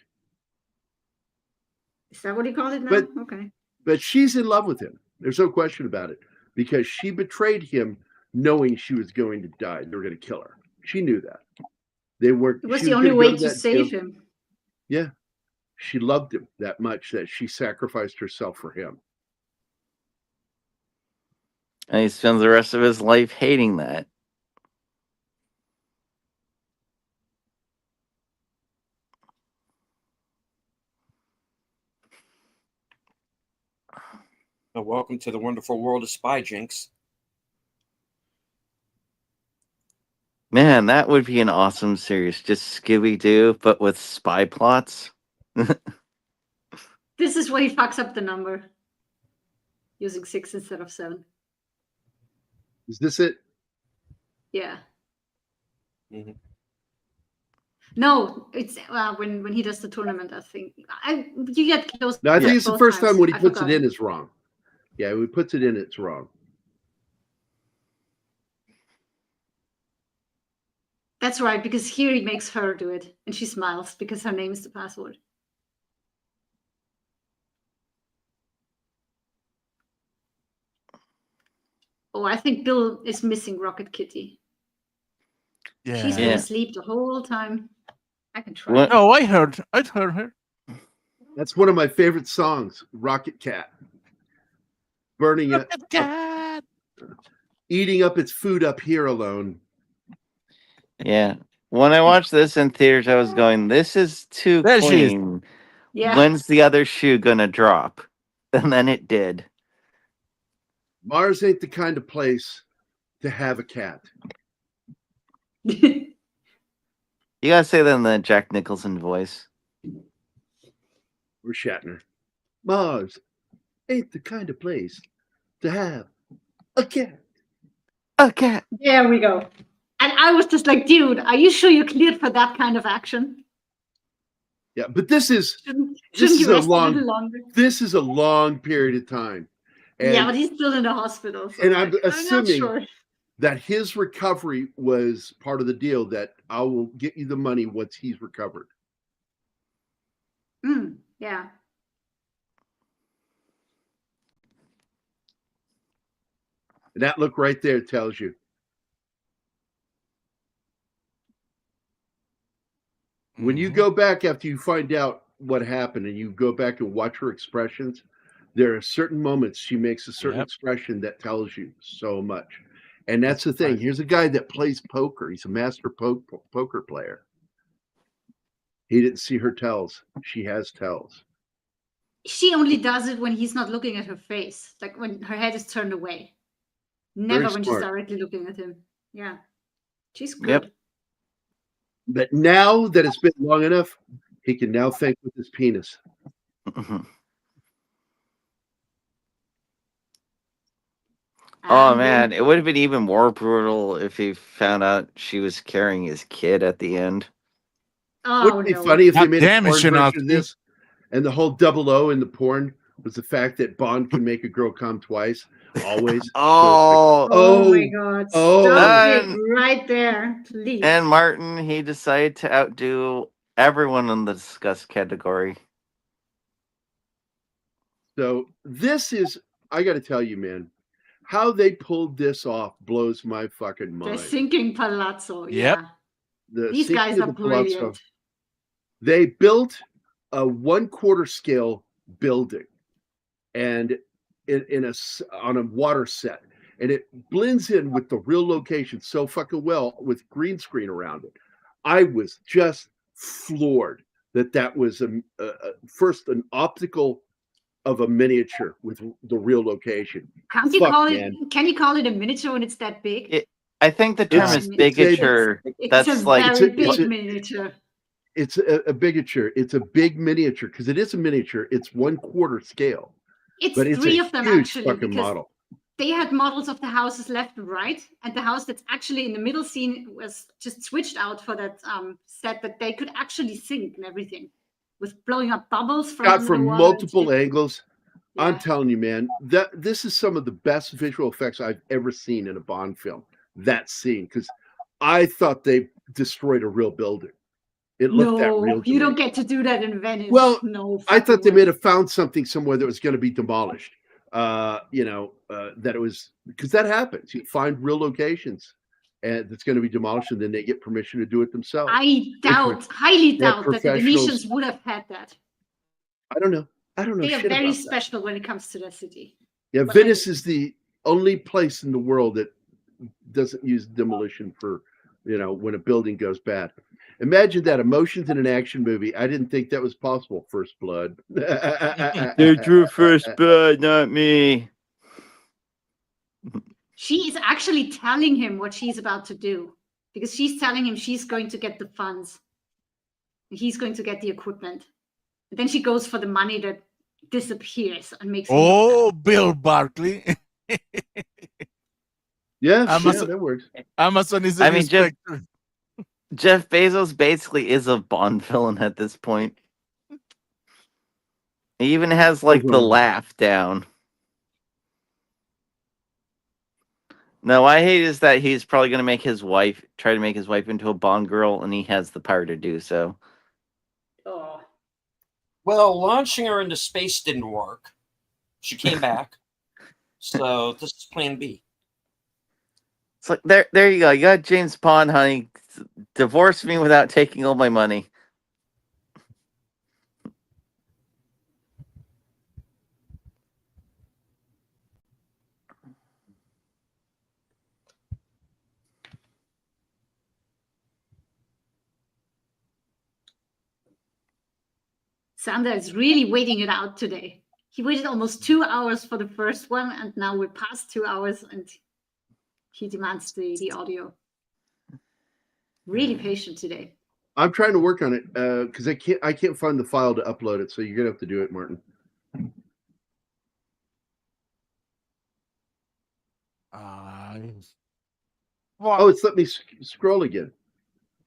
Is that what he called it now? But- Okay. But she's in love with him. There's no question about it, because she betrayed him knowing she was going to die. They were going to kill her. She knew that. They were. It was she the only gonna way go to that save deal. him. Yeah. She loved him that much that she sacrificed herself for him. And he spends the rest of his life hating that. Well, welcome to the wonderful world of Spy Jinx. Man, that would be an awesome series. Just Scooby-Doo, but with spy plots. This is where he fucks up the number. Using 6 instead of 7. Is this it? Yeah. Mhm. No, it's when he does the tournament, I think. You get close. No, I think it's the both first times. time when he I puts forgot. it in is wrong. Yeah, when he puts it in, it's wrong. That's right, because here he makes her do it, and she smiles because her name is the password. Oh, I think Bill is missing Rocket Kitty. Yeah. She's been Yeah. asleep the whole time. I can try. What? No, I'd heard her. That's one of my favorite songs, Rocket Cat. burning it, God. eating up its food up here alone. Yeah. When I watched this in theaters, I was going, "This is too There she is. clean. Yeah. When's the other shoe gonna drop?" And then it did. Mars ain't the kind of place to have a cat. You gotta say that in the Jack Nicholson voice. Or Shatner. Mars ain't the kind of place to have a cat. A cat. There we go. And I was just like, dude, are you sure you're cleared for that kind of action? Yeah, but this is Shouldn't is you a rest a long- little longer? this is a long period of time. And Yeah, but he's still in the hospital. So and I'm like, not assuming- sure. that his recovery was part of the deal, that I will get you the money once he's recovered. Yeah. And that look right there tells you. When you go back after you find out what happened and you go back and watch her expressions, there are certain moments she makes a certain Yep. expression that tells you so much. And that's the thing. Here's a guy that plays poker. He's a master poker player. He didn't see her tells. She has tells. She only does it when he's not looking at her face, like when her head is turned away. Never when she's smart. directly looking at him. Yeah. She's good. Yep. But now that it's been long enough, he can now think with his penis. Oh And man, then- it would have been even more brutal if he found out she was carrying his kid at the end. Oh, Wouldn't it be no. funny if they God made damn a it, porn version Shinazi. of this, and the whole 00 in the porn was the fact that Bond can make a girl come twice, always. Oh, Oh, my Oh, God. oh. Stop it And- right there, please. and Martin, he decided to outdo everyone in the disgust category. So this is, I got to tell you, man, how they pulled this off blows my fucking The mind. sinking palazzo. Yep. Yeah. The These sinking guys of are the palazzo. brilliant. They built a 1/4 scale building, and on a water set, and it blends in with the real location so fucking well with green screen around it. I was just floored that was first an optical of a miniature with the real location. Can't you Fuck, call man. it? Can you call it a miniature when it's that big? I think the term It's- is it's a- bigature. It's That's a like very it's big a- miniature. It's a bigature. It's a big miniature because it is a miniature. It's 1/4 scale, It's but it's three a of them huge actually fucking because model. they had models of the houses left and right, and the house that's actually in the middle scene was just switched out for that set that they could actually sink and everything with blowing up bubbles from Got under from the water. multiple angles. I'm Yeah. telling you, man, that this is some of the best visual effects I've ever seen in a Bond film. That scene, because I thought they destroyed a real building. It looked that real. No, to you me. don't get to do that in Venice. Well, no. I thought they fucking may way. have found something somewhere that was going to be demolished. That it was, because that happens. You find real locations and that's going to be demolished, and then they get permission to do it themselves. I highly They're doubt that the professionals. Venetians would have had that. I don't know. I don't know They are shit very about that. special when it comes to their city. Yeah, But Venice is the only place in the world that doesn't use demolition for, when a building goes bad. Imagine that, emotions in an action movie. I didn't think that was possible. First Blood. they drew first blood, not me. She is actually telling him what she's about to do because she's telling him she's going to get the funds. He's going to get the equipment. And then she goes for the money that disappears and makes him look Oh, bad. Bill Barkley. Yeah, Amazon- that works. Amazon is a I mean, Jeff- inspector. Jeff Bezos basically is a Bond villain at this point. He even has like the Mhm. laugh down. No, I hate is that he's probably going to try to make his wife into a Bond girl, and he has the power to do so. Oh. Well, launching her into space didn't work. She came back. So this is plan B. It's like there you go. You got James Bond, honey. Divorce me without taking all my money. Sander is really waiting it out today. He waited almost 2 hours for the first one, and now we're past 2 hours, and he demands the audio. Really patient today. I'm trying to work on it because I can't find the file to upload it. So you're gonna have to do it, Martin. Oh, it's let me scroll again.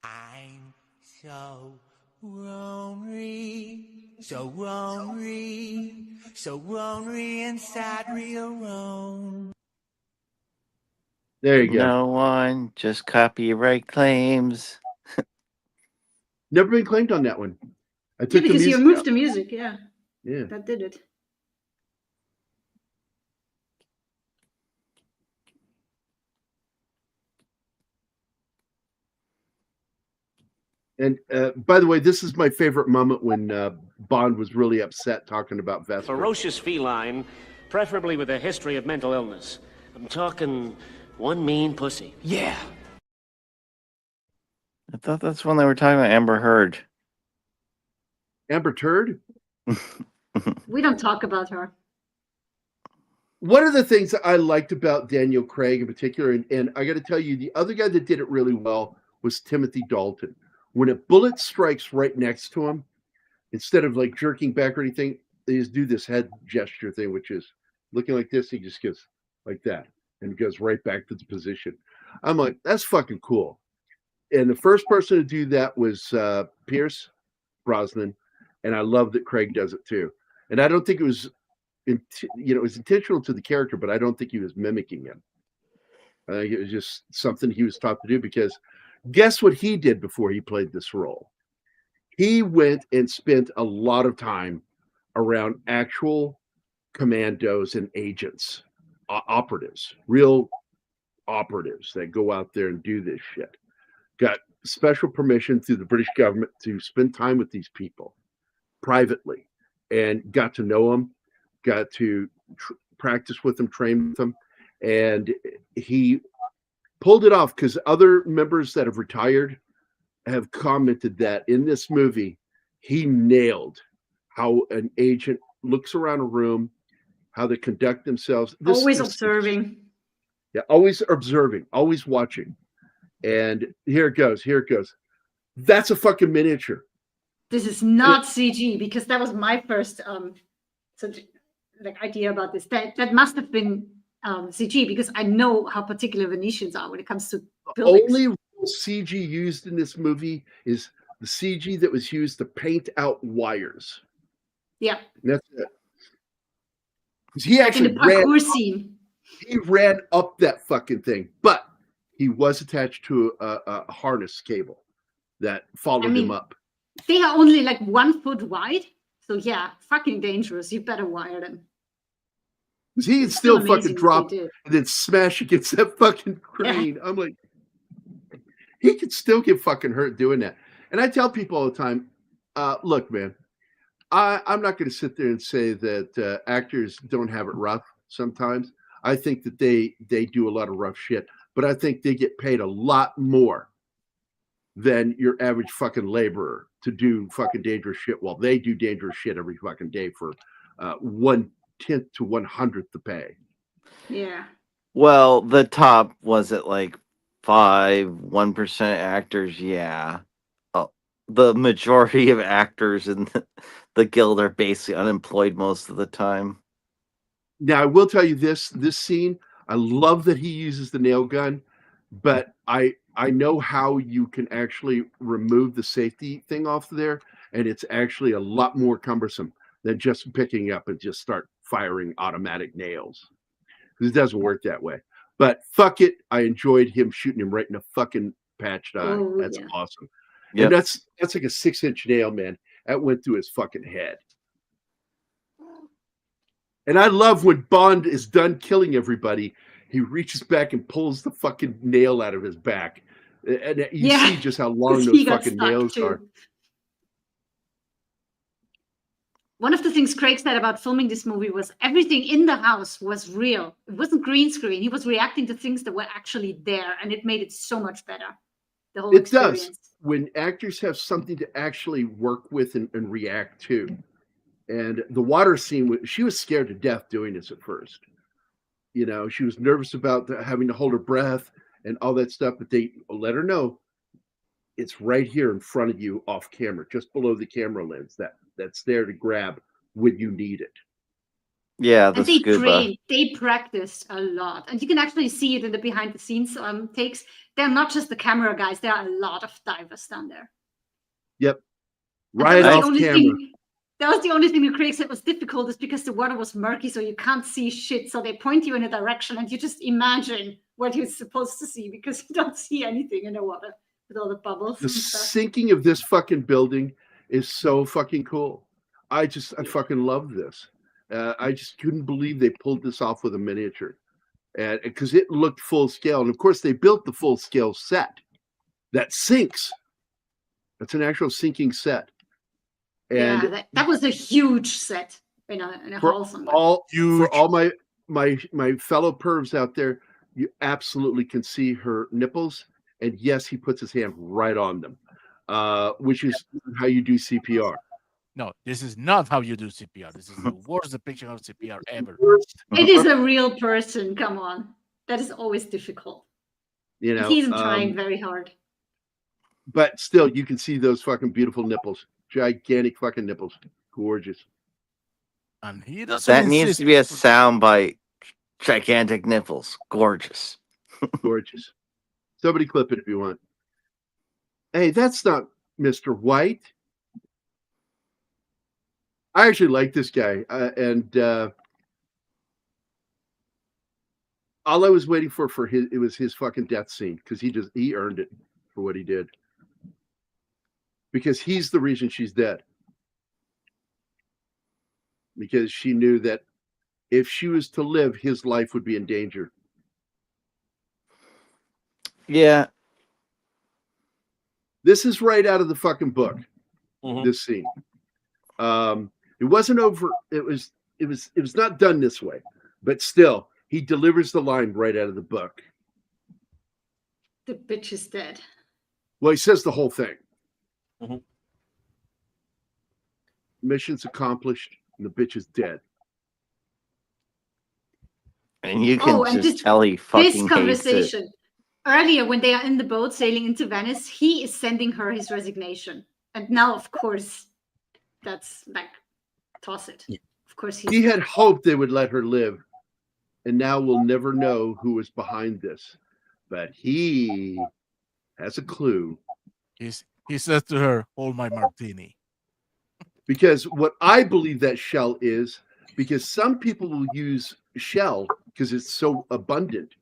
I'm so lonely, so lonely, so lonely and sad, real alone. There you go. No one, just copyright claims. Never been claimed on that one. I Yeah, took the because you music removed out. the music. Yeah, Yeah. that did it. And by the way, this is my favorite moment when Bond was really upset talking about Vesper. Ferocious feline, preferably with a history of mental illness. I'm talking one mean pussy. Yeah. I thought that's when they were talking about Amber Heard. Amber Turd? We don't talk about her. One of the things that I liked about Daniel Craig in particular, and I got to tell you, the other guy that did it really well was Timothy Dalton. When a bullet strikes right next to him, instead of like jerking back or anything, they just do this head gesture thing, which is looking like this. He just goes like that and goes right back to the position. I'm like, that's fucking cool. And the first person to do that was Pierce Brosnan, and I love that Craig does it too. And I don't think it was, it was intentional to the character, but I don't think he was mimicking him. I think it was just something he was taught to do because guess what he did before he played this role? He went and spent a lot of time around actual commandos and agents, operatives, real operatives that go out there and do this shit. Got special permission through the British government to spend time with these people privately and got to know them, got to practice with them, train with them. And he pulled it off because other members that have retired have commented that in this movie, he nailed how an agent looks around a room, how they conduct themselves. Always observing. Yeah, always observing, always watching. And here it goes. Here it goes. That's a fucking miniature. This is not CG because that was my first idea about this. That must have been CG because I know how particular Venetians are when it comes to buildings. Only CG used in this movie is the CG that was used to paint out wires. Yeah. And that's it. Because he actually in the parkour scene. He ran up that fucking thing, but he was attached to a harness cable that followed him up. They are only like 1 foot wide. So yeah, fucking dangerous. You better wire them. He can still fucking drop and then smash against that fucking crane. Yeah. I'm like, he could still get fucking hurt doing that. And I tell people all the time, look, man, I'm not going to sit there and say that actors don't have it rough sometimes. I think that they do a lot of rough shit, but I think they get paid a lot more than your average fucking laborer to do fucking dangerous shit while they do dangerous shit every fucking day for 1/10 to 1/100th the pay. Yeah. Well, the top was it like 1% actors? Yeah. The majority of actors in the guild are basically unemployed most of the time. Now, I will tell you this scene, I love that he uses the nail gun, but I know how you can actually remove the safety thing off there, and it's actually a lot more cumbersome than just picking up and just start firing automatic nails. Because it doesn't work that way. But fuck it, I enjoyed him shooting him right in the fucking patched eye. Oh, that's yeah. awesome. Yep. And that's like a 6-inch nail, man. That went through his fucking head. And I love when Bond is done killing everybody, he reaches back and pulls the fucking nail out of his back. And you see just how long those fucking nails are. One of the things Craig said about filming this movie was everything in the house was real. It wasn't green screen. He was reacting to things that were actually there, and it made it so much better. The whole experience. Does. When actors have something to actually work with and react to, And the water scene, she was scared to death doing this at first. You know, she was nervous about having to hold her breath and all that stuff, but they let her know it's right here in front of you off camera, just below the camera lens that's there to grab when you need it. Yeah, the And they scuba. trained, they practiced a lot. And you can actually see it in the behind the scenes takes. They're not just the camera guys, there are a lot of divers down there. Yep. And Right that was off the only camera. thing. That was the only thing the critics said was difficult, is because the water was murky, so you can't see shit. So they point you in a direction, and you just imagine what you're supposed to see because you don't see anything in the water with all the bubbles The and stuff. sinking of this fucking building is so fucking cool. I fucking love this. I just couldn't believe they pulled this off with a miniature, and because it looked full scale, and of course they built the full scale set that sinks. That's an actual sinking set. And yeah, that was a huge set in a for hall somewhere. for all my fellow pervs out there, you absolutely can see her nipples, and yes, he puts his hand right on them, which is how you do CPR. No, this is not how you do CPR. This is the worst depiction of CPR ever. It is a real person. Come on, that is always difficult. You know, He's trying very hard. but still, you can see those fucking beautiful nipples, gigantic fucking nipples, gorgeous. And he doesn't That needs insist. to be a soundbite. Gigantic nipples. Gorgeous. Gorgeous. Somebody clip it if you want. Hey, that's not Mr. White. I actually like this guy, and all I was waiting for it was his fucking death scene, because he earned it for what he did, because he's the reason she's dead, because she knew that if she was to live, his life would be in danger. Yeah. This is right out of the fucking book. This scene. It wasn't over. It was not done this way, but still, he delivers the line right out of the book. The bitch is dead. Well, he says the whole thing. Mission's accomplished, and the bitch is dead. And you can and just tell he fucking this hates it. conversation earlier when they are in the boat sailing into Venice, he is sending her his resignation, and now, of course, that's like toss it. Of course, He had hoped they would let her live, and now we'll never know who was behind this. But he has a clue. He says to her, "Hold my martini." Because what I believe that shell is, because some people will use shell because it's so abundant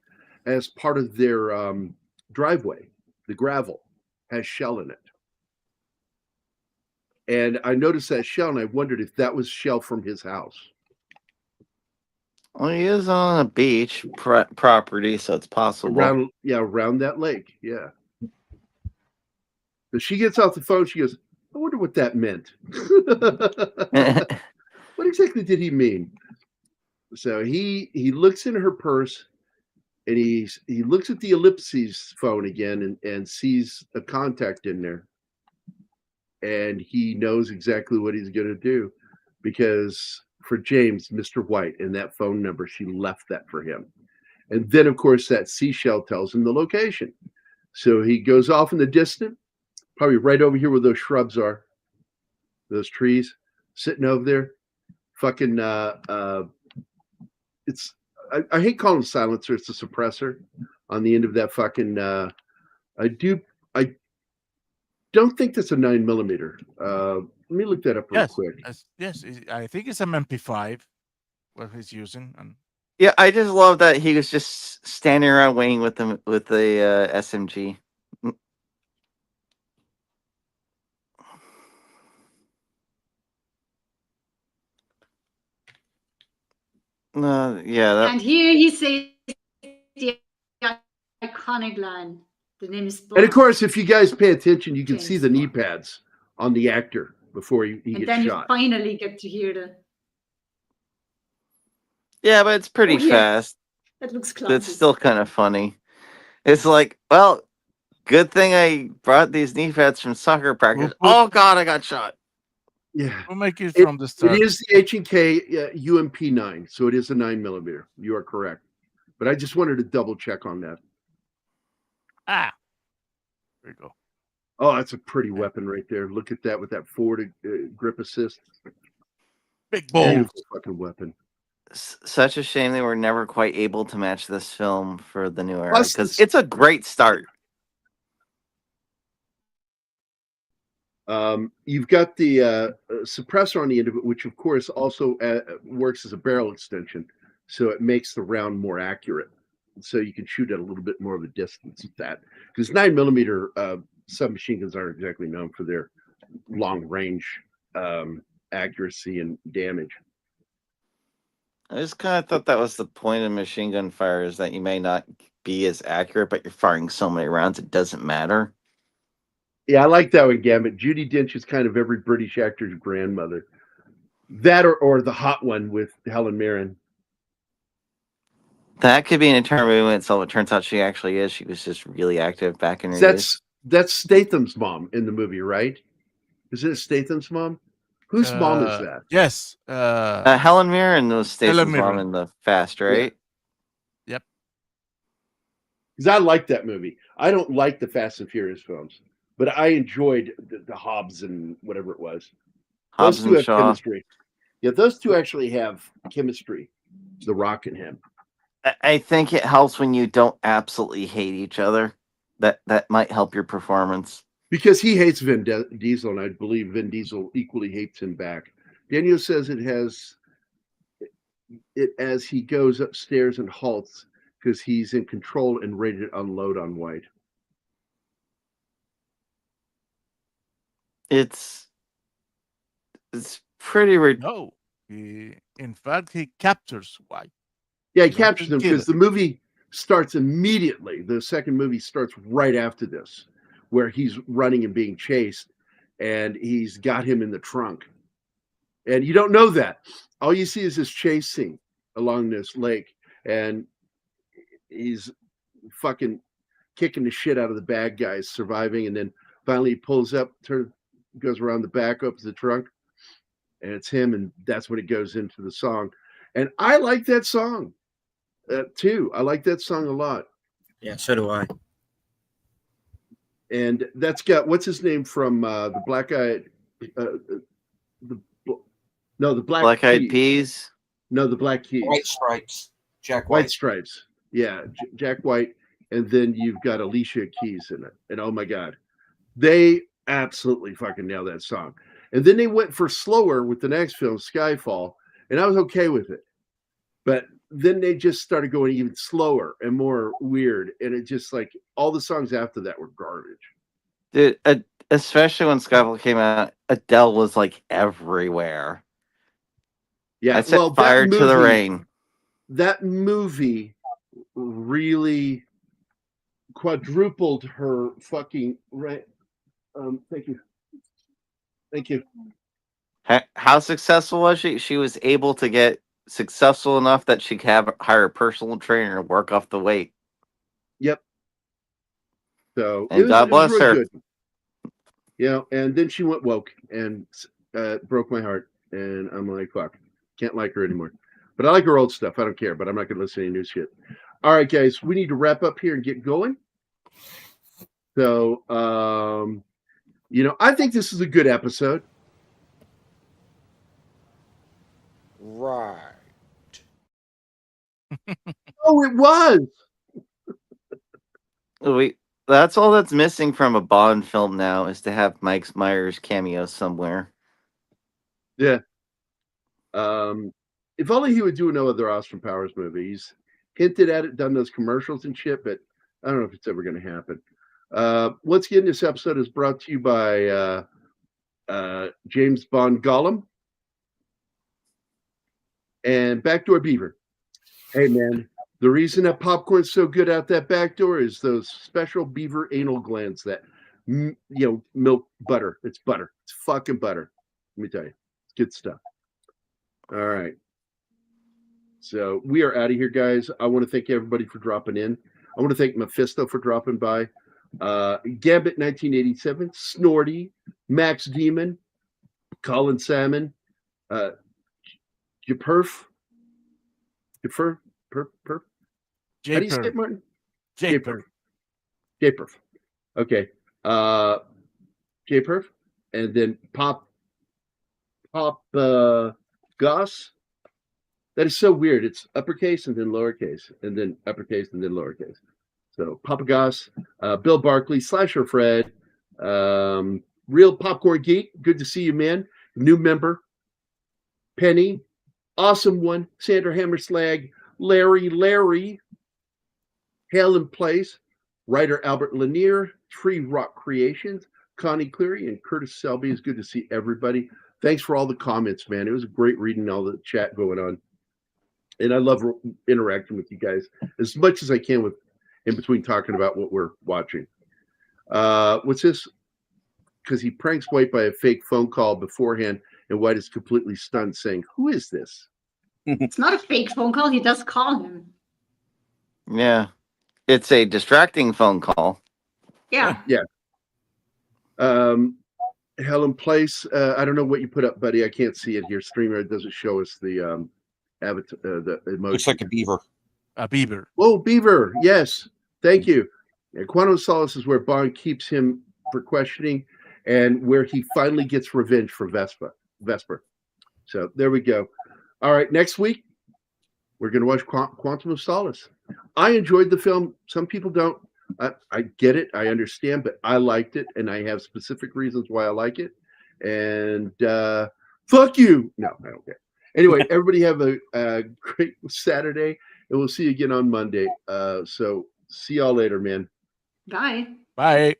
as part of their driveway. The gravel has shell in it. And I noticed that shell, and I wondered if that was shell from his house. Well, he is on a beach property, so it's possible. Around that lake, yeah. So she gets off the phone, she goes, I wonder what that meant. What exactly did he mean? So he looks in her purse, and he looks at the ellipses phone again and sees a contact in there. And he knows exactly what he's going to do, because for James, Mr. White, and that phone number, she left that for him. And then, of course, that seashell tells him the location. So he goes off in the distance, probably right over here where those shrubs are, those trees sitting over there. Fucking, it's, I hate calling it a silencer. It's a suppressor on the end of that fucking, I don't think that's a 9mm. Let me look that up real quick. Yes, I think it's an MP5 what he's using. And yeah, I just love that he was just standing around waiting with them with the SMG. Yeah. And here he says the iconic line. The name is Bond. And of course, if you guys pay attention, you can see the knee pads on the actor before he gets then shot. You finally get to hear the. Yeah, but it's pretty fast. That looks clumsy. It's still kind of funny. It's like, well, good thing I brought these knee pads from soccer practice. Oh God, I got shot. Yeah. We'll make it It, from the start. it is the H&K UMP9, so it is a 9mm. You are correct. But I just wanted to double check on that. Ah, there you go. Oh, that's a pretty weapon right there. Look at that with that forward grip assist. Big balls. Beautiful fucking weapon. Such a shame they were never quite able to match this film for the new era Plus because this- it's a great start. You've got the suppressor on the end of it, which of course also works as a barrel extension, so it makes the round more accurate. So you can shoot at a little bit more of a distance with that, because 9mm submachine guns aren't exactly known for their long range accuracy and damage. I just kind of thought that was the point of machine gun fire, is that you may not be as accurate, but you're firing so many rounds it doesn't matter. Yeah, I like that one, Gambit. Judi Dench is kind of every British actor's grandmother. That or the hot one with Helen Mirren. That could be an entire movie in itself. It turns out she actually is. She was just really active back in her youth. That's Statham's mom in the movie, right? Is it Statham's mom? Whose mom is that? Yes. Helen Mirren was Statham's mom Mirren. in The Fast, right? Yep. Because I like that movie. I don't like the Fast and Furious films, but I enjoyed the Hobbs and whatever it was. Hobbs Those two and have Shaw. chemistry. Yeah, those two actually have chemistry. The Rock and him. I think it helps when you don't absolutely hate each other. That might help your performance. Because he hates Vin Diesel, and I believe Vin Diesel equally hates him back. Daniel says it has it as he goes upstairs and halts because he's in control and ready to unload on White. It's pretty No. In fact, he captures White. Yeah, he Not captures to him kill because it. the movie starts immediately. The second movie starts right after this, where he's running and being chased, and he's got him in the trunk. And you don't know that. All you see is this chase scene along this lake, and he's fucking kicking the shit out of the bad guys, surviving, and then finally he pulls up, goes around the back, opens the trunk, and it's him, and that's when it goes into the song. And I like that song too. I like that song a lot. Yeah, so do I. And that's got what's his name from the Black Eyed, the Black Eyed Peas. No, the Black Keys. White Stripes. Jack White White. Stripes. Yeah, Jack White, and then you've got Alicia Keys in it. And oh my God, they absolutely fucking nailed that song. And then they went for slower with the next film, Skyfall, and I was okay with it. But then they just started going even slower and more weird, and it just like all the songs after that were garbage. Dude, especially when Skyfall came out, Adele was like everywhere. Yeah, I set fire to the rain. That movie really quadrupled her fucking right. Thank you. How successful was she? She was able to get successful enough that she could hire a personal trainer and work off the weight. Yep. So And God bless really her. good. You know, and then she went woke and broke my heart, and I'm like, fuck, can't like her anymore. But I like her old stuff. I don't care, but I'm not going to listen to any new shit. All right, guys, we need to wrap up here and get going. So, I think this is a good episode. Right. Oh, it was. That's all that's missing from a Bond film now, is to have Mike Myers cameo somewhere. Yeah. If only he would do no other Austin Powers movie. He's hinted at it, done those commercials and shit, but I don't know if it's ever going to happen. Once again, this episode is brought to you by James Bond Gollum and Backdoor Beaver. Hey, man, the reason that popcorn's so good out that back door is those special beaver anal glands that, milk butter. It's butter. It's fucking butter. Let me tell you. It's good stuff. All right. So we are out of here, guys. I want to thank everybody for dropping in. I want to thank Mephisto for dropping by. Gambit 1987, Snorty, Max Demon, Colin Salmon, Perf. How do you say it, Martin? J-Perf. J-Perf. Okay. J-Perf. And then Pop Goss. That is so weird. It's uppercase and then lowercase, and then uppercase and then lowercase. So Papa Goss, Bill Barkley, Slasher Fred, Real Popcorn Geek. Good to see you, man. New member. Penny. Awesome one. Sandra Hammerslag. Larry. Hail in Place. Writer Albert Lanier. Tree Rock Creations. Connie Cleary and Curtis Selby. It's good to see everybody. Thanks for all the comments, man. It was great reading all the chat going on. And I love interacting with you guys as much as I can with in between talking about what we're watching. What's this? Because he pranks White by a fake phone call beforehand, and White is completely stunned, saying, "Who is this?" It's not a fake phone call. He does call him. Yeah. It's a distracting phone call. Yeah. Yeah. Helen Place. I don't know what you put up, buddy. I can't see it here. Streamer doesn't show us the avatar, the emoji. Looks like a beaver. A beaver. Oh, beaver. Yes. Thank you. And Quantum Solace is where Bond keeps him for questioning and where he finally gets revenge for Vesper. So there we go. All right. Next week, we're going to watch Quantum of Solace. I enjoyed the film. Some people don't. I get it. I understand, but I liked it, and I have specific reasons why I like it. And fuck you. No, I don't care. Anyway, everybody have a great Saturday, and we'll see you again on Monday. So see y'all later, man. Bye. Bye.